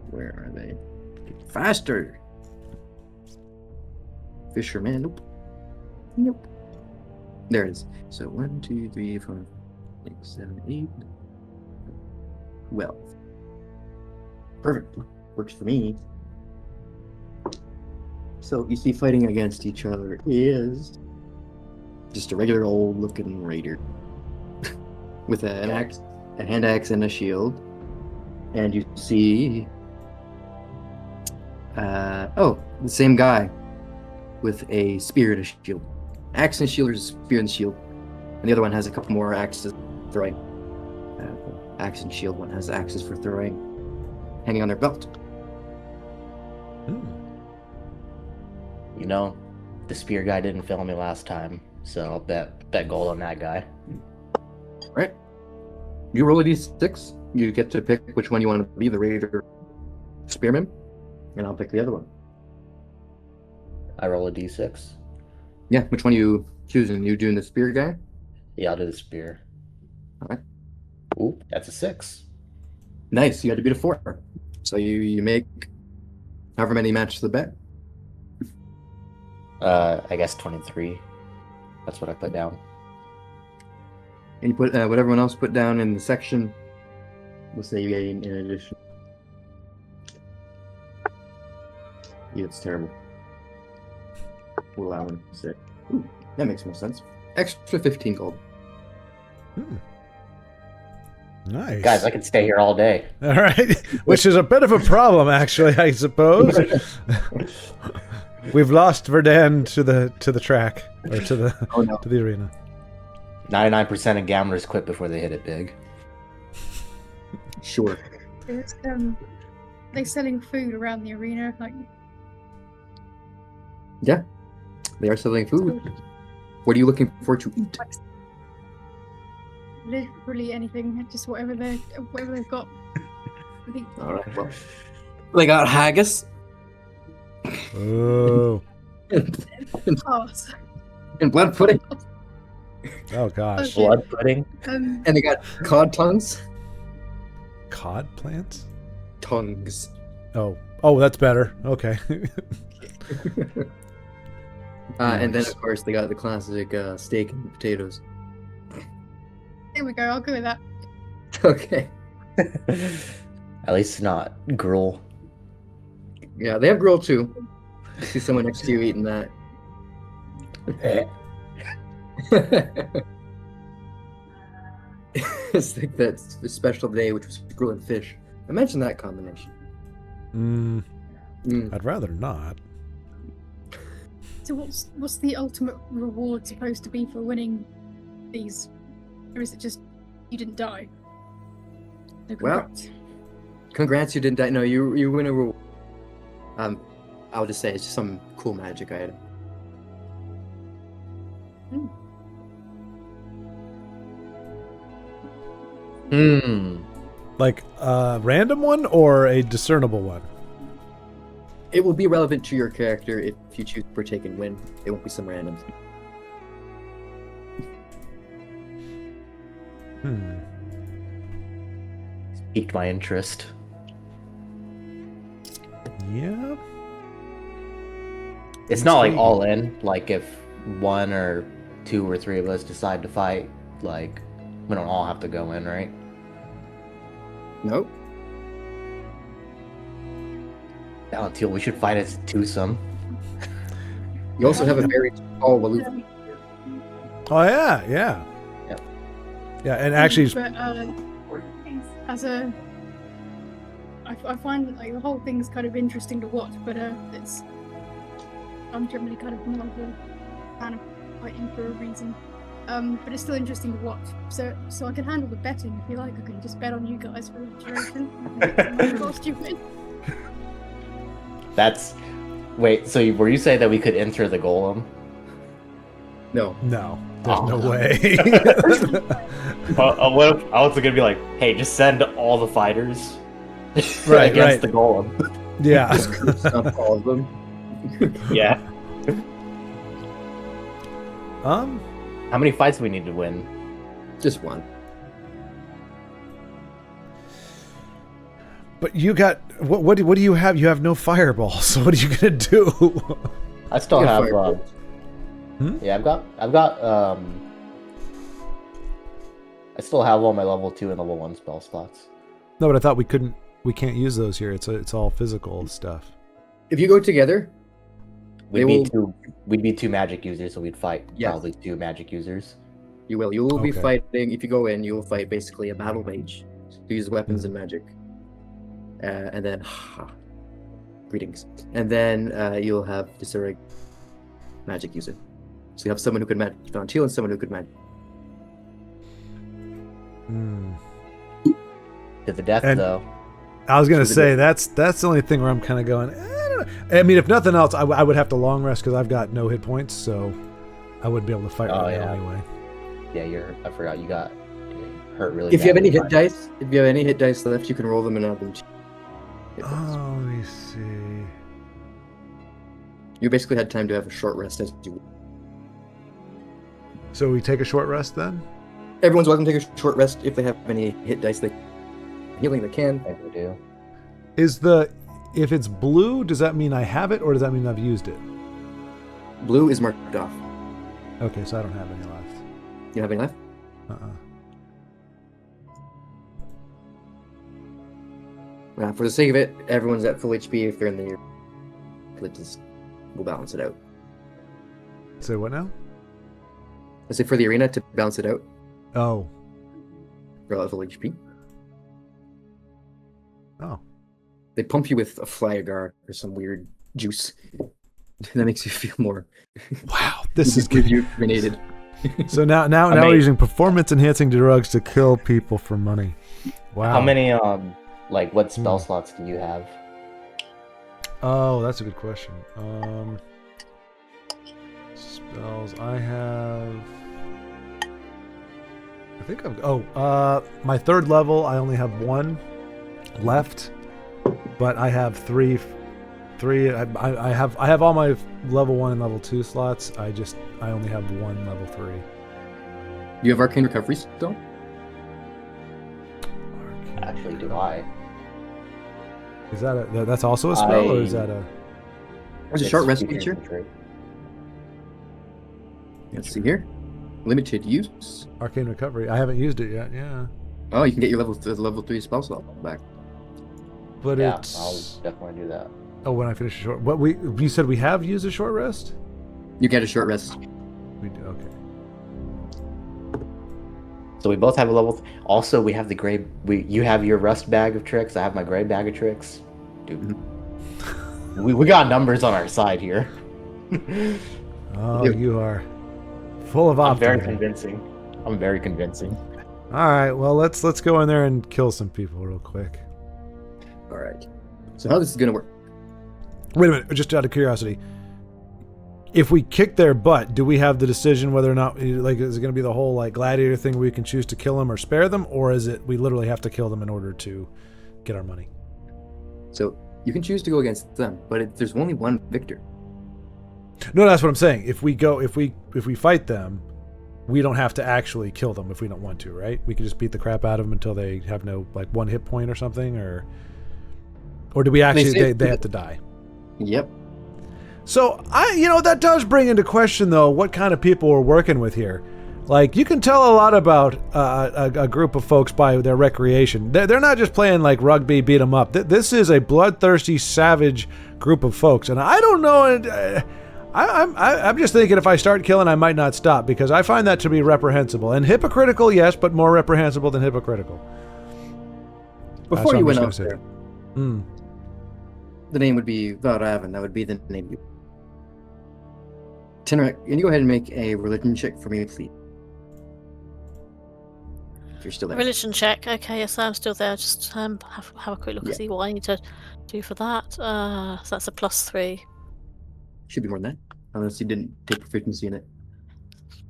Where are they? Faster. Fisherman. Nope. There it is. So 1, 2, 3, 4, 6, 7, 8, 12. Perfect. Works for me. So you see fighting against each other is just a regular old looking raider with an axe, a hand axe and a shield. And you see the same guy with a spear and a shield. Axe and shield, or spear and shield. And the other one has a couple more axes for throwing. Axe and shield, one has axes for throwing hanging on their belt. You know, the spear guy didn't fail me last time, so I'll bet gold on that guy. Right. You roll a d6. You get to pick which one you want to be, the raider, spearman, and I'll pick the other one. I roll a d6. Yeah, which one are you choosing? You doing the spear guy? Yeah, I'll do the spear. All right. Ooh, that's a 6. Nice. You had to beat a 4. So you make however many matches the bet. I guess 23. That's what I put down. And you put what everyone else put down in the section. We'll say you gain in addition. Yeah, it's terrible. We'll allow him to say. Ooh, that makes more sense. Extra 15 gold. Nice. Guys, I could stay here all day. All right, which is a bit of a problem, actually, I suppose. We've lost Verdan to the track, or to the to the arena. 99% of gamblers quit before they hit it big. Sure. Is they selling food around the arena? Like, Yeah, they are selling food. What are you looking for to eat? literally anything, just whatever they've got. I think. All right. Well, they got haggis. Oh. Pass. And blood pudding. Oh gosh. Okay. Blood pudding? And they got cod tongues. Cod plants? Tongues. Oh, that's better. Okay. And then, of course, they got the classic steak and potatoes. There we go. I'll go with that. Okay. At least not gruel. Yeah, they have grill too. I see someone next to you eating that. It's like that special day, which was grill and fish. Imagine that combination. I'd rather not. So what's the ultimate reward supposed to be for winning these? Or is it just you didn't die? No, congrats. Congrats, you didn't die. No, you win a reward. I'll just say it's just some cool magic item. Like a random one or a discernible one? It will be relevant to your character if you choose to partake and win. It won't be some random. Piqued my interest. Yeah. It's not like all in. Like if one or two or three of us decide to fight, like we don't all have to go in, right? Nope. Valentil, we should fight as a twosome. You also have a very tall Waloof. Oh yeah, yeah. Yep. Yeah, and actually, But as a, I find like the whole thing's kind of interesting to watch. But I'm generally kind of more of a fan of fighting for a reason. But it's still interesting to watch. So I can handle the betting if you like. I can just bet on you guys for the duration. Wait, so were you saying that we could enter the golem? No. no, there's no way. What if I was gonna be like, hey, just send all the fighters Right, against right. the golem. Yeah. Not all of them. Yeah. Um. How many fights do we need to win? Just one. But you got what do you have? You have no fireballs. So what are you gonna do? I still Yeah, have. fireball. Yeah, I've got. I still have all my level 2 and level 1 spell slots. No, but I thought we can't use those here. It's all physical stuff. If you go together, We'd be two magic users, so we'd fight Yes. probably 2 magic users. you will. You will be Okay. fighting. If you go in, you will fight basically a battle mage to use weapons and magic. And then, greetings. And then you'll have just a magic user. So you have someone who could magic on Teal and someone who could magic. Hmm. To the death, And- though. I was gonna So the say that's the only thing where I'm kind of going. I don't know. I mean, if nothing else, I would have to long rest because I've got no hit points, so I wouldn't be able to fight Oh, right now yeah. anyway. Yeah, I forgot you got hurt really If you have badly any by- hit dice, if you have any hit dice left, you can roll them and add them to hit dice. Oh, let me see. You basically had time to have a short rest as you. So we take a short rest then. Everyone's welcome to take a short rest if they have any hit dice. Healing they can. I think we do. If it's blue, does that mean I have it, or does that mean I've used it? Blue is marked off. Okay, so I don't have any left. You have any left? For the sake of it, everyone's at full HP if they're in the. We'll balance it out. Say what now? I say for the arena to balance it out. Oh, You're all at full HP. oh. They pump you with a fly-agar or some weird juice. That makes you feel more. Wow, this is good. rejuvenated. So now Amazing. we're using performance-enhancing drugs to kill people for money. Wow. How many what spell slots do you have? Oh, that's a good question. Spells I have. I think I've. My third level, I only have 1 left, but I have three. I have all my level 1 and level 2 slots. I only have 1 level 3. You have arcane recovery still? Actually, do I? Is that that's also a spell, or is that a? There's a It's short rest you can feature. control. Let's see here. Limited use. Arcane recovery? I haven't used it yet. Yeah, Oh, you can get your level 3 spell slot back. but Yeah, it's. I'll definitely do that. Oh, when I finish a short. You said we have used a short rest? You get a short rest. We do. Okay. So we both have a level. Also, we have the gray. You have your rust bag of tricks. I have my gray bag of tricks. Dude, we got numbers on our side here. Oh, Yep. you are full of I'm very optimism. convincing. I'm very convincing. All right, well let's go in there and kill some people real quick. All right. So how this is gonna work? Wait a minute, just out of curiosity. If we kick their butt, do we have the decision whether or not, like, is it going to be the whole like gladiator thing where we can choose to kill them or spare them, or is it we literally have to kill them in order to get our money? So you can choose to go against them, but there's only one victor. No, that's what I'm saying. If we fight them, we don't have to actually kill them if we don't want to, right? We can just beat the crap out of them until they have no like 1 hit point or something, or do we actually they have to die? Yep. So that does bring into question though what kind of people we're working with here. Like, you can tell a lot about a group of folks by their recreation. They're not just playing like rugby, beat 'em up. This is a bloodthirsty, savage group of folks, and I don't know. I'm just thinking if I start killing, I might not stop because I find that to be reprehensible and hypocritical, yes, but more reprehensible than hypocritical. Before So you I'm went just up gonna there, the name would be Valravan. That would be the name. Tenrak, can you go ahead and make a religion check for me, please? If you're still there. Religion check. Okay, yes, I'm still there. Just have a quick look and Yeah. see what I need to do for that. So that's a +3. Should be more than that, unless you didn't take proficiency in it.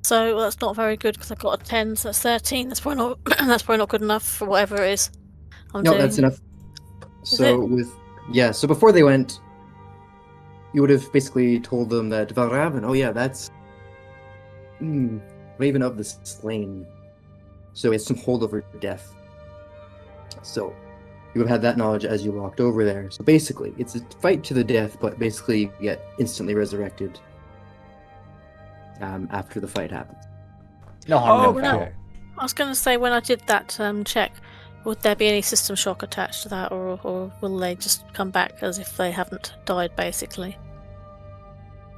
So that's not very good because I've got a 10, so that's 13. That's probably not that's probably not good enough for whatever it is I'm No, doing. that's enough. Is So so before they went, you would have basically told them that Valravan, oh yeah, that's Raven of the Slain. So it's some hold over death. So you would have had that knowledge as you walked over there. So basically, it's a fight to the death, but basically you get instantly resurrected after the fight happens. No harm, no Okay. foul. I was going to say, when I did that check, would there be any system shock attached to that, or will they just come back as if they haven't died, basically?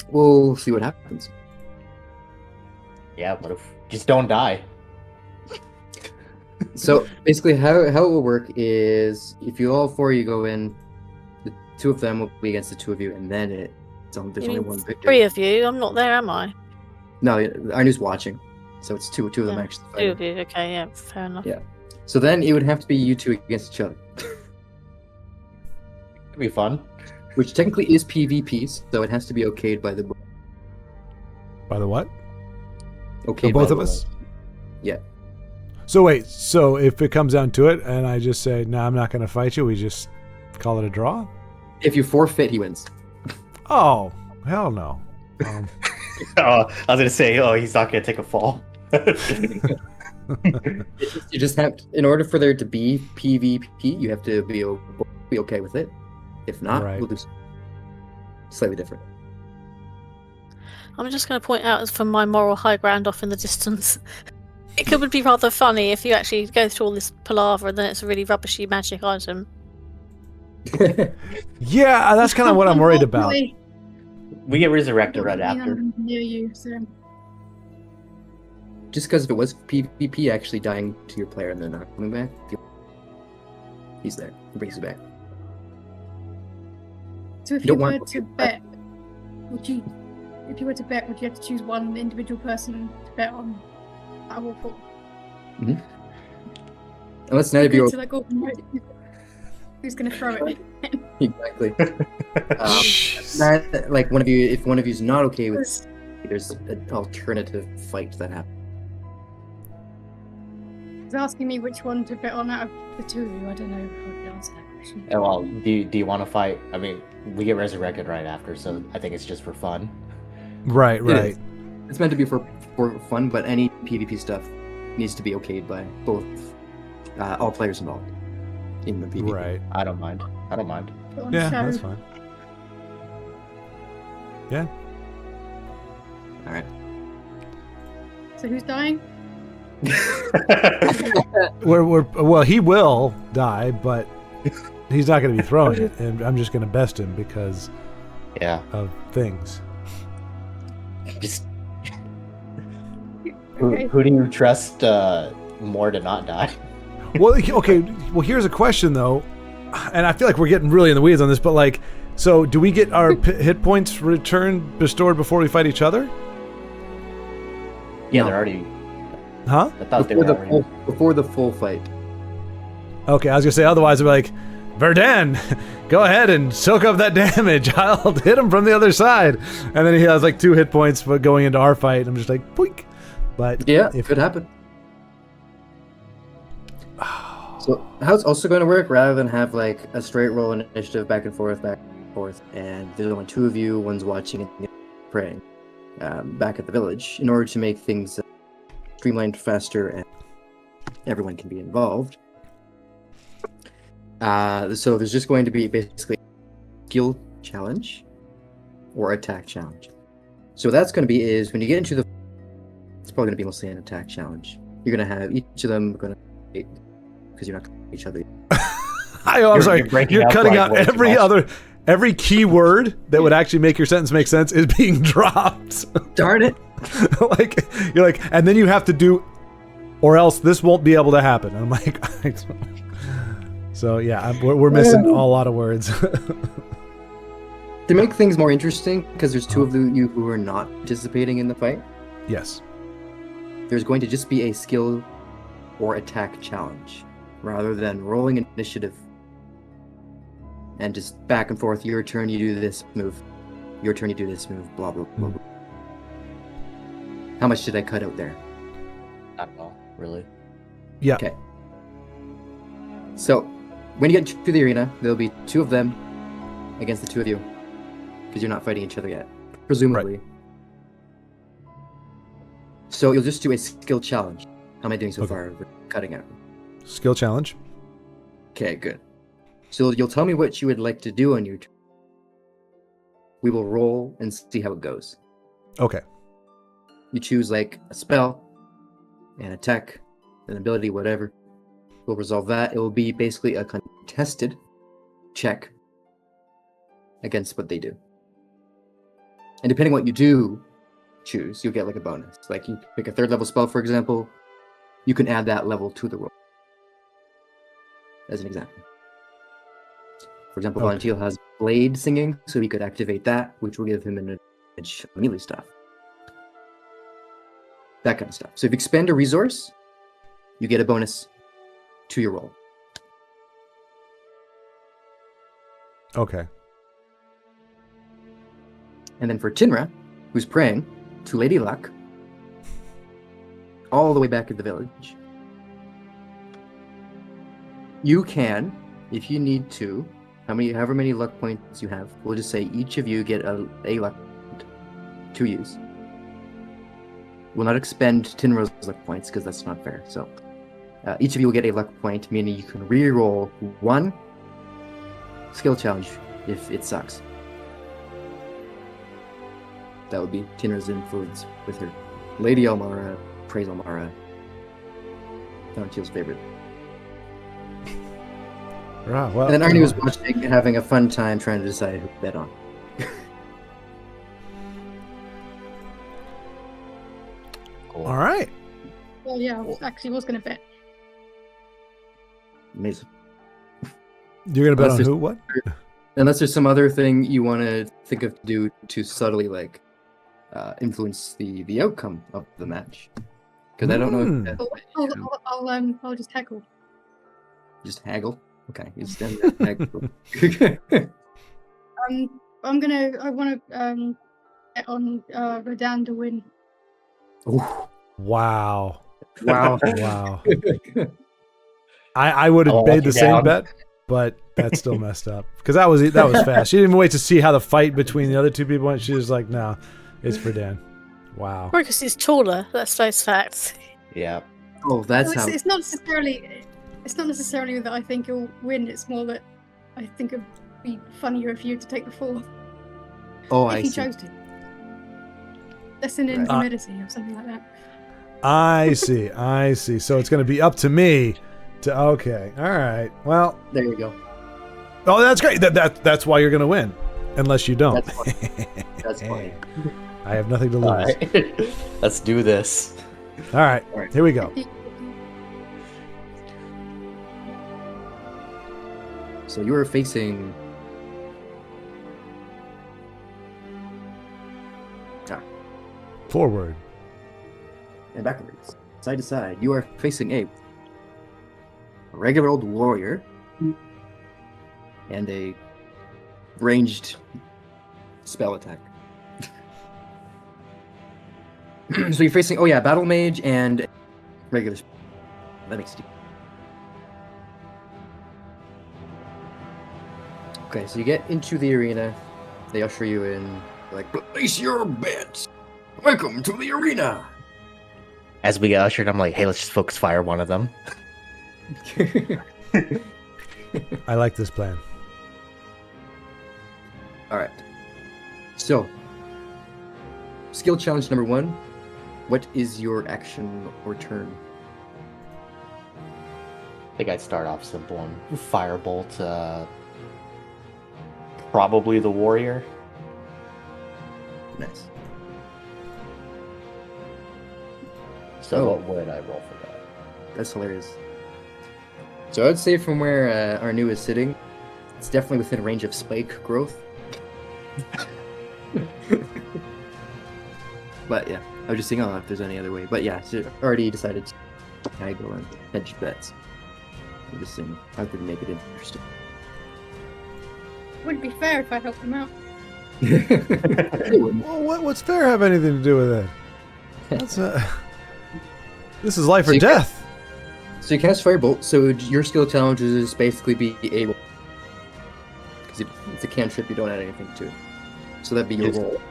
We'll see what happens. Yeah, what if just don't die? So basically, how it will work is if you all four you go in, the two of them will be against the two of you, and then there's You only mean one victor. 3 of you? I'm not there, am I? No, Arnu's watching, so it's two of them Yeah, actually 2 fighting. of you. Okay, yeah, fair enough. Yeah. So then it would have to be you two against each other, It'd be fun. which technically is PvP, so it has to be okayed by the book. By the what? Okay, both of us? Yeah. So wait, so if it comes down to it and I just say, no, I'm not going to fight you, we just call it a draw? If you forfeit, he wins. Oh, hell no. Oh, I was gonna say, he's not gonna take a fall. You just have to, in order for there to be PvP, you have to be okay with it. If not, Right. we'll do slightly different. I'm just going to point out, as from my moral high ground off in the distance, it could be rather funny if you actually go through all this palaver and then it's a really rubbishy magic item. Yeah, that's kind of what I'm worried about. Unfortunately, We get resurrected right I'm after. near you, so Just because if it was PvP actually dying to your player and then not coming back, he's there. He brings you back. so if You you don't were want- to bet, would you? If you were to bet, would you have to choose one individual person to bet on? I will put. Unless none of you To like, oh, who's going to throw it? exactly. Not, like one of you, if one of you's not okay with, there's an alternative fight that happens. He's asking me which one to bet on out of the two of you. I don't know how to answer that question. Oh, well, do you want to fight? I mean, we get resurrected right after, so I think it's just for fun. Right, It right. is. It's meant to be for fun, but any PvP stuff needs to be okayed by both all players involved in the PvP. Right. I don't mind. I don't mind. Put on Yeah, show. that's fine. Yeah. All right. So who's dying? Well, he will die, but he's not going to be throwing it, and I'm just going to best him because Yeah. of things. Just Okay. who do you trust more to not die? Well, okay. Well, here's a question though, and I feel like we're getting really in the weeds on this, but like, so do we get our hit points bestowed before we fight each other? Yeah, No. they're already. Huh? I thought they Before were the, already. before the full fight. Okay, I was gonna say otherwise I'd be like, Verdan, go ahead and soak up that damage. I'll hit him from the other side, and then he has like 2 hit points, but going into our fight, I'm just like, boink. But Yeah, if it could happen. So how it's also going to work, rather than have like a straight roll initiative back and forth, and there's only 2 of you, one's watching and the other praying back at the village, in order to make things streamlined faster and everyone can be involved. So there's just going to be basically skill challenge or attack challenge. So what that's going to be is when you get into the, it's probably going to be mostly an attack challenge. You're going to have each of them going to, because you're not going to each other. I'm You're sorry, breaking you're up, cutting like, out way too every much. every key word that would actually make your sentence make sense is being dropped. Darn it! Like you're like, and then you have to do, or else this won't be able to happen. And I'm like, so yeah, we're missing a lot of words. To make things more interesting, because there's two of you who are not participating in the fight, Yes. there's going to just be a skill or attack challenge, rather than rolling initiative and just back and forth. Your turn, you do this move. Your turn, you do this move. Blah blah blah. blah. How much did I cut out there? Not at all, really. Yeah. Okay. So, when you get to the arena, there'll be two of them against the two of you, because you're not fighting each other yet, presumably. Right. So you'll just do a skill challenge. How am I doing so Okay. far? We're cutting out. Skill challenge. Okay, good. So you'll tell me what you would like to do on your turn. We will roll and see how it goes. Okay. You choose like a spell, an attack, an ability, whatever. We'll resolve that. It will be basically a contested check against what they do. And depending on what you do choose, you'll get like a bonus. Like you pick a 3rd level spell, for example, you can add that level to the roll. As an example. For example, Okay. Valentil has blade singing, so he could activate that, which will give him an advantage on melee stuff. That kind of stuff. So if you expend a resource, you get a bonus to your roll. Okay. And then for Tinra, who's praying to Lady Luck, all the way back at the village, you can, if you need to, however many luck points you have, we'll just say each of you get a luck point to use. We'll not expend Tinra's luck points because that's not fair. So each of you will get a luck point, meaning you can re-roll 1 skill challenge if it sucks. That would be Tinra's influence with her. Lady Elmara, praise Elmara. Valentil's favorite. Right, well, And then Arnie was watching and having a fun time trying to decide who to bet on. Cool. all right. Well, yeah, I actually was going to bet. Amazing. You're gonna bet Unless on there's- who? What? Unless there's some other thing you want to think of to do to subtly like influence the outcome of the match. Because I don't know Hmm. if I'll just heckle. just haggle. Okay, you stand there, haggle. I want to bet on Rodan to win. Ooh, Wow. wow. Wow. I would have I'll made walk the you same down. bet, but that's still messed up because that was fast. She didn't even wait to see how the fight between the other two people went. She was like, "No, it's for Dan." Wow. Because he's taller. That's those facts. Yeah. Oh, that's No, how. it's not necessarily. It's not necessarily that I think you'll win. It's more that I think it'd be funnier for you to take the fall Oh, I if you see. chose to. Lesson in Right. timidity or something like that. I see. I see. So it's going to be up to me to. Okay. All right. Well. There you go. Oh, that's great. That's why you're going to win, unless you don't. That's funny. That's funny. I have nothing to lose. All right. Let's do this. All right. All right. Here we go. So you are facing. Forward. And backwards, side to side. You are facing a regular old warrior and a ranged spell attack. So you're facing, battle mage and regular. That makes it. Okay, so you get into the arena. They usher you in, like, place your bets. Welcome to the arena. As we get ushered, I'm like, hey, let's just focus fire one of them. I like this plan. All right. So, skill challenge number 1. What is your action or turn? I think I'd start off simple and firebolt Probably the warrior. Nice. So Oh. what would I roll for that? That's hilarious. So I'd say from where our new is sitting, it's definitely within range of spike growth. But yeah, I was just saying, if there's any other way. But yeah, so already decided to go and hedge bets. I'm just saying, how could we make it interesting? Wouldn't be fair if I helped them out. Well, what's fair have anything to do with it? That's this is life So or you death. So you cast Firebolt, so your skill challenge is basically be able... Because it's a cantrip, you don't add anything to it. So that'd be your Just- roll.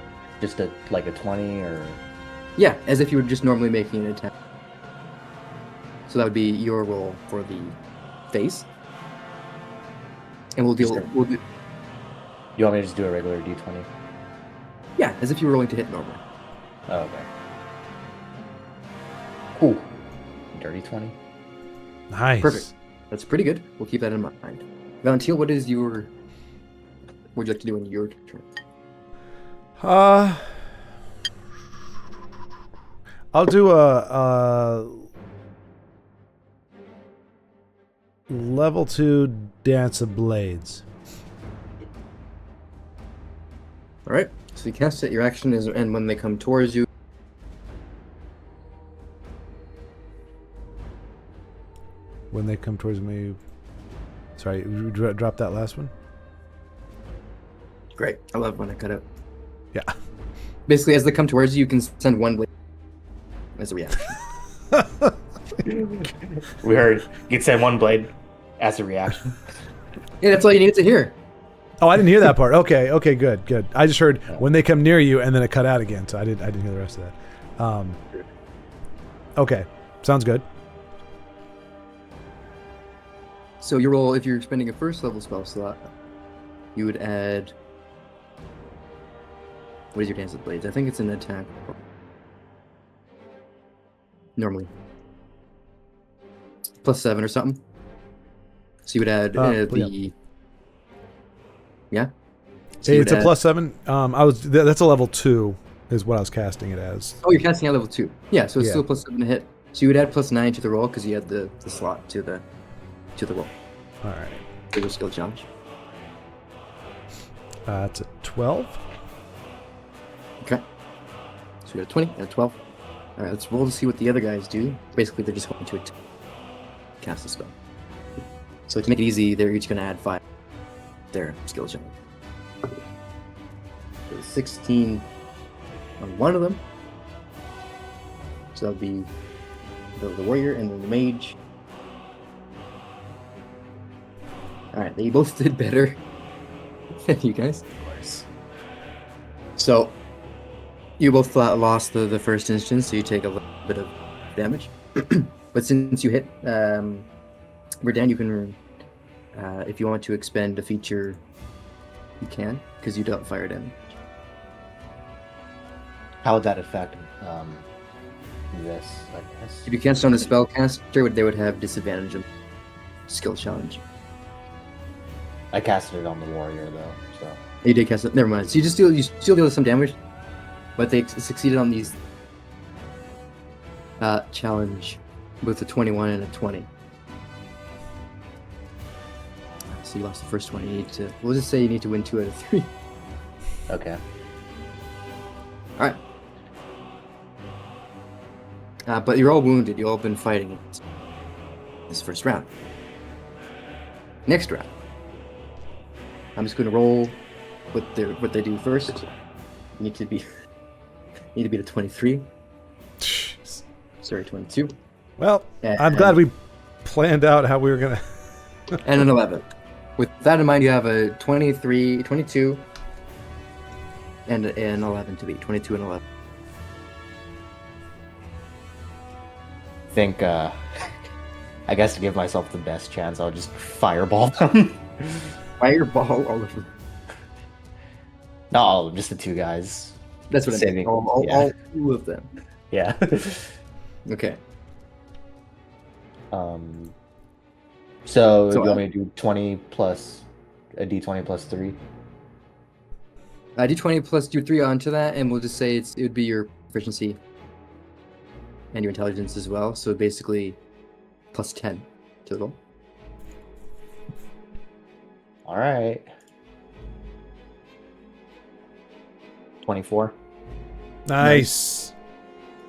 Just like a 20 or... Yeah, as if you were just normally making an attack. So that would be your roll for the face. And we'll do... You want me to just do a regular d20? Yeah, as if you were rolling to hit normally. Oh, okay. Cool. Dirty 20. Nice. Perfect. That's pretty good. We'll keep that in mind. Valentil, what would you like to do in your turn? I'll do a level 2 Dance of Blades. Alright, so you cast it, your action is, and when they come towards you, When they come towards me. Sorry, you drop that last one? great. I love when I cut out. Yeah. Basically, as they come towards you, you can send one blade as a reaction. We heard you'd send one blade as a reaction. Yeah, that's all you needed to hear. Oh, I didn't hear that part. Okay, good. I just heard when they come near you, and then it cut out again, so I didn't hear the rest of that. Okay, sounds good. So your roll, if you're spending a first level spell slot, you would add... What is your Dance of Blades? I think it's an attack. Normally. +7 or something. So you would add the... Yeah? So you It's would a add- +7. That's a level 2 is what I was casting it as. Oh, you're casting at level 2. Yeah, so it's Yeah. still +7 to hit. So you would add +9 to the roll because you had the slot to the roll. All right. For your skill challenge. It's a 12. Okay. So we got a 20 and a 12. Alright, let's roll to see what the other guys do. Basically, they're just going to cast the spell. So to make it easy, they're each going to add 5 their skill challenge. So 16 on one of them. So that'll be the warrior and then the mage. Alright, they both did better than you guys. Of course. So, you both lost the first instance, so you take a little bit of damage. But since you hit Verdan, you can, if you want to expend a feature, you can, because you dealt fire damage. How would that affect this, I guess? If you cast on a spellcaster, they would have disadvantage on skill challenge. I casted it on the warrior, though, so... You did cast it. Never mind. So you still deal some damage, but they succeeded on these challenge with a 21 and a 20. So you lost the first one. You need to. We'll just say you need to win 2 out of 3. Okay. All right. But you're all wounded. You all been fighting it this first round. Next round, I'm just going to roll what they do first. You need to beat a 23. Jeez. Sorry, 22. Well, I'm glad we planned out how we were gonna. And an 11. With that in mind, you have a 23, 22, and an 11 to beat. 22 and 11. I think, I guess to give myself the best chance, I'll just fireball them. Fireball all of them. Not all of them, just the 2 guys. That's what I mean. Saving- All yeah. 2 of them. Yeah. Okay. So So, you want me to do 20 plus a d20 plus 3? D20 plus do 3 onto that, and we'll just say it would be your proficiency and your intelligence as well. So basically, plus 10 total. All right. 24. Nice.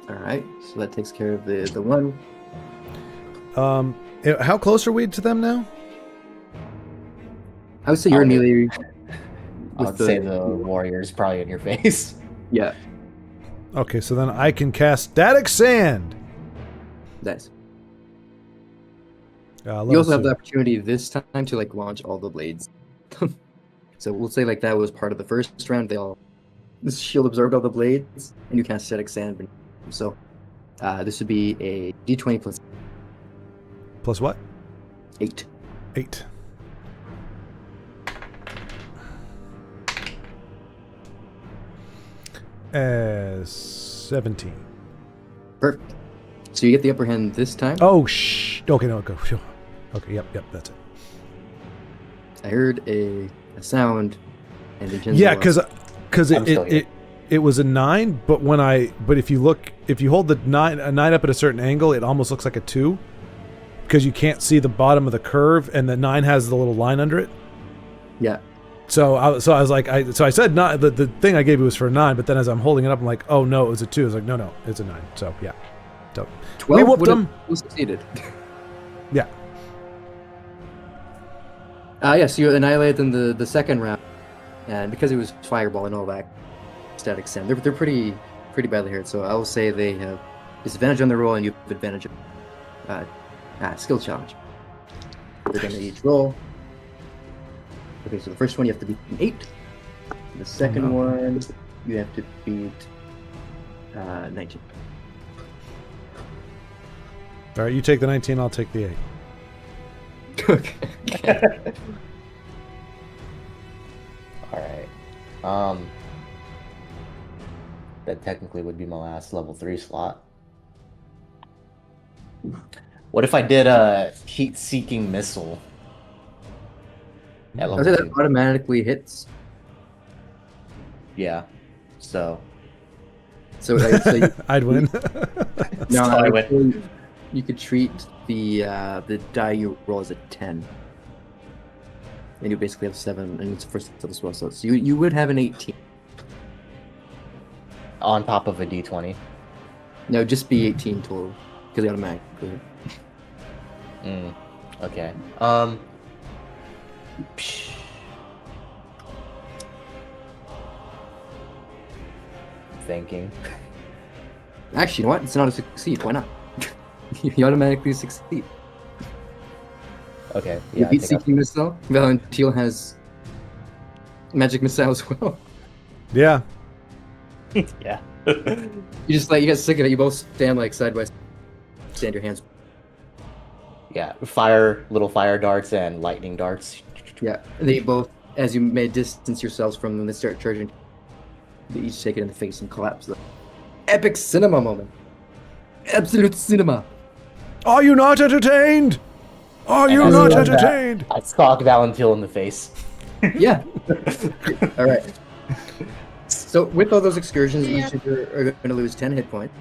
All right, so that takes care of the one. How close are we to them now? I would say you're immediately. I would say the warrior's probably in your face. Yeah, Okay, so then I can cast Static Sand. nice. Level You also have two. the opportunity this time to like launch all the blades. So we'll say like that was part of the first round. This shield absorbed all the blades, and you cast static sand. So this would be a D20 plus Plus what? 8. 8. As 17. Perfect. So you get the upper hand this time. Oh, okay, no, go. Phew. Okay, yep, that's it. I heard a sound, and it Yeah, because I'm still here. it was a 9, but if you hold the 9 up at a certain angle, it almost looks like a 2, because you can't see the bottom of the curve, and the 9 has the little line under it. Yeah. So I was like, I said 9. The thing I gave you was for a 9, but then as I'm holding it up, I'm like, oh no, it was a 2. I was like, no, it's a 9. So yeah, so 12 we whooped would've them. Succeeded. Yeah. Yes, you annihilated them the second round, and because it was fireball and all that static sand, they're pretty badly hurt. So I will say they have disadvantage on the roll, and you have advantage of skill challenge. They're gonna each roll. Okay, so the first one you have to beat an 8. The second one you have to beat 19. All right, you take the 19, I'll take the 8. Okay. All right. That technically would be my last level 3 slot. What if I did a heat-seeking missile? At I level say that 2? automatically hits. Yeah. So So I'd say I'd win. no, So I I'd win. say you could treat the die you roll as a 10, and you basically have 7, and it's first level as well. So you would have an 18. On top of a d20. No, just be 18 total because they automatically hit. Okay. Psh. Thinking. Actually, you know what? It's not a succeed. Why not? You automatically succeed. Okay. You Yeah. I beat think Seeking Missile. Valentine has magic missile as well. Yeah. yeah. You get sick of it. You both stand like side by side. Stand your hands. Yeah. Little fire darts and lightning darts. Yeah. They both, as you may distance yourselves from them, they start charging. They each take it in the face and collapse. The epic cinema moment. Absolute cinema. Are you not entertained? Are And you as not he does that, entertained? I sock Valentil in the face. Yeah. All right. So with all those excursions, Yeah. each of you are going to lose 10 hit points.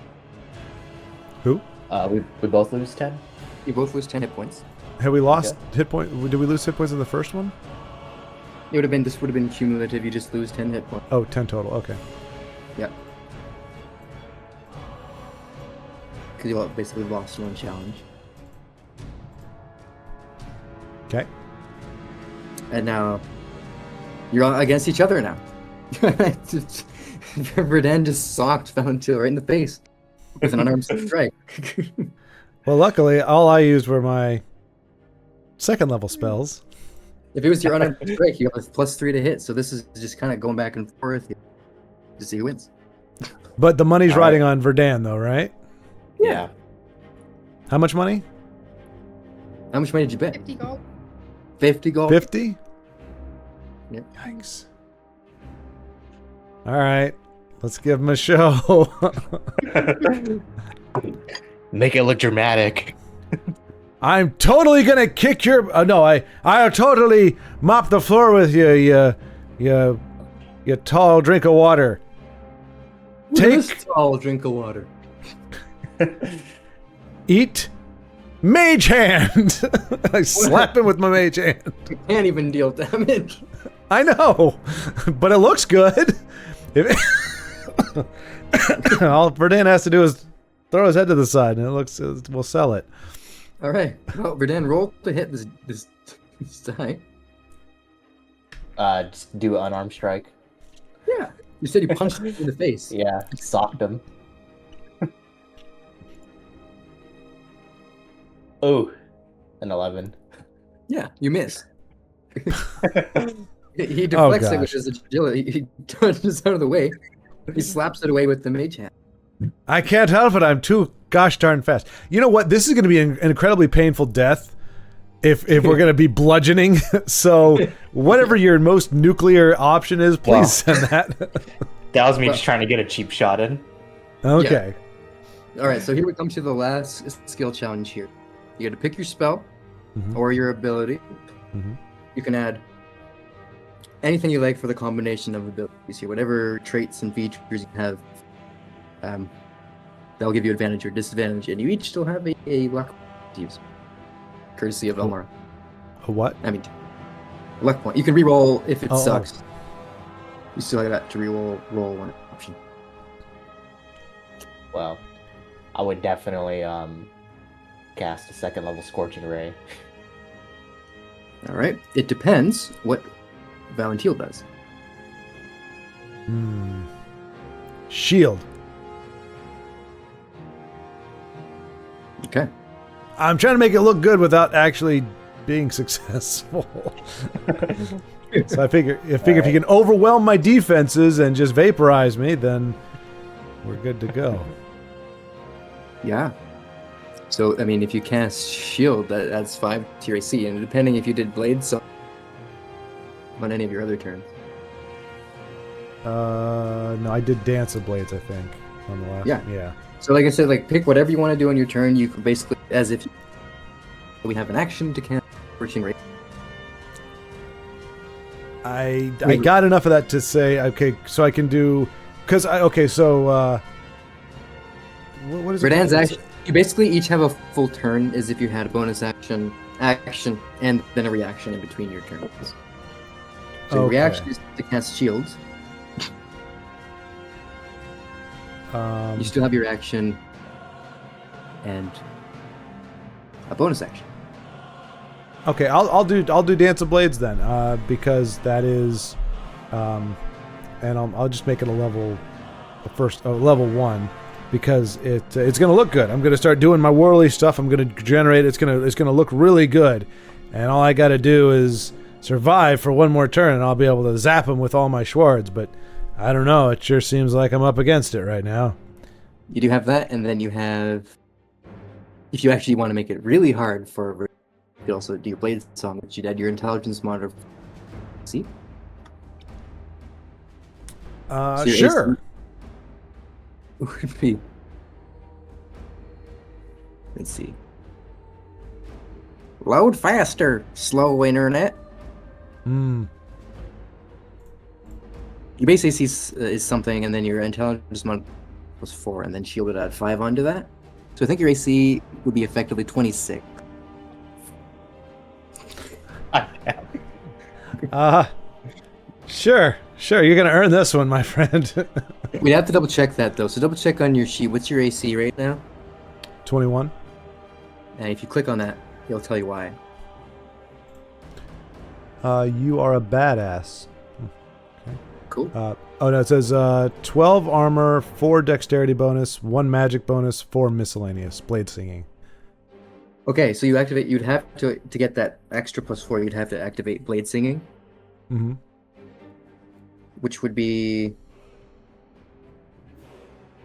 Who? We both lose 10. You both lose 10 hit points. Have we lost hit point? Did we lose hit points in the first one? This would have been cumulative. You just lose 10 hit points. Oh, 10 total. Okay. Yeah. Because you basically lost one challenge. Okay. And now you're all against each other now. Verdan just socked Valentil right in the face with an unarmed strike. Well, luckily, all I used were my second level spells. If it was your unarmed strike, you have a +3 to hit. So this is just kind of going back and forth to see who wins. But the money's All right. riding on Verdan, though, right? Yeah. How much money? How much money did you bet? 50 gold. 50 gold. 50? Yep. Yikes. All right. Let's give him a show. Make it look dramatic. I'm totally gonna kick your. No, I'll totally mop the floor with you You tall drink of water. This tall drink of water. Eat mage hand. I slap him with my mage hand. You can't even deal damage. I know, but it looks good. All Verdan has to do is throw his head to the side, and we'll sell it. All right. Well, Verdan, roll to hit this die. Just do an unarmed strike. Yeah. You said you punched him in the face. Yeah, socked him. Oh, an 11. Yeah, you miss. He deflects it with his agility. He turns out of the way. He slaps it away with the mage hand. I can't help it. I'm too gosh darn fast. You know what? This is going to be an incredibly painful death if we're going to be bludgeoning. So whatever your most nuclear option is, please send that. That was me just trying to get a cheap shot in. Okay. Yeah. All right, so here we come to the last skill challenge here. You got to pick your spell or your ability. You can add anything you like for the combination of abilities here. Whatever traits and features you have, that'll give you advantage or disadvantage, and you each still have a luck to use, courtesy of Elmar. A what? I mean, luck point. You can re-roll if it sucks. You still have that to roll one option. Well, I would definitely cast a 2nd level Scorching Ray. All right. It depends what Valentil does. Shield. Okay. I'm trying to make it look good without actually being successful. So I figure if you can overwhelm my defenses and just vaporize me, then we're good to go. Yeah. So, I mean, if you cast Shield, that's 5 to your AC, and depending if you did Blade so on any of your other turns. No, I did Dance of Blades, I think, on the last. Yeah. So, like I said, pick whatever you want to do on your turn. You can basically, as if we have an action to cast Scorching Ray. I got enough of that to say, okay, so I can do, what is it? Verdan's action. You basically each have a full turn as if you had a bonus action, and then a reaction in between your turns. So your reaction is to cast shields. You still have your action and a bonus action. Okay, I'll do Dance of Blades then, because that is, and I'll just make it a level 1, because it's gonna look good. I'm gonna start doing my whirly stuff. I'm gonna generate. It's gonna look really good, and all I gotta do is survive for one more turn, and I'll be able to zap him with all my Schwards. But I don't know. It sure seems like I'm up against it right now. You do have that, and then you have, if you actually want to make it really hard for. You could also do your Blade Song, which you'd add your intelligence monitor. See? So sure. Would be. Let's see. Load faster, slow internet. Hmm. You basically see is something, and then your intelligence monitor was 4, and then shield would add 5 onto that. So I think your AC would be effectively 26. Sure. You're gonna earn this one, my friend. We'd have to double check that though. So double check on your sheet. What's your AC right now? 21. And if you click on that, it'll tell you why. You are a badass. Okay. Cool. No, it says 12 armor, 4 dexterity bonus, 1 magic bonus, 4 miscellaneous. Blade singing. Okay, so you'd have to get that extra +4, you'd have to activate Blade Singing. Mm-hmm. Which would be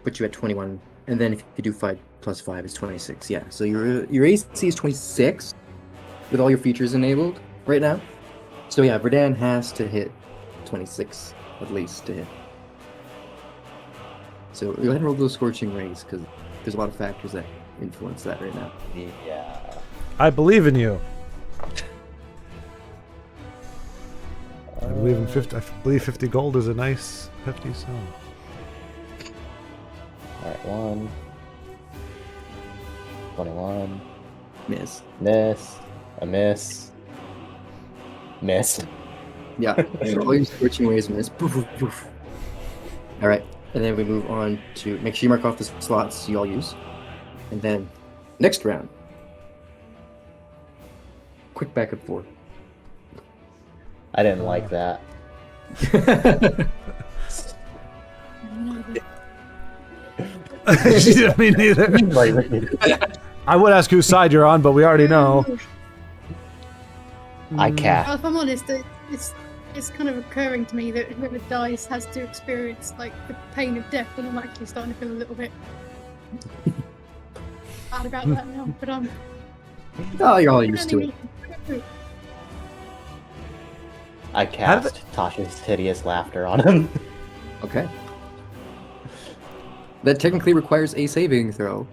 put you at 21, and then if you do 5 + 5 is 26. Yeah, so your AC is 26 with all your features enabled right now. So yeah, Verdan has to hit 26 at least to hit. So go ahead and roll those Scorching Rays, because there's a lot of factors that influence that right now. Yeah. I believe in you. I believe 50 gold is a nice hefty sum. Alright, 1. 21. Miss. Miss. A miss. Miss. Yeah. All your scorching waves miss. Poof, poof, poof. All right, and then we move on to make sure you mark off the slots you all use, and then next round. Quick back and forth. I didn't like that. Me neither. I would ask whose side you're on, but we already know. I can't. Well, if I'm honest, it's kind of occurring to me that whoever dies has to experience like the pain of death, and I'm actually starting to feel a little bit bad about that now. But Oh, you're all used to it. I cast Tasha's hideous laughter on him. Okay. That technically requires a saving throw.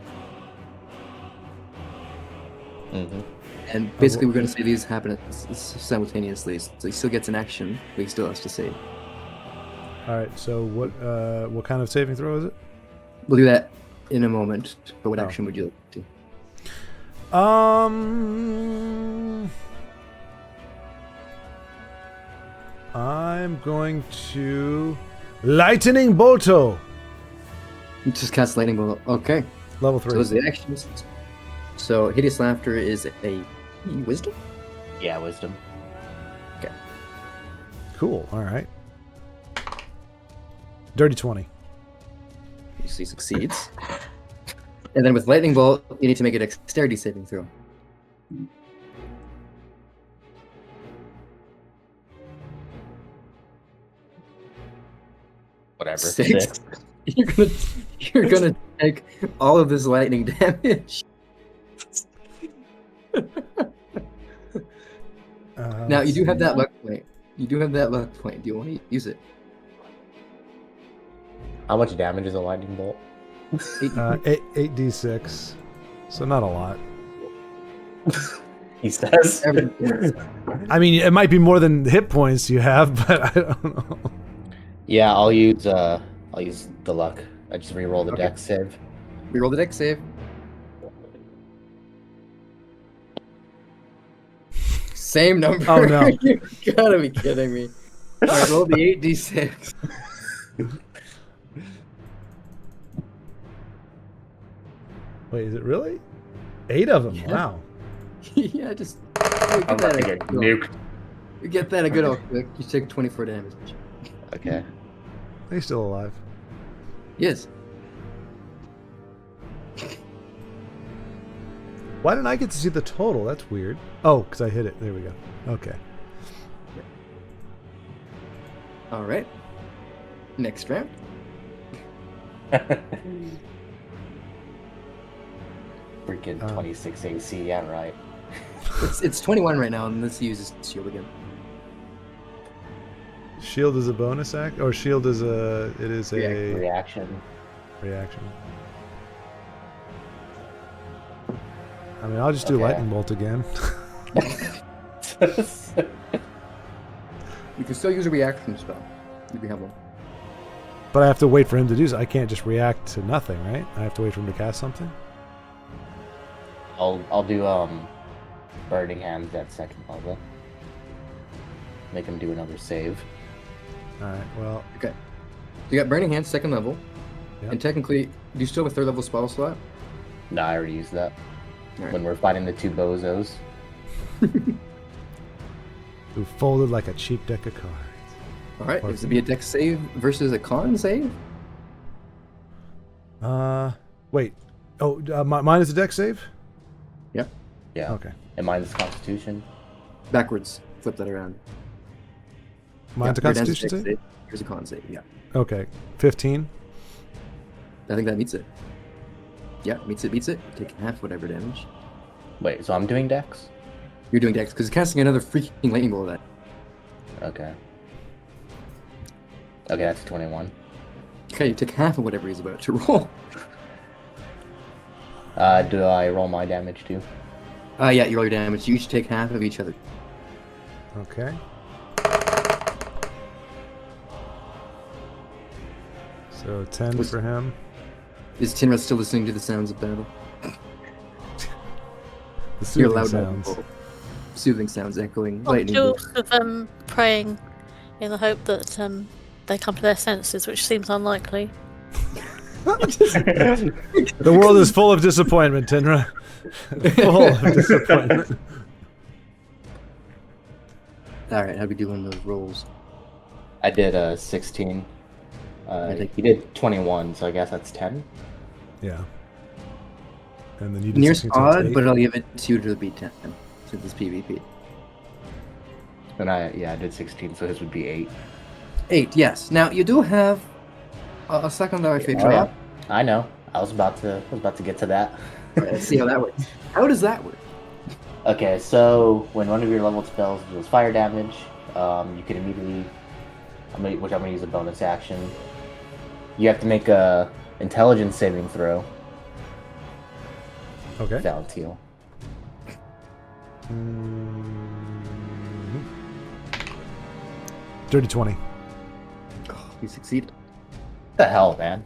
Mm-hmm. And basically, we're going to say these happen simultaneously. So he still gets an action, but he still has to save. All right. So what kind of saving throw is it? We'll do that in a moment. But what action would you like to? I'm going to lightning bolto. You just cast lightning bolt. Okay. Level So 3. those are the actions. So hideous laughter is a wisdom. Yeah, wisdom. Cool. All right. Dirty 20. He succeeds. And then with lightning bolt, you need to make a dexterity saving throw. Whatever. 6. You're gonna take all of this lightning damage. Now you do have that luck point. You do have that luck point. Do you want to use it? How much damage is a lightning bolt? 8d6. So not a lot. He says. I mean, it might be more than hit points you have, but I don't know. Yeah, I'll use the luck. I just re-roll the dex save. Reroll the dex save. Same number. Oh, no. You gotta be kidding me. Alright, roll the 8d6. Wait, is it really? 8 of them. Yeah. Wow. Yeah, just I'm about to get nuked. You get that a good old quick. You take 24 damage. Okay. He's still alive. Yes. Why didn't I get to see the total? That's weird. Oh, because I hit it. There we go. Okay. Alright. Next round. Freaking 26 AC, yeah, right. It's 21 right now, and let's use shield again. Shield is a bonus act, or shield is a Reaction. reaction. I mean, I'll just do Okay. lightning bolt again. You can still use a reaction spell if you have one. But I have to wait for him to do so. I can't just react to nothing, right? I have to wait for him to cast something. I'll do Burning Hands at second level. Make him do another save. All right. Well, Okay. You got Burning Hands second level, Yep. and technically, do you still have a third level spell slot? No, I already used that. Alright. When we're fighting the two bozos. who folded like a cheap deck of cards. Alright, is it be a dex save versus a con save? Wait. Oh, mine is a deck save. Yep. Yeah. Okay. And mine's Constitution. Backwards. Flip that around. Mine's a your dad's Constitution dex save. Here's a con save, yeah. Okay. 15. I think that meets it. Yeah, meets it. Take half whatever damage. Wait, so I'm doing Dex? You're doing dex, because casting another freaking lightning bolt at that. Okay. Okay, that's 21. Okay, you take half of whatever he's about to roll. Do I roll my damage too? Yeah, you roll your damage. You each take half of each other. Okay. So 10 for him. Is Tinra still listening to the sounds of battle? The You're soothing loud sounds. soothing sounds echoing, I'm lightning still bolts. sort of praying in the hope that they come to their senses, which seems unlikely. The world is full of disappointment, Tinra. Full of disappointment. All right, how do we do on those rolls? I did 16. think- He did 21, so I guess that's 10. Yeah. And then you did Nearest 16, so it's odd, 8. but I'll give it 2 to the B10 since it's PvP. And I did 16, so his would be 8. 8, yes. Now you do have a secondary fate Oh, yeah. drop. I know. I was about to get to that. Alright, let's see how that works. How does that work? Okay, so when one of your leveled spells deals fire damage, you can immediately, which I'm gonna use a bonus action. You have to make a intelligence saving throw. Okay. Valentine. Dirty 20. Oh, you succeed. What the hell, man?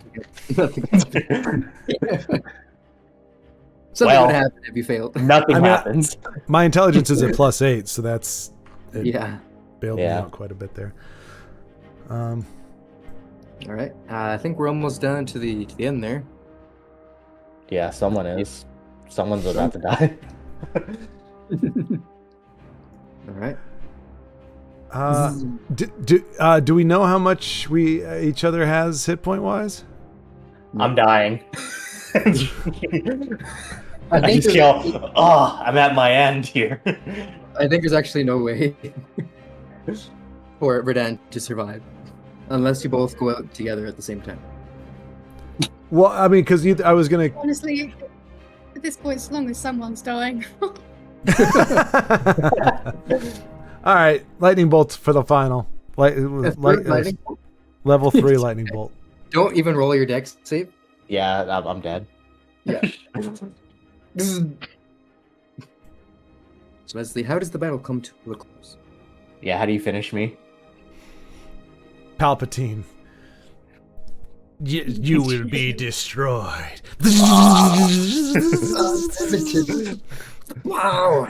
Something Well- would happen if you failed. Nothing I mean, happens. My intelligence is at +8, so that's... It Yeah. bailed me Yeah. out quite a bit there. All right. I think we're almost down to the end there. Yeah, someone is. Someone's about to die. All right. Do we know how much we each other has hit point wise? I'm dying. I I think just feel, I'm at my end here. I think there's actually no way for Verdan to survive unless you both go out together at the same time. Well, I mean, because I was gonna. Honestly, at this point, as long as someone's dying. All right, lightning bolt for the final. Lightning bolt? Level 3 lightning bolt. Don't even roll your dex save. Yeah, I'm dead. Yeah. So Leslie, how does the battle come to a close? Yeah, how do you finish me? Palpatine. You will be destroyed. Wow.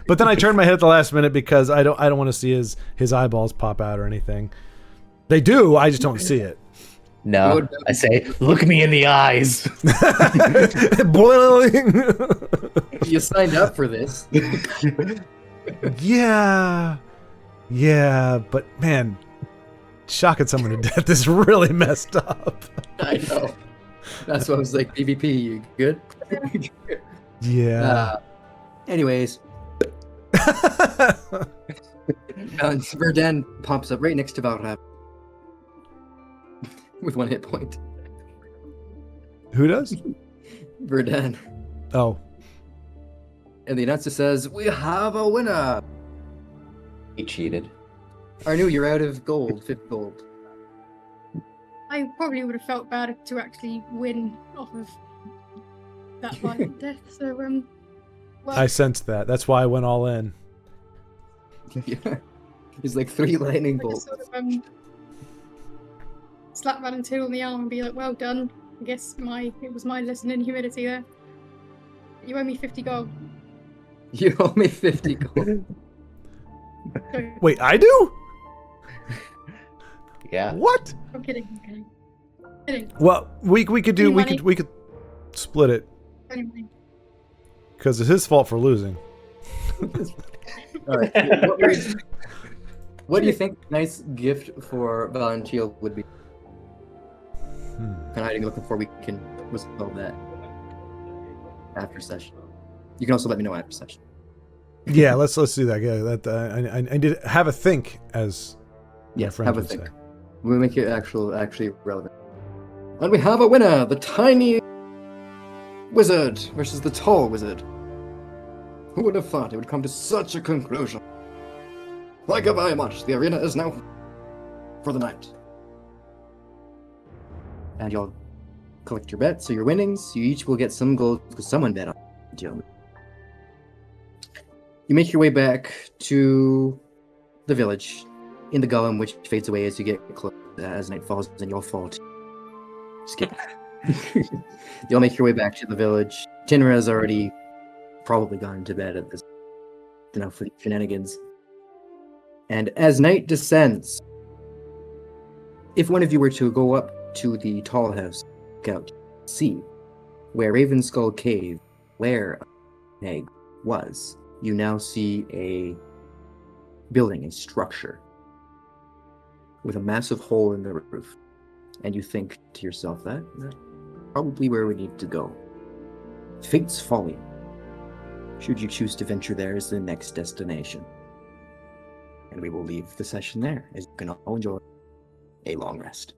But then I turned my head at the last minute because I don't want to see his eyeballs pop out or anything. They do, I just don't see it. No, I say, look me in the eyes. Boiling. You signed up for this. Yeah, but man, shocking someone to death is really messed up. I know. That's why I was like, PvP, you good? Yeah. Anyways, Verdan pops up right next to Valrab with 1 hit point. Who does? Verdan. Oh, And the announcer says, "We have a winner." He cheated. Arnu, you're out of gold, 5 gold. I probably would have felt bad to actually win off of that violent death. So, well, I sensed that. That's why I went all in. Yeah. There's like 3 lightning I just bolts. sort of slap Valentine on the arm and be like, "Well done. I guess it was my lesson in humility there. You owe me 50 gold." You owe me 50 gold. So, Wait, I do? Yeah. What? I'm kidding. Kidding. Well, we could do Any we could split it Anyway, because it's his fault for losing. All right. What do you think a nice gift for Valentine would be? Kind of hiding looking for. We can resolve that after session. You can also let me know after session. Yeah, let's do that. Yeah, that I did have a think as my Yes, friend have a would think. say. We'll make it actually relevant. And we have a winner: the tiny wizard versus the tall wizard. Who would have thought it would come to such a conclusion? Thank you very much. The arena is now for the night. And you'll collect your bets, so your winnings. You each will get some gold because someone bet on you. You make your way back to the village. in the golem, which fades away as you get close, as night falls, and you'll fall to skip. You'll make your way back to the village. Tinra has already probably gone to bed at this, enough for shenanigans. And as night descends, if one of you were to go up to the tall house, look out, see where Ravenskull Cave, where Egg was, you now see a building, a structure, with a massive hole in the roof. And you think to yourself, that's probably where we need to go. Fate's Folly. Should you choose to venture there, is the next destination. And we will leave the session there, as you can all enjoy a long rest.